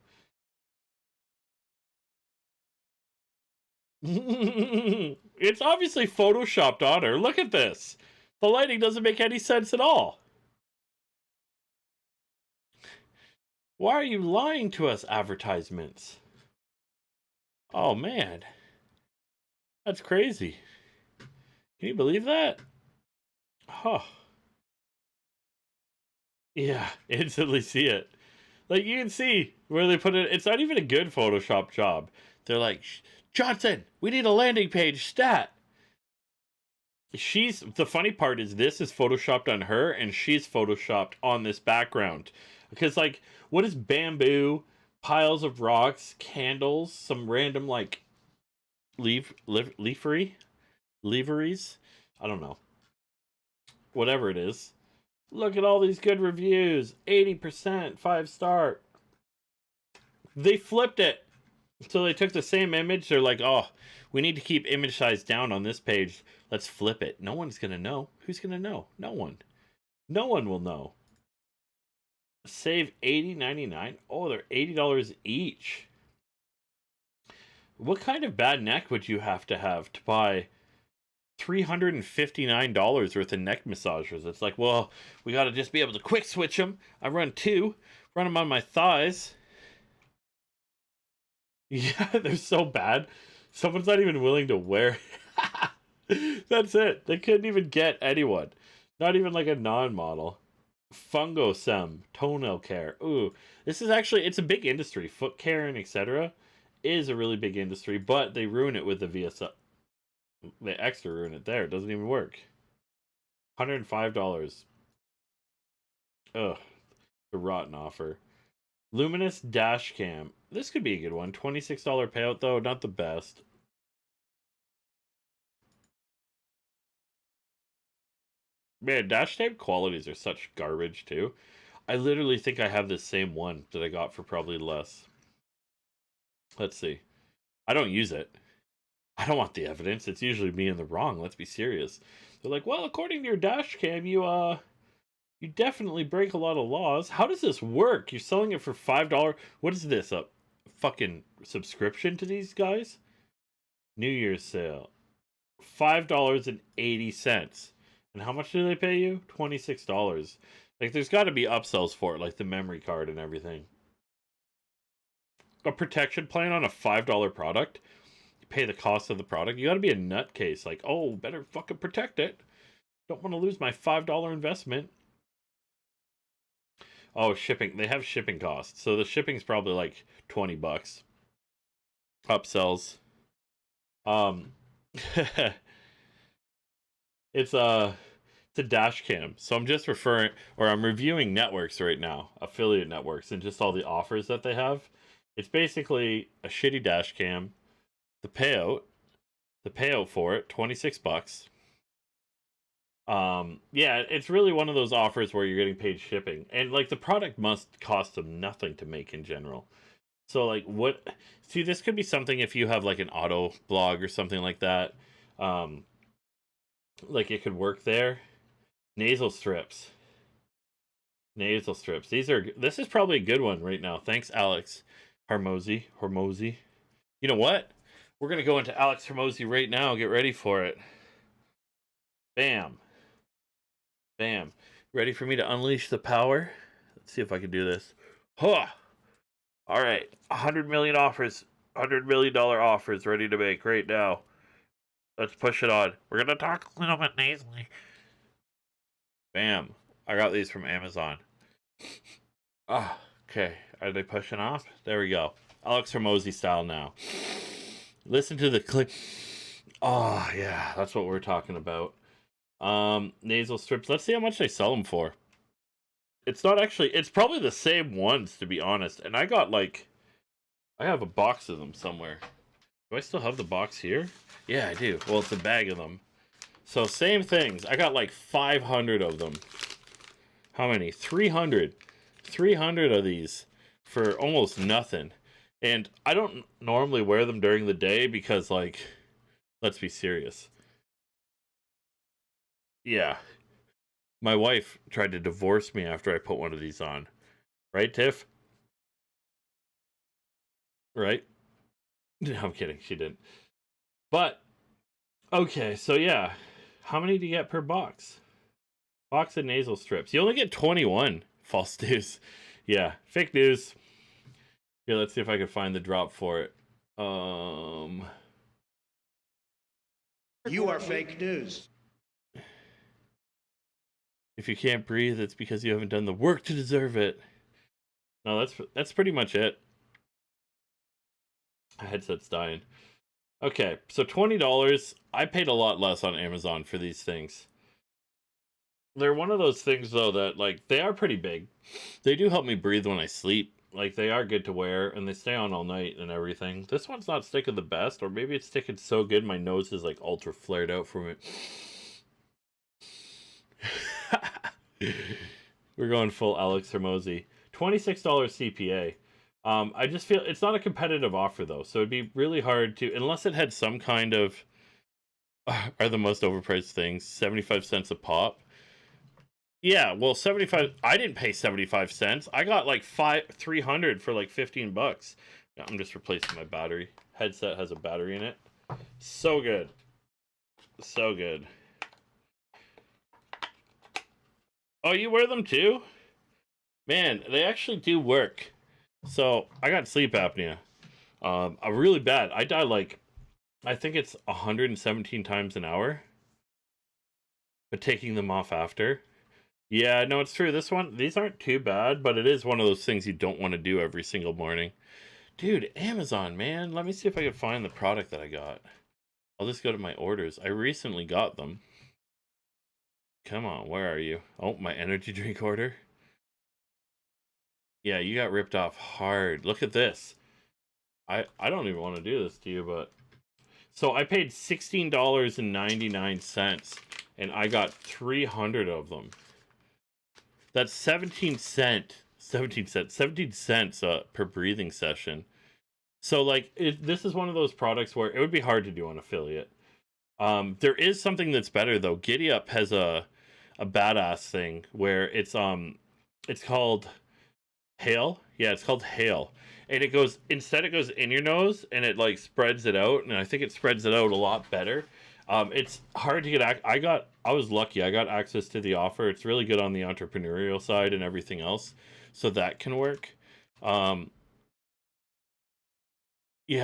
It's obviously photoshopped on her. Look at this. The lighting doesn't make any sense at all. Why are you lying to us, advertisements? Oh, man. That's crazy. Can you believe that? Huh. Yeah, instantly see it. Like, you can see where they put it. It's not even a good Photoshop job. They're like, Johnson, we need a landing page stat. The funny part is this is photoshopped on her and she's photoshopped on this background. Because, like, what is bamboo, piles of rocks, candles, some random, like, leaveries? I don't know. Whatever it is. Look at all these good reviews. 80%, 5-star. They flipped it. So they took the same image. They're like, oh, we need to keep image size down on this page. Let's flip it. No one's going to know. Who's going to know? No one. No one will know. Save $80.99. Oh, they're $80 each. What kind of bad neck would you have to buy $359 worth of neck massagers? It's like, well, we got to just be able to quick switch them. I run 2, run them on my thighs. Yeah, they're so bad. Someone's not even willing to wear. That's it. They couldn't even get anyone. Not even like a non-model. Fungosem, toenail care. Ooh, this is actually, it's a big industry. Foot care and etc. is a really big industry, but they ruin it with the VSL. They extra ruin it there. It doesn't even work. $105. Ugh, a rotten offer. Luminous dash cam. This could be a good one. $26 payout though, not the best. Man, dash tape qualities are such garbage too. I literally think I have the same one that I got for probably less. Let's see. I don't use it. I don't want the evidence. It's usually me in the wrong. Let's be serious. They're like, well, according to your dash cam, you definitely break a lot of laws. How does this work? You're selling it for $5. What is this? A fucking subscription to these guys? New Year's sale. $5.80. And how much do they pay you? $26. Like, there's got to be upsells for it, like the memory card and everything. A protection plan on a $5 product? You pay the cost of the product? You got to be a nutcase. Like, oh, better fucking protect it. Don't want to lose my $5 investment. Oh, shipping. They have shipping costs. So the shipping's probably like $20. Upsells. It's a dash cam. So I'm just I'm reviewing networks right now, affiliate networks, and just all the offers that they have. It's basically a shitty dash cam. The payout for it, $26. Yeah, it's really one of those offers where you're getting paid shipping, and like the product must cost them nothing to make in general. So like, see, this could be something if you have like an auto blog or something like that. Like it could work there. Nasal strips. This is probably a good one right now. Thanks, Alex Hormozy. You know what? We're gonna go into Alex Hormozy right now. Get ready for it. Bam. Ready for me to unleash the power? Let's see if I can do this. Huh. All right, 100 million offers, $100 million offers ready to make right now. Let's push it on. We're gonna talk a little bit nasally. Bam. I got these from Amazon. Ah, okay. Are they pushing off? There we go. Alex Hormozy style now. Listen to the click. Oh, yeah. That's what we're talking about. Nasal strips. Let's see how much they sell them for. It's not actually... It's probably the same ones, to be honest. And I got, like... I have a box of them somewhere. Do I still have the box here? Yeah, I do. Well, it's a bag of them. So, same things. I got, like, 500 of them. How many? 300. 300 of these for almost nothing. And I don't normally wear them during the day because, like, let's be serious. Yeah. My wife tried to divorce me after I put one of these on. Right, Tiff? Right? No, I'm kidding. She didn't. But, okay, so yeah. How many do you get per box? Box of nasal strips. You only get 21. False news. Yeah, fake news. Here, let's see if I can find the drop for it. You are fake news. If you can't breathe, it's because you haven't done the work to deserve it. No, that's pretty much it. My headset's dying. Okay, so $20. I paid a lot less on Amazon for these things. They're one of those things, though, that, like, they are pretty big. They do help me breathe when I sleep. Like, they are good to wear, and they stay on all night and everything. This one's not sticking the best, or maybe it's sticking so good my nose is, like, ultra flared out from it. We're going full Alex Hormozy. $26 CPA. I just feel it's not a competitive offer, though, so it'd be really hard to, unless it had some kind of, are the most overpriced things, 75 cents a pop. Yeah, well, 75. I didn't pay 75 cents. I got like 300 for like $15. I'm just replacing my battery. Headset has a battery in it. So good. So good. Oh, you wear them too? Man, they actually do work. So, I got sleep apnea. Really bad. I die like, I think it's 117 times an hour. But taking them off after. Yeah, no, it's true. These aren't too bad, but it is one of those things you don't want to do every single morning. Dude, Amazon, man. Let me see if I can find the product that I got. I'll just go to my orders. I recently got them. Come on, where are you? Oh, my energy drink order. Yeah, you got ripped off hard. Look at this. I don't even want to do this to you, but... So I paid $16.99, and I got 300 of them. That's 17 cents per breathing session. So, like, this is one of those products where it would be hard to do on affiliate. There is something that's better, though. GiddyUp has a badass thing where it's called Hail. Yeah, it's called Hail. And it goes in your nose, and it, like, spreads it out, and I think it spreads it out a lot better. It's hard to get. I was lucky. I got access to the offer. It's really good on the entrepreneurial side and everything else, so that can work. Yeah,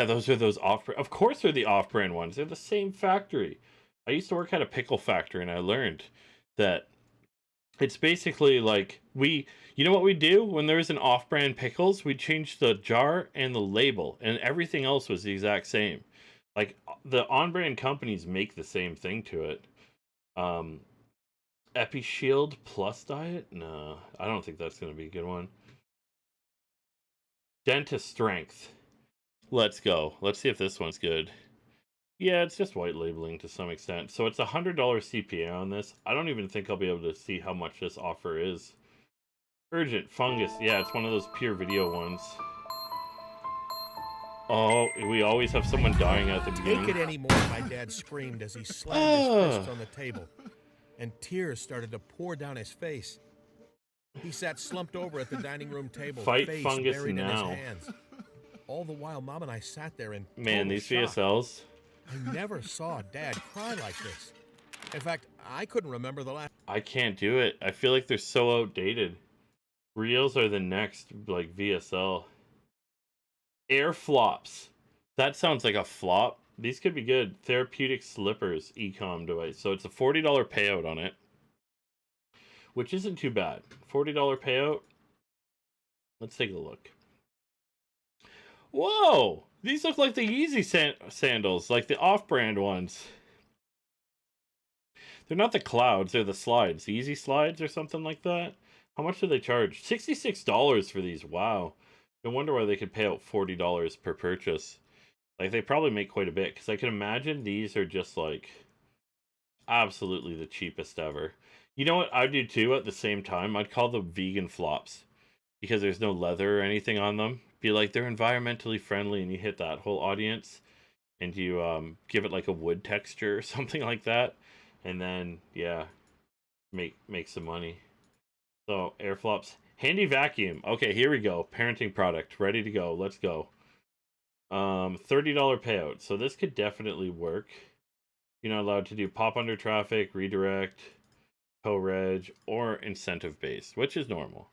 those are those off. Of course, they're the off-brand ones. They're the same factory. I used to work at a pickle factory, and I learned that it's basically like you know what we do when there's an off-brand pickles? We change the jar and the label, and everything else was the exact same. Like, the on-brand companies make the same thing to it. EpiShield Plus Diet? No, I don't think that's going to be a good one. Dentist Strength. Let's go. Let's see if this one's good. Yeah, it's just white labeling to some extent. So it's $100 CPA on this. I don't even think I'll be able to see how much this offer is. Urgent Fungus. Yeah, it's one of those pure video ones. Oh, we always have someone dying at the beginning. Take it anymore, my dad screamed as he slammed his fist on the table, and tears started to pour down his face. He sat slumped over at the dining room table, Fight face fungus buried now. in his hands. All the while, Mom and I sat there in Man, these shock. VSLs. I never saw Dad cry like this. In fact, I couldn't remember the last... I can't do it. I feel like they're so outdated. Reels are the next, like, VSL. Air flops. That sounds like a flop. These could be good. Therapeutic slippers e-com device. So it's a $40 payout on it, which isn't too bad. $40 payout. Let's take a look. Whoa! These look like the Yeezy sandals, like the off-brand ones. They're not the clouds, they're the slides. The Yeezy slides or something like that. How much do they charge? $66 for these. Wow. No wonder why they could pay out $40 per purchase. Like, they probably make quite a bit, because I can imagine these are just, like, absolutely the cheapest ever. You know what I do, too, at the same time? I'd call them vegan flops, because there's no leather or anything on them. Be like, they're environmentally friendly, and you hit that whole audience, and you give it, like, a wood texture or something like that, and then, yeah, make some money. So, air flops. Handy vacuum. Okay, here we go. Parenting product. Ready to go. Let's go. $30 payout. So this could definitely work. You're not allowed to do pop under traffic, redirect, co-reg, or incentive based, which is normal.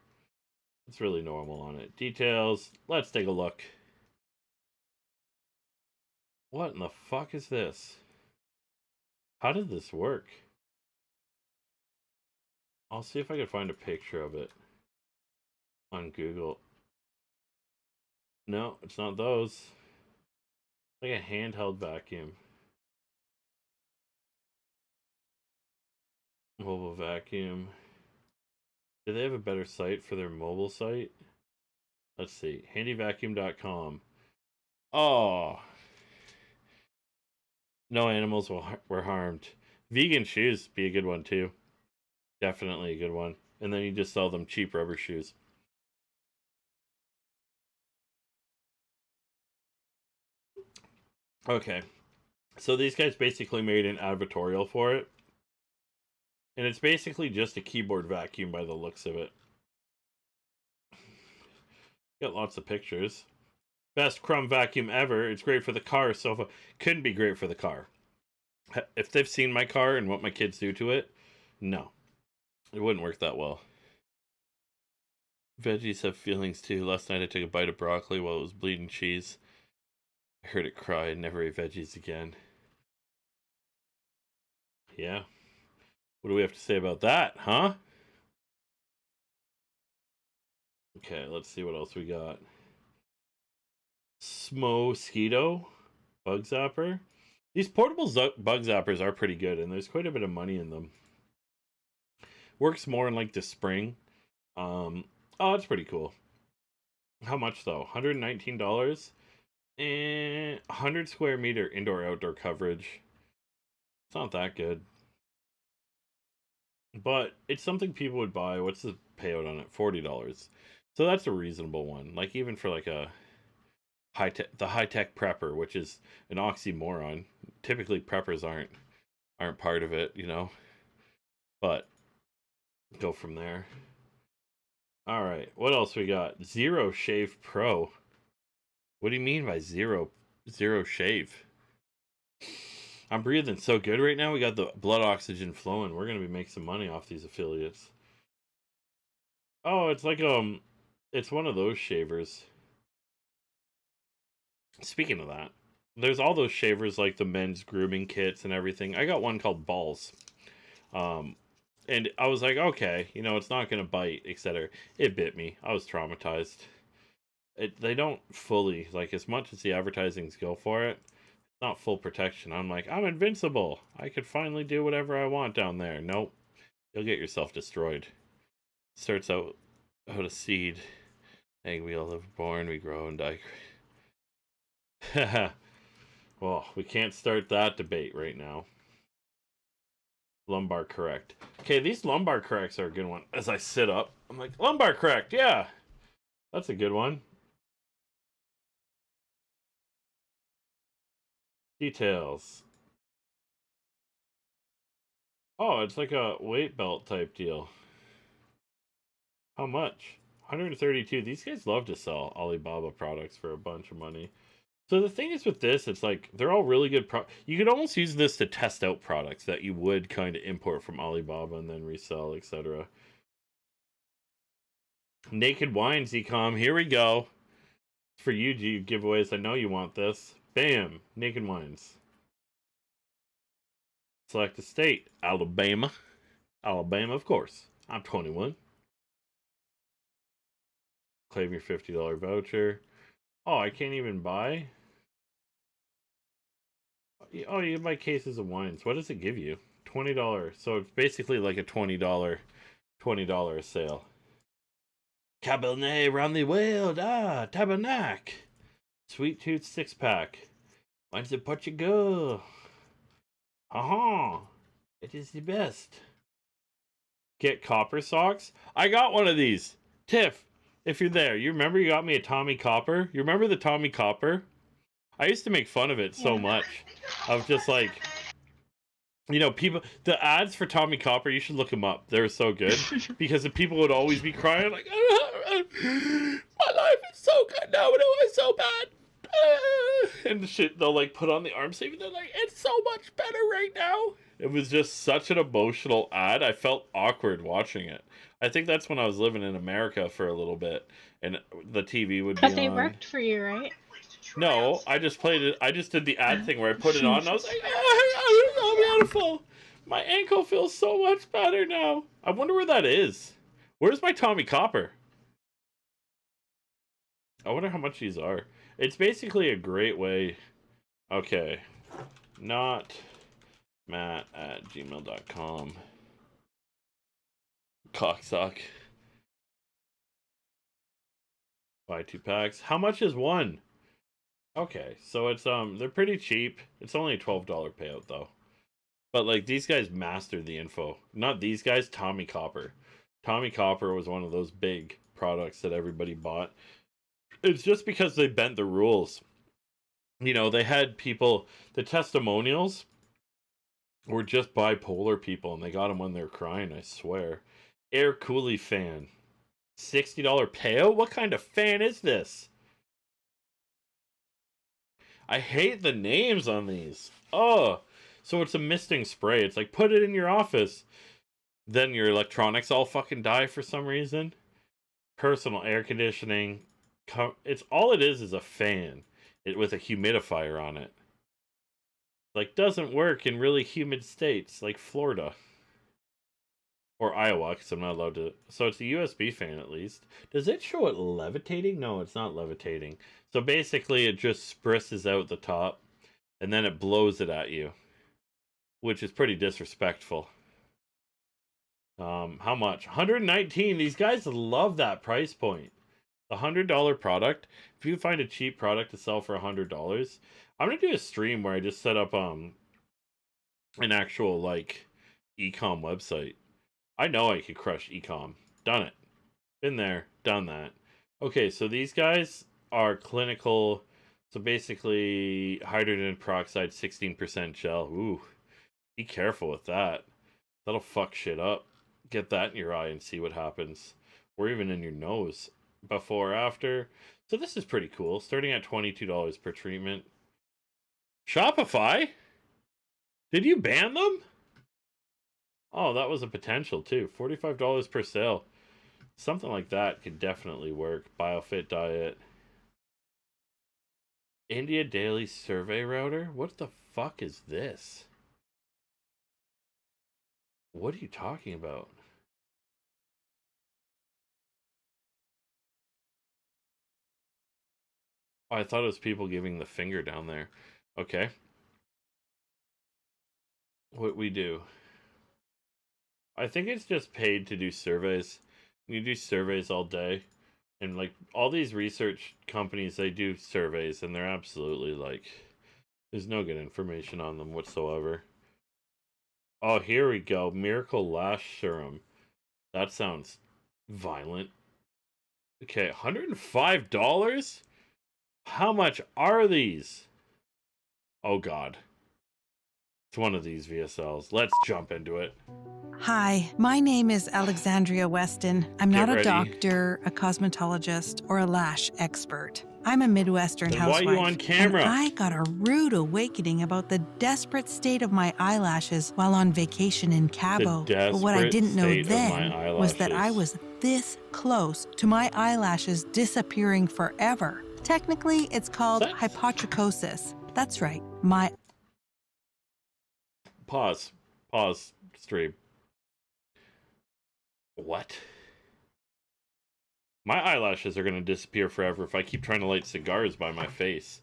It's really normal on it. Details. Let's take a look. What in the fuck is this? How did this work? I'll see if I can find a picture of it on Google. No, it's not those. Like a handheld vacuum. Mobile vacuum. Do they have a better site for their mobile site? Let's see. Handyvacuum.com. Oh. No animals were harmed. Vegan shoes be a good one too. Definitely a good one. And then you just sell them cheap rubber shoes. Okay. So these guys basically made an advertorial for it. And it's basically just a keyboard vacuum by the looks of it. Got lots of pictures. Best crumb vacuum ever. It's great for the car sofa. Couldn't be great for the car. If they've seen my car and what my kids do to it, no. It wouldn't work that well. Veggies have feelings too. Last night I took a bite of broccoli while it was bleeding cheese. I heard it cry and never ate veggies again. Yeah. What do we have to say about that, huh? Okay, let's see what else we got. Smosquito bug zapper. These portable bug zappers are pretty good, and there's quite a bit of money in them. Works more in like the spring. Oh, it's pretty cool. How much though? $119 and 100 square meter indoor outdoor coverage. It's not that good, but it's something people would buy. What's the payout on it? $40. So that's a reasonable one. Like even for like a high-tech prepper, which is an oxymoron. Typically preppers aren't part of it, you know. But go from there. All right, what else we got? Zero Shave Pro. What do you mean by zero shave? I'm breathing so good right now. We got the blood oxygen flowing. We're gonna be making some money off these affiliates. Oh, it's like it's one of those shavers. Speaking of that, there's all those shavers like the men's grooming kits and everything. I got one called Balls. And I was like, okay, you know, it's not going to bite, etc. It bit me. I was traumatized. They don't fully, like, as much as the advertisings go for it, it's not full protection. I'm like, I'm invincible. I could finally do whatever I want down there. Nope. You'll get yourself destroyed. Starts out a seed. Egg, we all live born, we grow and die. Well, we can't start that debate right now. Lumbar correct. Okay, these lumbar corrects are a good one. As I sit up, I'm like, lumbar correct, yeah. That's a good one. Details. Oh, it's like a weight belt type deal. How much? 132. These guys love to sell Alibaba products for a bunch of money. So the thing is with this, it's like they're all really good. You could almost use this to test out products that you would kind of import from Alibaba and then resell, etc. Naked Wines Ecom, here we go. For you, giveaways, I know you want this. Bam, Naked Wines. Select a state, Alabama. Alabama, of course. I'm 21. Claim your $50 voucher. Oh, I can't even buy? Oh, you can buy cases of wines. What does it give you? $20. So it's basically like a $20 sale. Cabernet around the world. Tabernac. Sweet Tooth 6-pack. Wines of Portugal. It is the best. Get copper socks. I got one of these. Tiff, if you're there, you remember you got me a Tommy Copper? You remember the Tommy Copper? I used to make fun of it so much. Of just like, you know, people, the ads for Tommy Copper, you should look them up. They're so good. Because the people would always be crying like, my life is so good now, but it was so bad. And the shit, they'll like put on the arm sleeve and they're like, it's so much better right now. It was just such an emotional ad. I felt awkward watching it. I think that's when I was living in America for a little bit. And the TV would be on. But they worked for you, right? No, I just played it. I just did the ad thing where I put it on and I was like, oh, beautiful. My ankle feels so much better now. I wonder where that is. Where's my Tommy Copper? I wonder how much these are. It's basically a great way. Okay. Not matt@gmail.com. Cocksock. Buy 2 packs. How much is one? Okay, so it's they're pretty cheap. It's only a $12 payout though. But like these guys mastered the info. Not these guys, Tommy Copper. Tommy Copper was one of those big products that everybody bought. It's just because they bent the rules. You know, they had people, the testimonials Or just bipolar people, and they got them when they're crying, I swear. Air Coolie fan. $60 payout? What kind of fan is this? I hate the names on these. Oh, so it's a misting spray. It's like, put it in your office. Then your electronics all fucking die for some reason. Personal air conditioning. It's all it is a fan with a humidifier on it. Like, doesn't work in really humid states like Florida. Or Iowa, because I'm not allowed to. So it's a USB fan at least. Does it show it levitating? No, it's not levitating. So basically it just sprisses out the top. And then it blows it at you. Which is pretty disrespectful. How much? 119. These guys love that price point. The $100 product. If you find a cheap product to sell for $100, I'm gonna do a stream where I just set up an actual like e-com website. I know I could crush e-com. Done it. Been there, done that. Okay, so these guys are clinical. So basically, hydrogen peroxide, 16% gel. Ooh, be careful with that. That'll fuck shit up. Get that in your eye and see what happens. Or even in your nose. Before, after. So this is pretty cool. Starting at $22 per treatment. Shopify? Did you ban them? Oh, that was a potential too. $45 per sale. Something like that could definitely work. BioFit diet. India Daily Survey Router? What the fuck is this? What are you talking about? Oh, I thought it was people giving the finger down there. Okay. What we do? I think it's just paid to do surveys. You do surveys all day. And like all these research companies, they do surveys and they're absolutely like, there's no good information on them whatsoever. Oh, here we go. Miracle Lash Serum. That sounds violent. Okay, $105? How much are these? Oh God. It's one of these VSLs. Let's jump into it. Hi, my name is Alexandria Weston. I'm not a ready. doctor, a cosmetologist, or a lash expert. I'm a Midwestern Then housewife. why are you on camera? And I got a rude awakening about the desperate state of my eyelashes while on vacation in Cabo. But what I desperate didn't know state of then my was that I eyelashes. was this close to my eyelashes disappearing forever. Technically, it's called hypotrichosis. That's right. My Pause, stream. What? My eyelashes are going to disappear forever if I keep trying to light cigars by my face.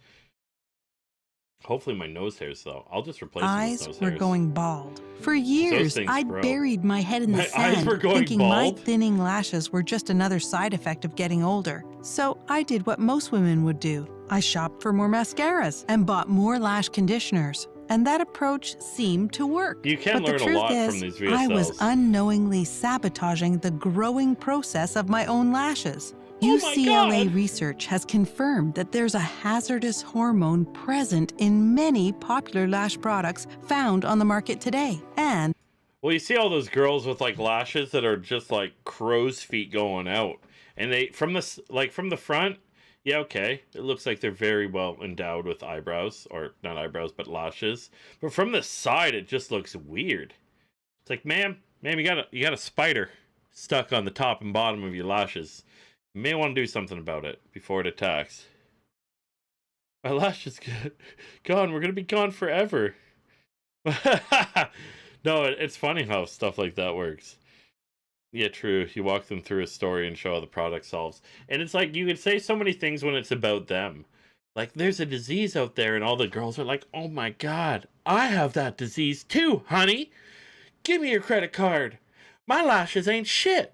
Hopefully my nose hairs, though. I'll just replace them with eyes nose were hairs. going bald. For Those years, things I'd grow. buried my head in the My eyes sand, were going thinking my bald? thinning lashes were just another side effect of getting older. So I did what most women would do. I shopped for more mascaras and bought more lash conditioners. And that approach seemed to work. You can but learn the a truth lot is, from these I was VSLs. unknowingly sabotaging the growing process of my own lashes. Oh my UCLA God. research has confirmed that there's a hazardous hormone present in many popular lash products found on the market today. And Well, you see all those girls with like lashes that are just like crow's feet going out, and they from the front, yeah, okay, it looks like they're very well endowed with eyebrows, or not eyebrows, but lashes. But from the side, it just looks weird. It's like, ma'am, you got a spider stuck on the top and bottom of your lashes. You may want to do something about it before it attacks. My lashes gone. We're gonna be gone forever. No, it's funny how stuff like that works. Yeah, true. You walk them through a story and show how the product solves. And it's like, you could say so many things when it's about them. Like, there's a disease out there, and all the girls are like, oh my God, I have that disease too, honey. Give me your credit card. My lashes ain't shit.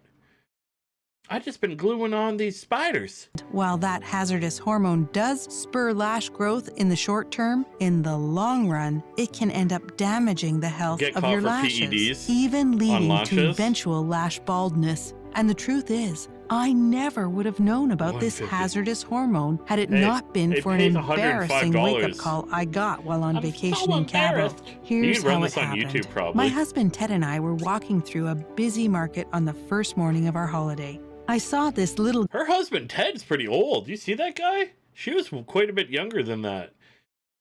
I just been gluing on these spiders. while that hazardous hormone does spur lash growth in the short term, in the long run, it can end up damaging the health Get of caught your for lashes, PEDs even on leading to lashes? eventual lash baldness. And the truth is, I never would have known about this $150. hazardous hormone had it Hey, not been it for an pays embarrassing $105. wake-up call I got while on I'm vacation so in Cabo. embarrassed. You Here's can run how this it on happened. YouTube, probably. My husband Ted and I were walking through a busy market on the first morning of our holiday. I saw this little... Her husband Ted's pretty old. You see that guy? She was quite a bit younger than that.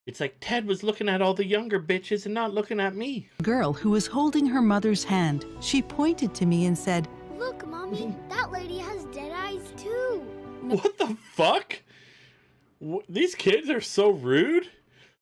It's like Ted was looking at all the younger bitches and not looking at me. Girl who was holding her mother's hand. She pointed to me and said, "Look, Mommy, that lady has dead eyes too." What the fuck? These kids are so rude.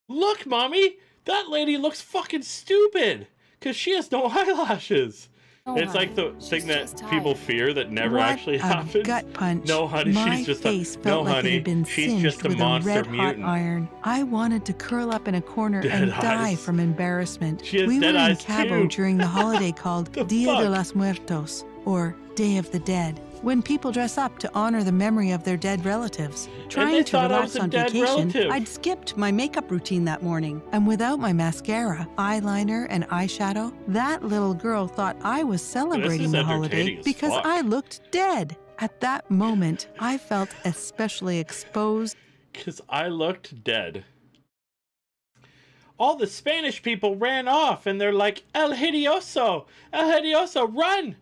Look, Mommy, that lady looks fucking stupid because she has no eyelashes. It's like the thing that people fear that never actually happens. What a gut punch. No, honey, My she's just face a... felt No, like honey, it had been she's singed just a with monster red-hot mutant. iron. I wanted to curl up in a corner Dead and die eyes. from embarrassment. She has We dead were in eyes Cabo too. during the holiday called The Dia de fuck? los Muertos, or Day of the Dead, when people dress up to honor the memory of their dead relatives. Trying to thought I relax was a on dead vacation, relative. I'd skipped my makeup routine that morning, and without my mascara, eyeliner, and eyeshadow, that little girl thought I was celebrating the holiday entertaining as because fuck. I looked dead. At that moment, I felt especially exposed. Because I looked dead. All the Spanish people ran off and they're like, El Hidioso, run!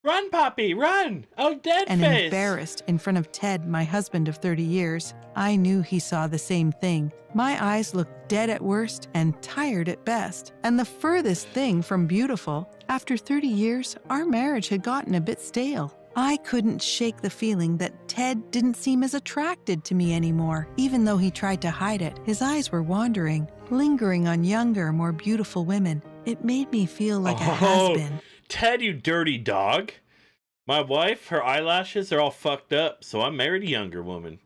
Run, Poppy, run! Oh, dead And face! embarrassed in front of Ted, my husband of 30 years. I knew he saw the same thing. My eyes looked dead at worst and tired at best. And the furthest thing from beautiful, after 30 years, our marriage had gotten a bit stale. I couldn't shake the feeling that Ted didn't seem as attracted to me anymore. Even though he tried to hide it, his eyes were wandering, lingering on younger, more beautiful women. It made me feel like a has-been. Ted, you dirty dog. My wife, her eyelashes are all fucked up, so I married a younger woman.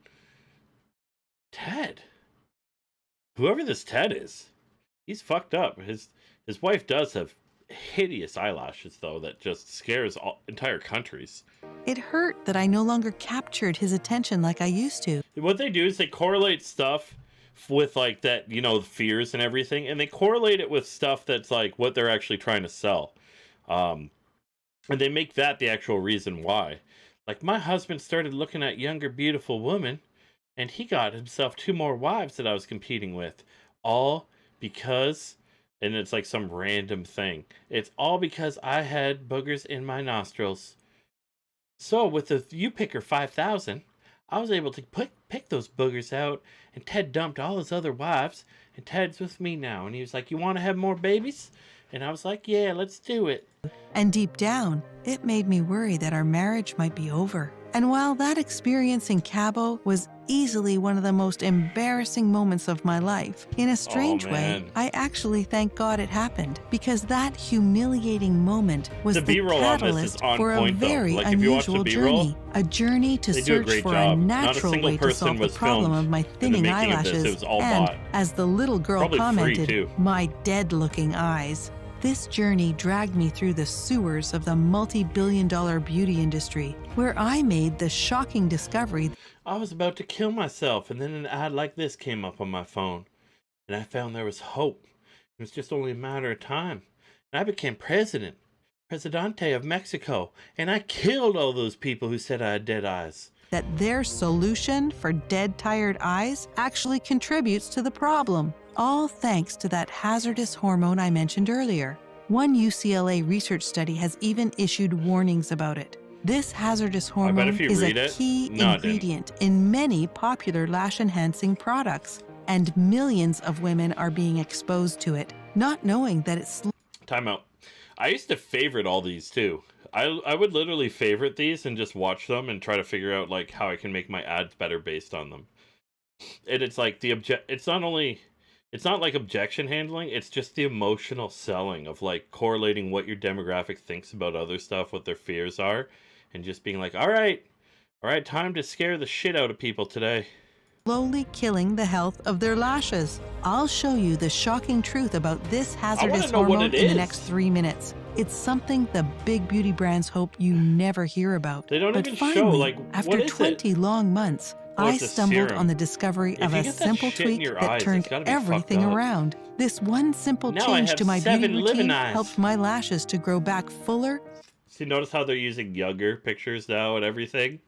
Ted. Whoever this Ted is, he's fucked up. His wife does have hideous eyelashes, though, that just scares entire countries. It hurt that I no longer captured his attention like I used to. What they do is they correlate stuff with, like, that, you know, fears and everything, and they correlate it with stuff that's, like, what they're actually trying to sell. And they make that the actual reason why. Like, my husband started looking at younger, beautiful women, and he got himself 2 more wives that I was competing with. All because, and it's like some random thing. It's all because I had boogers in my nostrils. So with the U-Picker 5000, I was able to pick those boogers out, and Ted dumped all his other wives, and Ted's with me now. And he was like, "You want to have more babies?" And I was like, "Yeah, let's do it." And deep down, it made me worry that our marriage might be over. And while that experience in Cabo was easily one of the most embarrassing moments of my life, in a strange way, I actually thank God it happened, because that humiliating moment was the B-roll on this is catalyst on for a point, though. very Like, if you watch the unusual B-roll, journey. A journey to they do a search great for job. a Not a natural single way to person solve the was problem filmed of my in the thinning making of this. eyelashes. It was all And, bought. as the little girl Probably free, commented, too. my dead-looking eyes. This journey dragged me through the sewers of the multi-billion-dollar beauty industry, where I made the shocking discovery. I was about to kill myself, and then an ad like this came up on my phone, and I found there was hope. It was just only a matter of time, and I became Presidente of Mexico, and I killed all those people who said I had dead eyes. That their solution for dead, tired eyes actually contributes to the problem. All thanks to that hazardous hormone I mentioned earlier. One UCLA research study has even issued warnings about it. This hazardous hormone if you is read a it- key No, I didn't. ingredient in many popular lash-enhancing products, and millions of women are being exposed to it, not knowing that it's... Time out. I used to favorite all these too. I would literally favorite these and just watch them and try to figure out like how I can make my ads better based on them. And it's like it's not like objection handling, it's just the emotional selling of like correlating what your demographic thinks about other stuff, what their fears are, and just being like, all right, time to scare the shit out of people today. Slowly killing the health of their lashes. I'll show you the shocking truth about this hazardous know what hormone it in the is. next 3 minutes. It's something the big beauty brands hope you never hear about. They don't but even finally, show, like, after what is 20 long months, Oh, I it's a stumbled serum. on the discovery If of you a get that simple shit in tweak your that eyes, turned it's gotta be fucked everything up. around. This one simple Now I change have to my 7 beauty living routine eyes. helped my lashes to grow back fuller. See, notice how they're using younger pictures now and everything?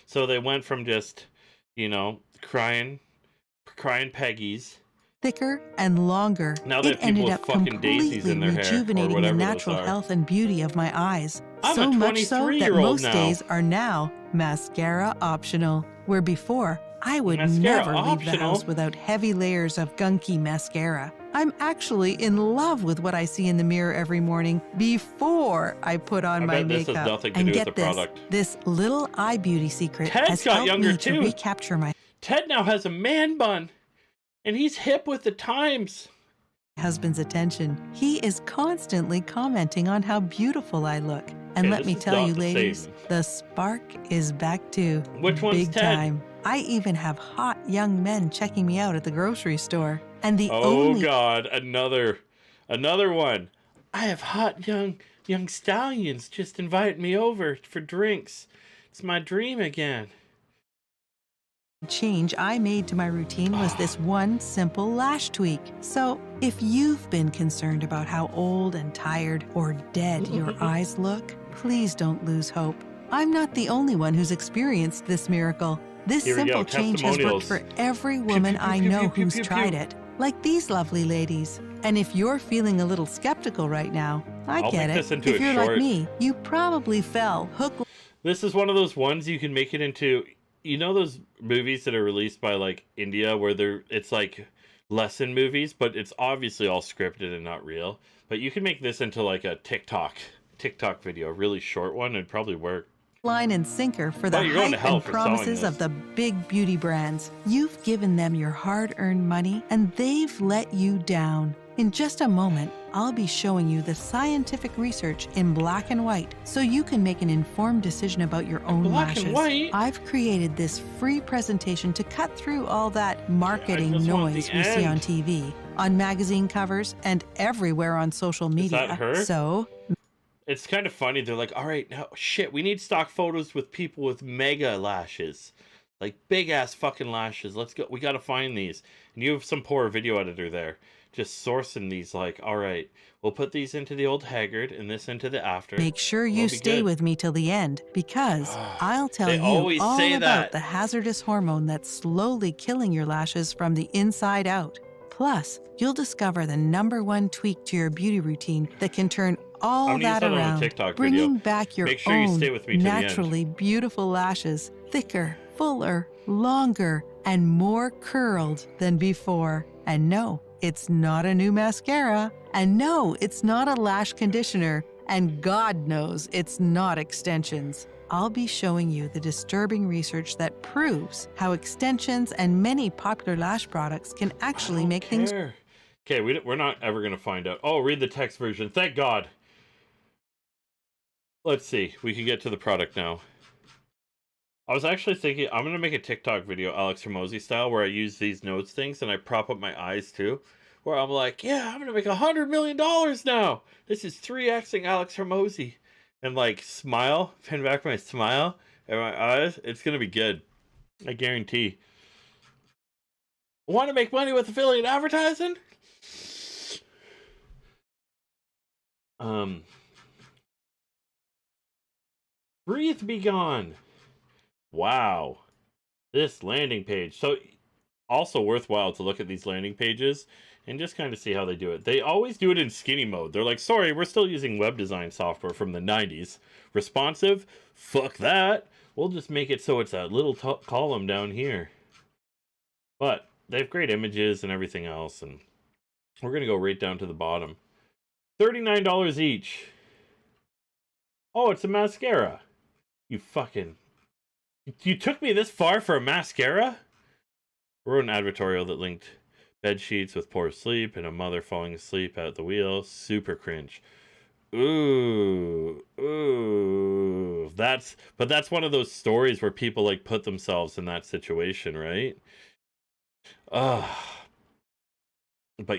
So they went from just, you know, crying Peggies. Thicker and longer. Now they It have people ended with up fucking daisies completely in their hair, or rejuvenating the whatever those natural are. health and beauty of my eyes. I'm So a much so that 23-year-old most now. days are now mascara optional, where before I would Mascara never leave the optional? house without heavy layers of gunky mascara. I'm actually in love with what I see in the mirror every morning before I put on I my bet this has makeup. nothing to And do with get the this, product. this little eye beauty secret Ted's has got helped younger me too. to recapture my Ted now has a man bun, and he's hip with the times. husband's attention. He is constantly commenting on how beautiful I look. And Okay, let this me is tell not you, the ladies, same. the spark is back too. Which one's Big Ted? time. I even have hot young men checking me out at the grocery store. And the Oh only God, another one. I have hot young stallions just invite me over for drinks. It's my dream again. change I made to my routine was this one simple lash tweak. So, if you've been concerned about how old and tired or dead your eyes look, please don't lose hope. I'm not the only one who's experienced this miracle. This Here we go, simple change has worked testimonials. for every woman I know who's tried it, like these lovely ladies. And if you're feeling a little skeptical right now, I I'll get make it. this into If a you're short. like me, you probably fell hook. This is one of those ones you can make it into. You know those movies that are released by like India where it's like lesson movies, but it's obviously all scripted and not real. But you can make this into like a TikTok video, a really short one. It'd probably work. Line and sinker for the Well, you're going to hype hell and for selling promises this. of the big beauty brands. You've given them your hard-earned money, and they've let you down. In just a moment, I'll be showing you the scientific research in black and white so you can make an informed decision about your own Black and lashes. white? I've created this free presentation to cut through all that marketing just want noise the we see on end. TV, on magazine covers, and everywhere on social media. that her? So, It's kind of funny. They're like, all right, now, shit, we need stock photos with people with mega lashes. Like, big-ass fucking lashes. Let's go. We got to find these. And you have some poor video editor there. Just sourcing these, like, all right, we'll put these into the old Haggard and this into the after. make sure you We'll be stay good. with me till the end, because I'll tell They you always all say about that. the hazardous hormone that's slowly killing your lashes from the inside out. Plus, you'll discover the #1 tweak to your beauty routine that can turn all I'm gonna use that that on a around, TikTok bringing video. back your Make sure you own stay with me till the end. naturally beautiful lashes, thicker, fuller, longer, and more curled than before. And no, it's not a new mascara. And no, it's not a lash conditioner. And God knows it's not extensions. I'll be showing you the disturbing research that proves how extensions and many popular lash products can actually make things. Okay, we're not ever going to find out. Oh, read the text version. Thank God. Let's see. We can get to the product now. I was actually thinking I'm going to make a TikTok video, Alex Hormozy style, where I use these notes things and I prop up my eyes too. Where I'm like, yeah, I'm going to make $100 million now. This is 3Xing Alex Hormozy. And like smile, pin back my smile and my eyes. It's going to be good. I guarantee. Want to make money with affiliate advertising? Breathe Be Gone. Wow. This landing page. So also worthwhile to look at these landing pages and just kind of see how they do it. They always do it in skinny mode. They're like, sorry, we're still using web design software from the 90s. Responsive? Fuck that. We'll just make it so it's a little column down here. But they have great images and everything else. And we're going to go right down to the bottom. $39 each. Oh, it's a mascara. You fucking... You took me this far for a mascara? I wrote an advertorial that linked bed sheets with poor sleep and a mother falling asleep at the wheel. Super cringe. Ooh. That's one of those stories where people like put themselves in that situation, right? But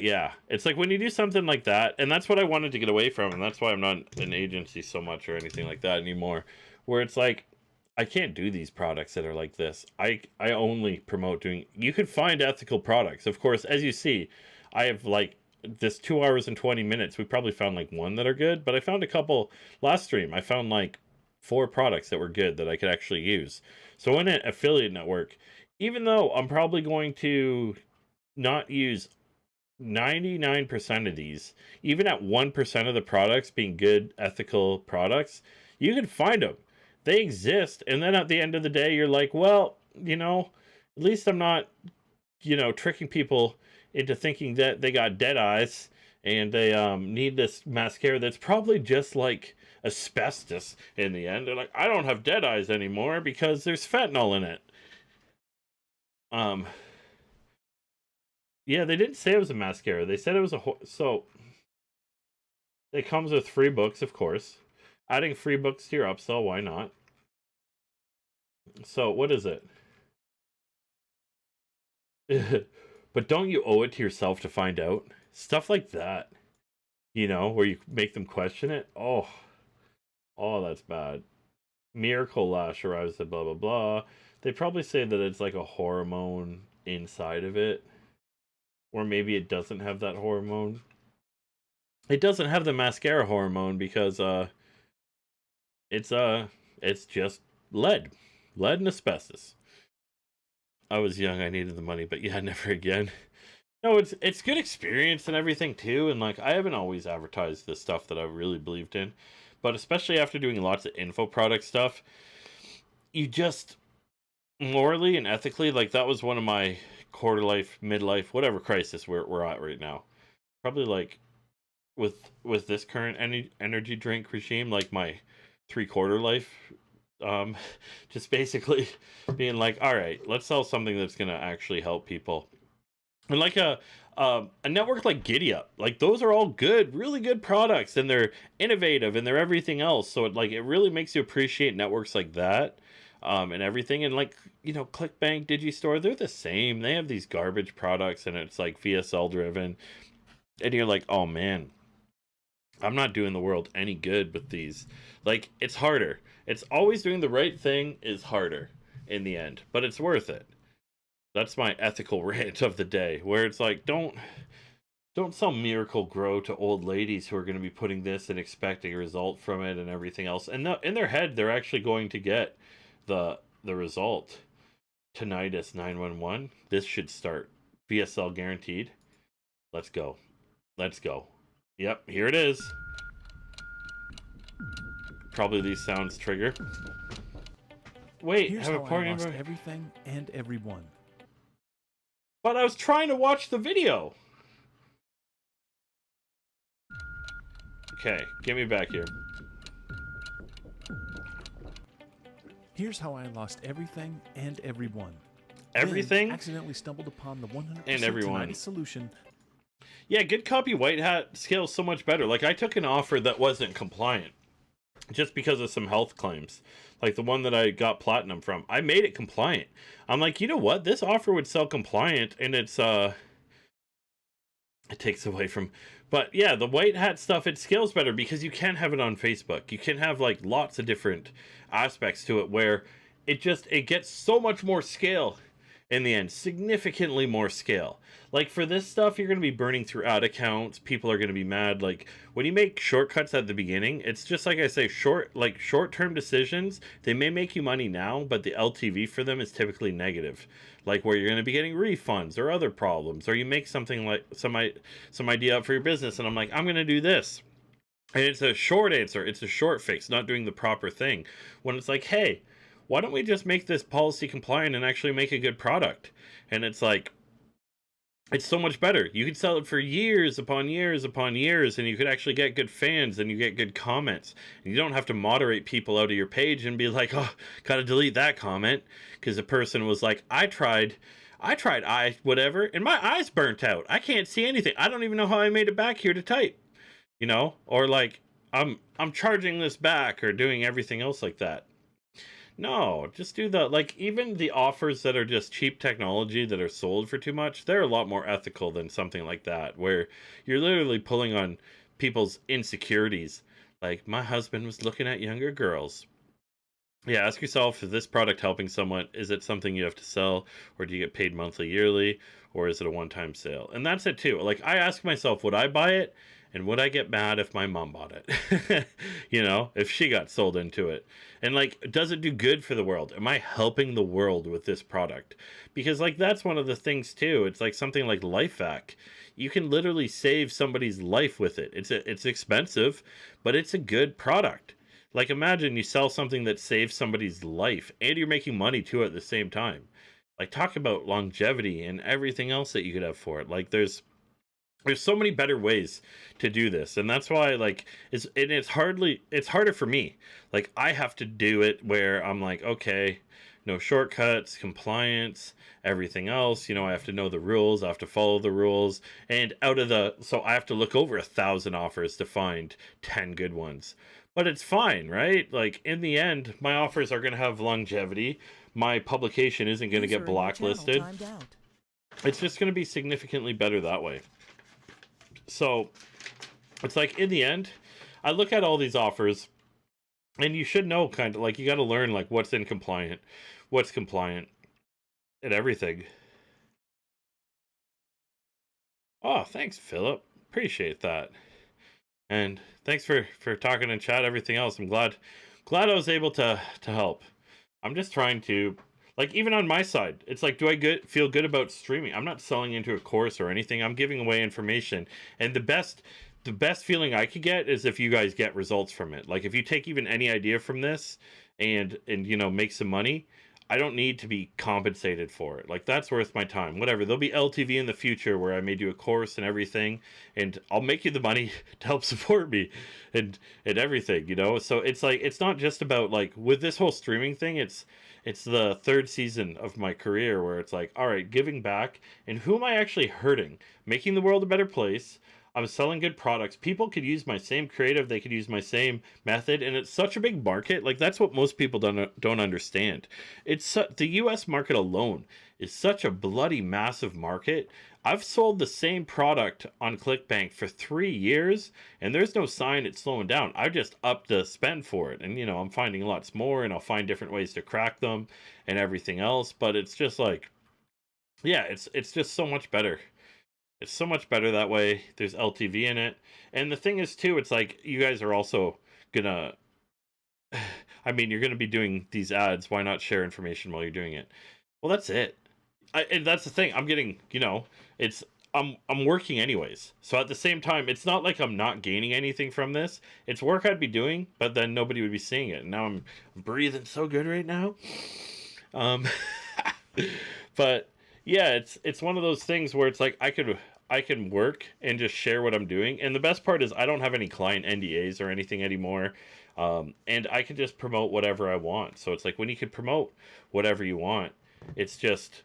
yeah, it's like when you do something like that, and that's what I wanted to get away from, and that's why I'm not an agency so much or anything like that anymore, where it's like, I can't do these products that are like this. I only promote doing... You could find ethical products. Of course, as you see, I have like this 2 hours and 20 minutes. We probably found like one that are good, but I found a couple last stream. I found like 4 products that were good that I could actually use. So in an affiliate network, even though I'm probably going to not use 99% of these, even at 1% of the products being good, ethical products, you can find them. They exist. And then at the end of the day, you're like, well, you know, at least I'm not, you know, tricking people into thinking that they got dead eyes and they need this mascara that's probably just like asbestos in the end. They're like, I don't have dead eyes anymore because there's fentanyl in it. Yeah, they didn't say it was a mascara. They said it was a so it comes with free books, of course. Adding free books to your upsell, why not? So what is it? But don't you owe it to yourself to find out? Stuff like that. You know, where you make them question it. Oh, that's bad. Miracle Lash arrives at blah, blah, blah. They probably say that it's like a hormone inside of it. Or maybe it doesn't have that hormone. It doesn't have the mascara hormone because it's just lead. Lead and asbestos. I was young, I needed the money, but yeah, never again. No, it's good experience and everything too, and like I haven't always advertised the stuff that I really believed in, but especially after doing lots of info product stuff, you just morally and ethically, like that was one of my quarter life, midlife, whatever crisis we're at right now. Probably like with this current energy drink regime, like my 3/4 life, just basically being like, all right, let's sell something that's gonna actually help people. And like a network like GiddyUp, like those are all good, really good products, and they're innovative and they're everything else. So it really makes you appreciate networks like that, and everything. And like, you know, ClickBank, Digistore, they're the same. They have these garbage products, and it's like VSL driven, and you're like, oh man, I'm not doing the world any good with these. Like, it's harder. It's always doing the right thing is harder in the end, but it's worth it. That's my ethical rant of the day, where it's like, don't sell Miracle Grow to old ladies who are going to be putting this and expecting a result from it and everything else. And in their head, they're actually going to get the result. Tinnitus 911. This should start. VSL guaranteed. Let's go. Let's go. Yep, here it is. Probably these sounds trigger. Wait, Here's have a how party I lost number. everything and everyone. But I was trying to watch the video. Okay, get me back here. Here's how I lost everything and everyone. Everything? Then accidentally stumbled upon the 100% And everyone. tinnitus solution. Yeah, good copy white hat scales so much better. Like, I took an offer that wasn't compliant just because of some health claims. Like the one that I got platinum from. I made it compliant. I'm like, you know what? This offer would sell compliant, and it's it takes away from. But yeah, the white hat stuff, it scales better because you can have it on Facebook. You can have like lots of different aspects to it where it gets so much more scale in the end, significantly more scale. Like for this stuff, you're going to be burning through ad accounts. People are going to be mad. Like when you make shortcuts at the beginning, it's just like I say, short-term decisions. They may make you money now, but the LTV for them is typically negative. Like where you're going to be getting refunds or other problems, or you make something like some idea up for your business, and I'm like, I'm going to do this. And it's a short answer. It's a short fix, not doing the proper thing. When it's like, hey, why don't we just make this policy compliant and actually make a good product? And it's like, it's so much better. You could sell it for years upon years upon years, and you could actually get good fans, and you get good comments. And you don't have to moderate people out of your page and be like, oh, gotta delete that comment because the person was like, I tried whatever, and my eyes burnt out. I can't see anything. I don't even know how I made it back here to type. You know? Or like, I'm charging this back or doing everything else like that. No, just do even the offers that are just cheap technology that are sold for too much, they're a lot more ethical than something like that, where you're literally pulling on people's insecurities. Like, my husband was looking at younger girls. Yeah, ask yourself, is this product helping someone? Is it something you have to sell, or do you get paid monthly, yearly, or is it a one-time sale? And that's it too. Like, I ask myself, would I buy it? And would I get mad if my mom bought it? You know, if she got sold into it? And like, does it do good for the world? Am I helping the world with this product? Because like, that's one of the things too. It's like something like LifeVac. You can literally save somebody's life with it. It's expensive, but it's a good product. Like, imagine you sell something that saves somebody's life and you're making money too at the same time. Like, talk about longevity and everything else that you could have for it. Like, there's so many better ways to do this, and that's why like it's harder for me. Like, I have to do it where I'm like, okay, no shortcuts, compliance, everything else, you know, I have to know the rules, I have to follow the rules, and so I have to look over 1,000 offers to find 10 good ones. But it's fine, right? Like, in the end, my offers are going to have longevity. My publication isn't going to get blacklisted. It's just going to be significantly better that way. So it's like, in the end, I look at all these offers, and you should know, kind of like, you got to learn like what's compliant, and everything. Oh, thanks, Philip. Appreciate that. And thanks for talking in chat, everything else. I'm glad I was able to help. I'm just trying to, like, even on my side, it's like, do I feel good about streaming? I'm not selling into a course or anything. I'm giving away information. And the best feeling I could get is if you guys get results from it. Like, if you take even any idea from this and you know, make some money, I don't need to be compensated for it. Like, that's worth my time. Whatever. There'll be LTV in the future where I may do a course and everything, and I'll make you the money to help support me and everything, you know? So it's like, it's not just about, like, with this whole streaming thing, it's the third season of my career where it's like, all right, giving back, and who am I actually hurting? Making the world a better place. I'm selling good products. People could use my same creative. They could use my same method. And it's such a big market. Like, that's what most people don't understand. The US market alone is such a bloody massive market. I've sold the same product on ClickBank for 3 years, and there's no sign it's slowing down. I just upped the spend for it. And, you know, I'm finding lots more, and I'll find different ways to crack them and everything else. But it's just like, yeah, it's just so much better. It's so much better that way. There's LTV in it. And the thing is, too, it's like, you guys are also gonna, I mean, you're gonna be doing these ads. Why not share information while you're doing it? Well, that's it. And that's the thing. I'm getting, you know, I'm working anyways. So at the same time, it's not like I'm not gaining anything from this. It's work I'd be doing, but then nobody would be seeing it. And now I'm breathing so good right now. But yeah, it's one of those things where it's like, I can work and just share what I'm doing. And the best part is I don't have any client NDAs or anything anymore. And I can just promote whatever I want. So it's like, when you can promote whatever you want, it's just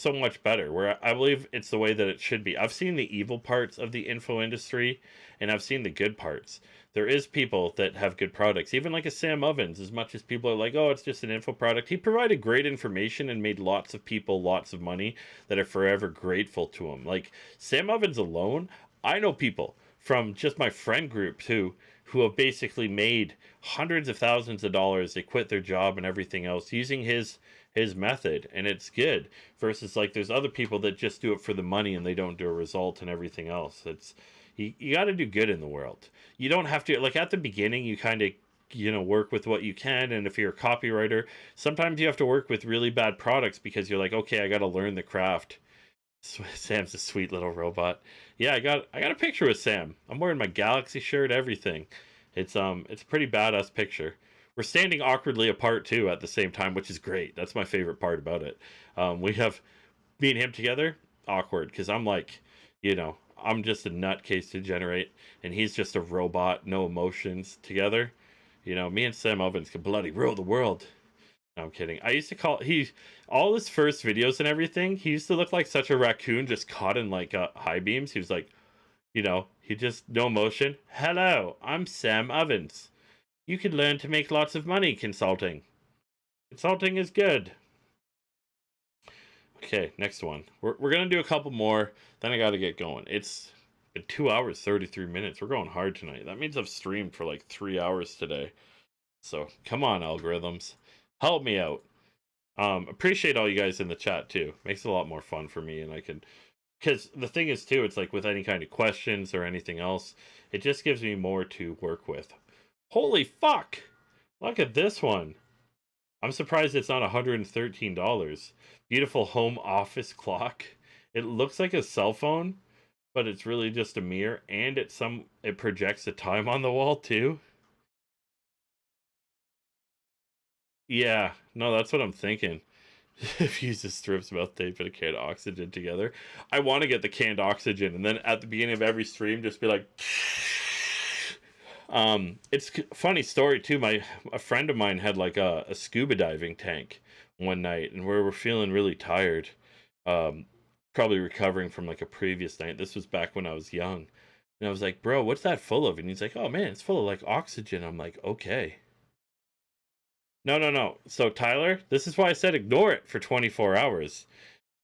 so much better, where I believe it's the way that it should be. I've seen the evil parts of the info industry, and I've seen the good parts. There is people that have good products, even like a Sam Ovens. As much as people are like, oh, it's just an info product, he provided great information and made lots of people lots of money that are forever grateful to him. Like, Sam Ovens alone, I know people from just my friend group who have basically made hundreds of thousands of dollars. They quit their job and everything else using his method, and it's good, versus like, there's other people that just do it for the money and they don't do a result and everything else. It's, you got to do good in the world. You don't have to, like, at the beginning, you kind of, you know, work with what you can. And if you're a copywriter, sometimes you have to work with really bad products because you're like, okay, I got to learn the craft. Sam's a sweet little robot. Yeah, I got a picture with Sam. I'm wearing my Galaxy shirt, everything. It's a pretty badass picture. We're standing awkwardly apart too at the same time, which is great. That's my favorite part about it. We have me and him together, awkward, because I'm like, you know, I'm just a nutcase to generate, and he's just a robot, no emotions. Together, you know, me and Sam Ovens can bloody rule the world. No, I'm kidding. I used to call all his first videos and everything, he used to look like such a raccoon just caught in like high beams. He was like, you know, he just no emotion. Hello, I'm Sam Ovens. You could learn to make lots of money consulting. Consulting is good. Okay, next one. We're going to do a couple more, then I got to get going. It's been 2 hours, 33 minutes. We're going hard tonight. That means I've streamed for like 3 hours today. So, come on, algorithms. Help me out. Appreciate all you guys in the chat, too. Makes it a lot more fun for me, and I can because the thing is too, it's like with any kind of questions or anything else, it just gives me more to work with. Holy fuck! Look at this one. I'm surprised it's not $113. Beautiful home office clock. It looks like a cell phone, but it's really just a mirror, and it projects the time on the wall too. Yeah, no, that's what I'm thinking. Fuses strips mouth tape and a can of oxygen together. I want to get the canned oxygen, and then at the beginning of every stream, just be like. It's a funny story too. A friend of mine had like a scuba diving tank one night, and we were feeling really tired. Probably recovering from like a previous night. This was back when I was young, and I was like, "Bro, what's that full of?" And he's like, "Oh man, it's full of like oxygen." I'm like, "Okay." No. So Tyler, this is why I said ignore it for 24 hours.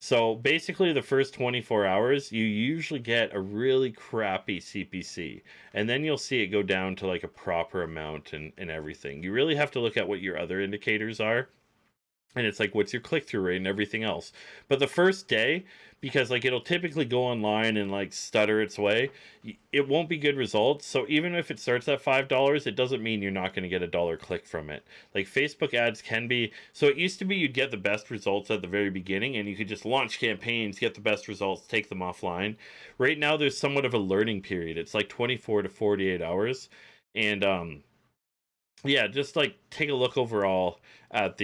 So basically the first 24 hours, you usually get a really crappy CPC. And then you'll see it go down to like a proper amount and everything. You really have to look at what your other indicators are. And it's like, what's your click-through rate and everything else. But the first day, because like it'll typically go online and like stutter its way, it won't be good results. So even if it starts at $5, it doesn't mean you're not going to get $1 click from it. Like Facebook ads can be, so it used to be you'd get the best results at the very beginning and you could just launch campaigns, get the best results, take them offline. Right now there's somewhat of a learning period. It's like 24 to 48 hours. And yeah, just like take a look overall at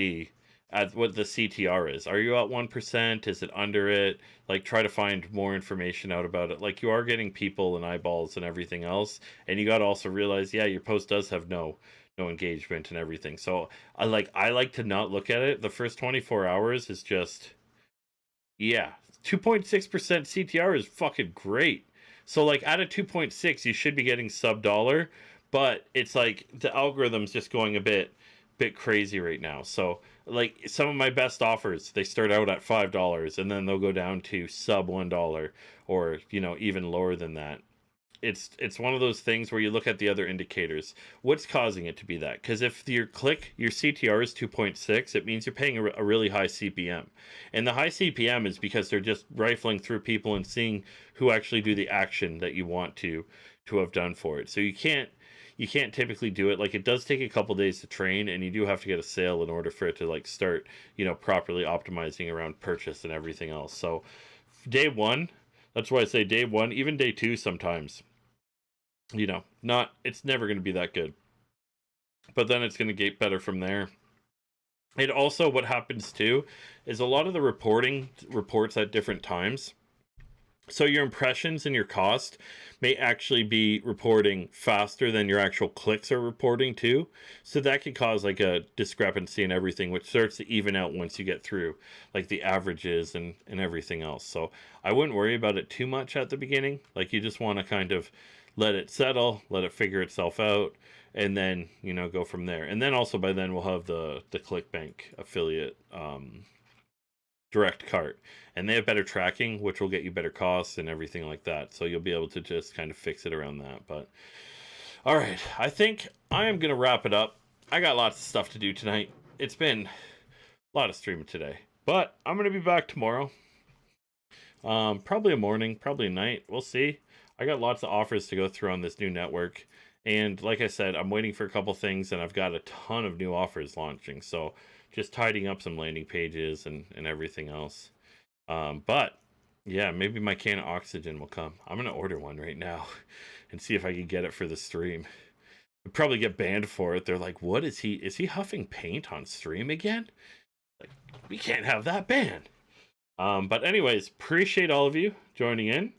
what the CTR is. Are you at 1%? Is it under it? Like, try to find more information out about it. Like, you are getting people and eyeballs and everything else, and you got to also realize, yeah, your post does have no engagement and everything. So I like to not look at it. The first 24 hours is just, yeah, 2.6% CTR is fucking great. So like out of 2.6, you should be getting sub dollar, but it's like the algorithm's just going a bit crazy right now. So like some of my best offers, they start out at $5 and then they'll go down to sub $1 or, you know, even lower than that. It's one of those things where you look at the other indicators. What's causing it to be that? Because if your CTR is 2.6, it means you're paying a really high CPM. And the high CPM is because they're just rifling through people and seeing who actually do the action that you want to have done for it. So you can't typically do it. Like, it does take a couple days to train, and you do have to get a sale in order for it to like start, you know, properly optimizing around purchase and everything else. So day one, that's why I say day one, even day two sometimes, you know, it's never going to be that good, but then it's going to get better from there. And also what happens too is a lot of the reports at different times. So your impressions and your cost may actually be reporting faster than your actual clicks are reporting too. So that could cause like a discrepancy in everything, which starts to even out once you get through like the averages and everything else. So I wouldn't worry about it too much at the beginning. Like, you just want to kind of let it settle, let it figure itself out, and then, you know, go from there. And then also by then we'll have the ClickBank affiliate direct cart, and they have better tracking, which will get you better costs and everything like that. So you'll be able to just kind of fix it around that. But all right, I think I am gonna wrap it up. I got lots of stuff to do tonight. It's been a lot of streaming today, but I'm gonna be back tomorrow. Probably a morning, probably a night, we'll see. I got lots of offers to go through on this new network, and like I said, I'm waiting for a couple things, and I've got a ton of new offers launching, so just tidying up some landing pages and everything else. But yeah, maybe my can of oxygen will come. I'm gonna order one right now and see if I can get it for the stream. I'd probably get banned for it. They're like, what is he huffing paint on stream again? Like, we can't have that ban. But anyways, appreciate all of you joining in.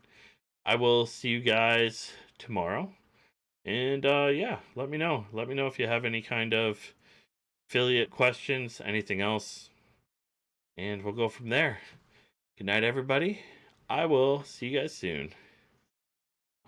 I will see you guys tomorrow. And yeah, let me know if you have any kind of affiliate questions, anything else, and we'll go from there. Good night, everybody. I will see you guys soon.